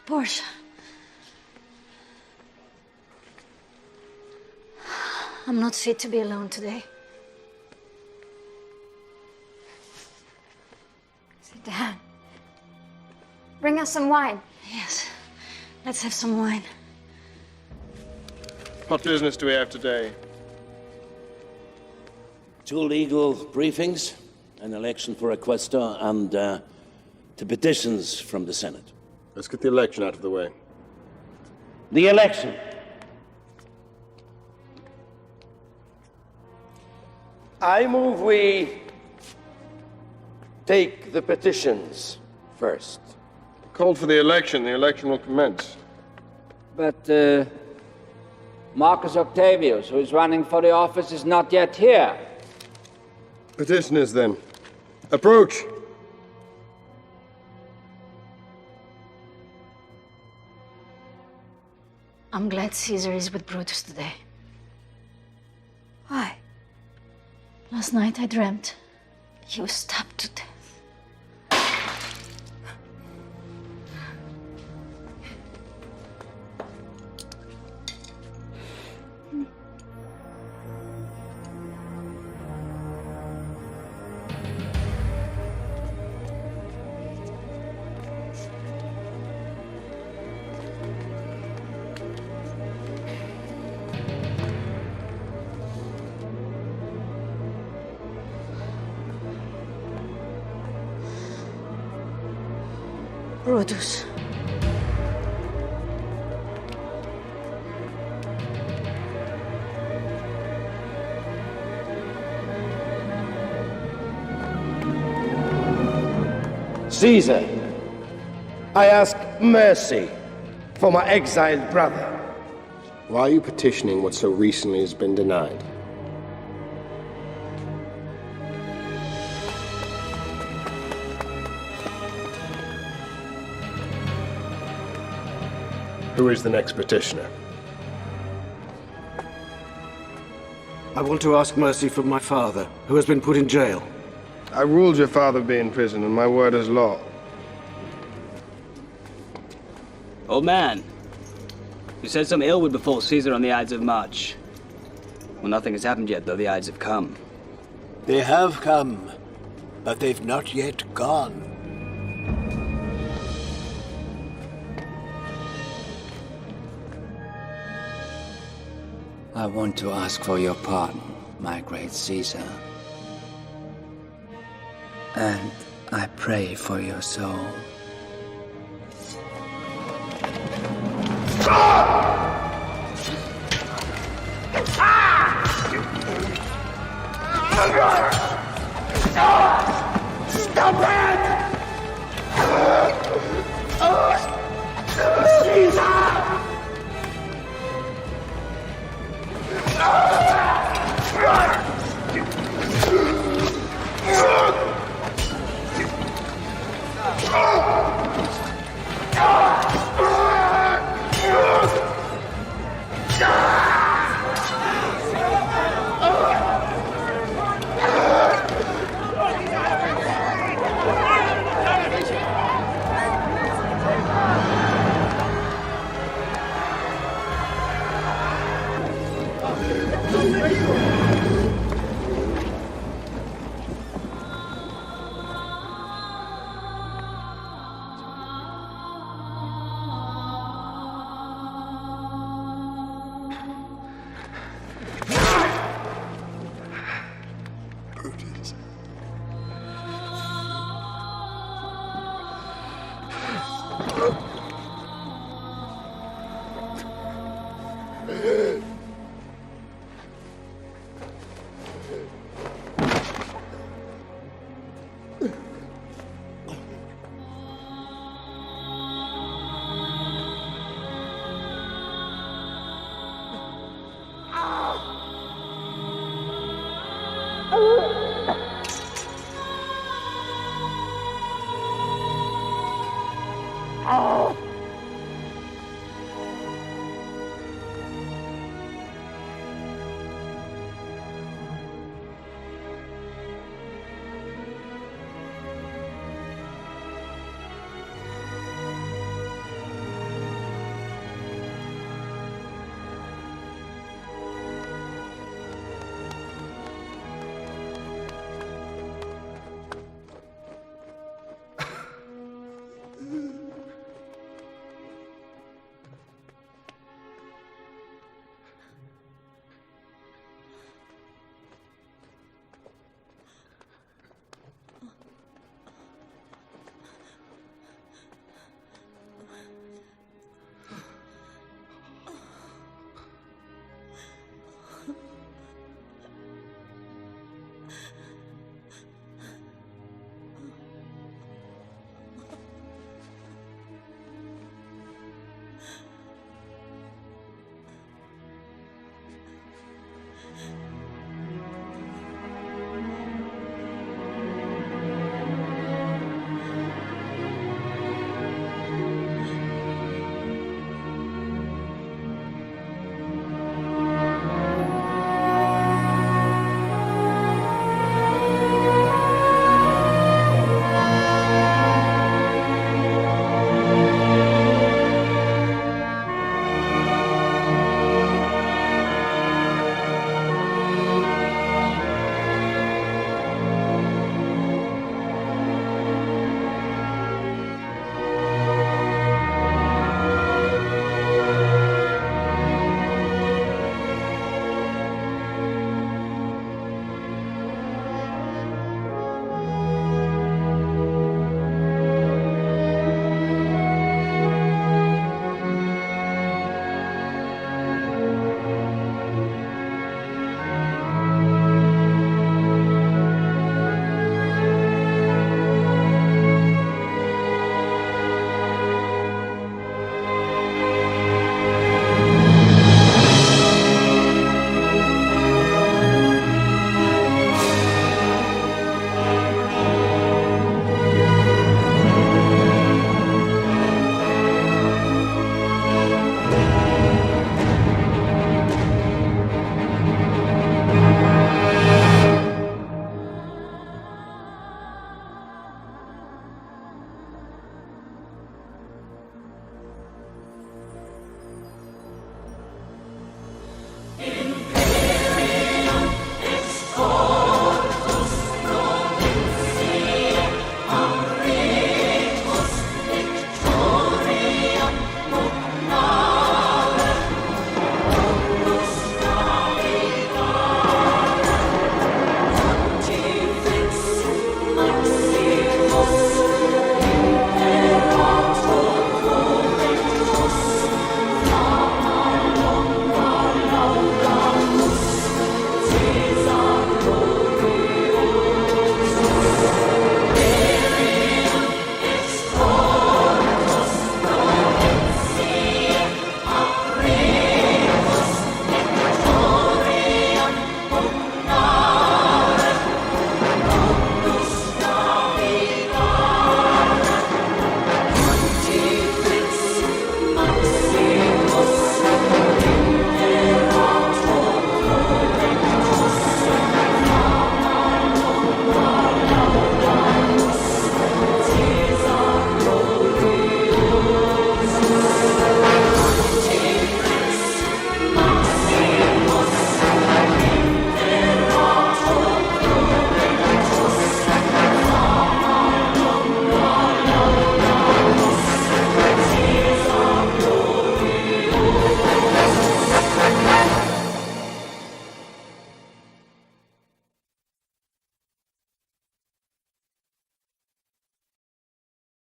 H: Portia. I'm not fit to be alone today.
J: us some wine.
H: Yes, let's have some wine.
D: What business do we have today?
A: 2 legal briefings, an election for a quaestor, and 2 petitions from the Senate.
D: Let's get the election out of the way.
A: The election.
O: I move we take the petitions first.
D: Called for the election. The election will commence.
P: But Marcus Octavius, who is running for the office, is not yet here.
D: Petitioners, then. Approach!
H: I'm glad Caesar is with Brutus today. Why? Last night I dreamt he was stabbed to death. Brutus.
O: Caesar, I ask mercy for my exiled brother.
B: Why are you petitioning what so recently has been denied?
D: Who is the next petitioner?
S: I want to ask mercy for my father, who has been put in jail.
D: I ruled your father be in prison, and my word is law.
T: Old man, you said some ill would befall Caesar on the Ides of March. Well, nothing has happened yet, though the Ides have come.
X: They have come, but they've not yet gone.
P: I want to ask for your pardon, my great Caesar. And I pray for your soul.
C: Stop it! Caesar!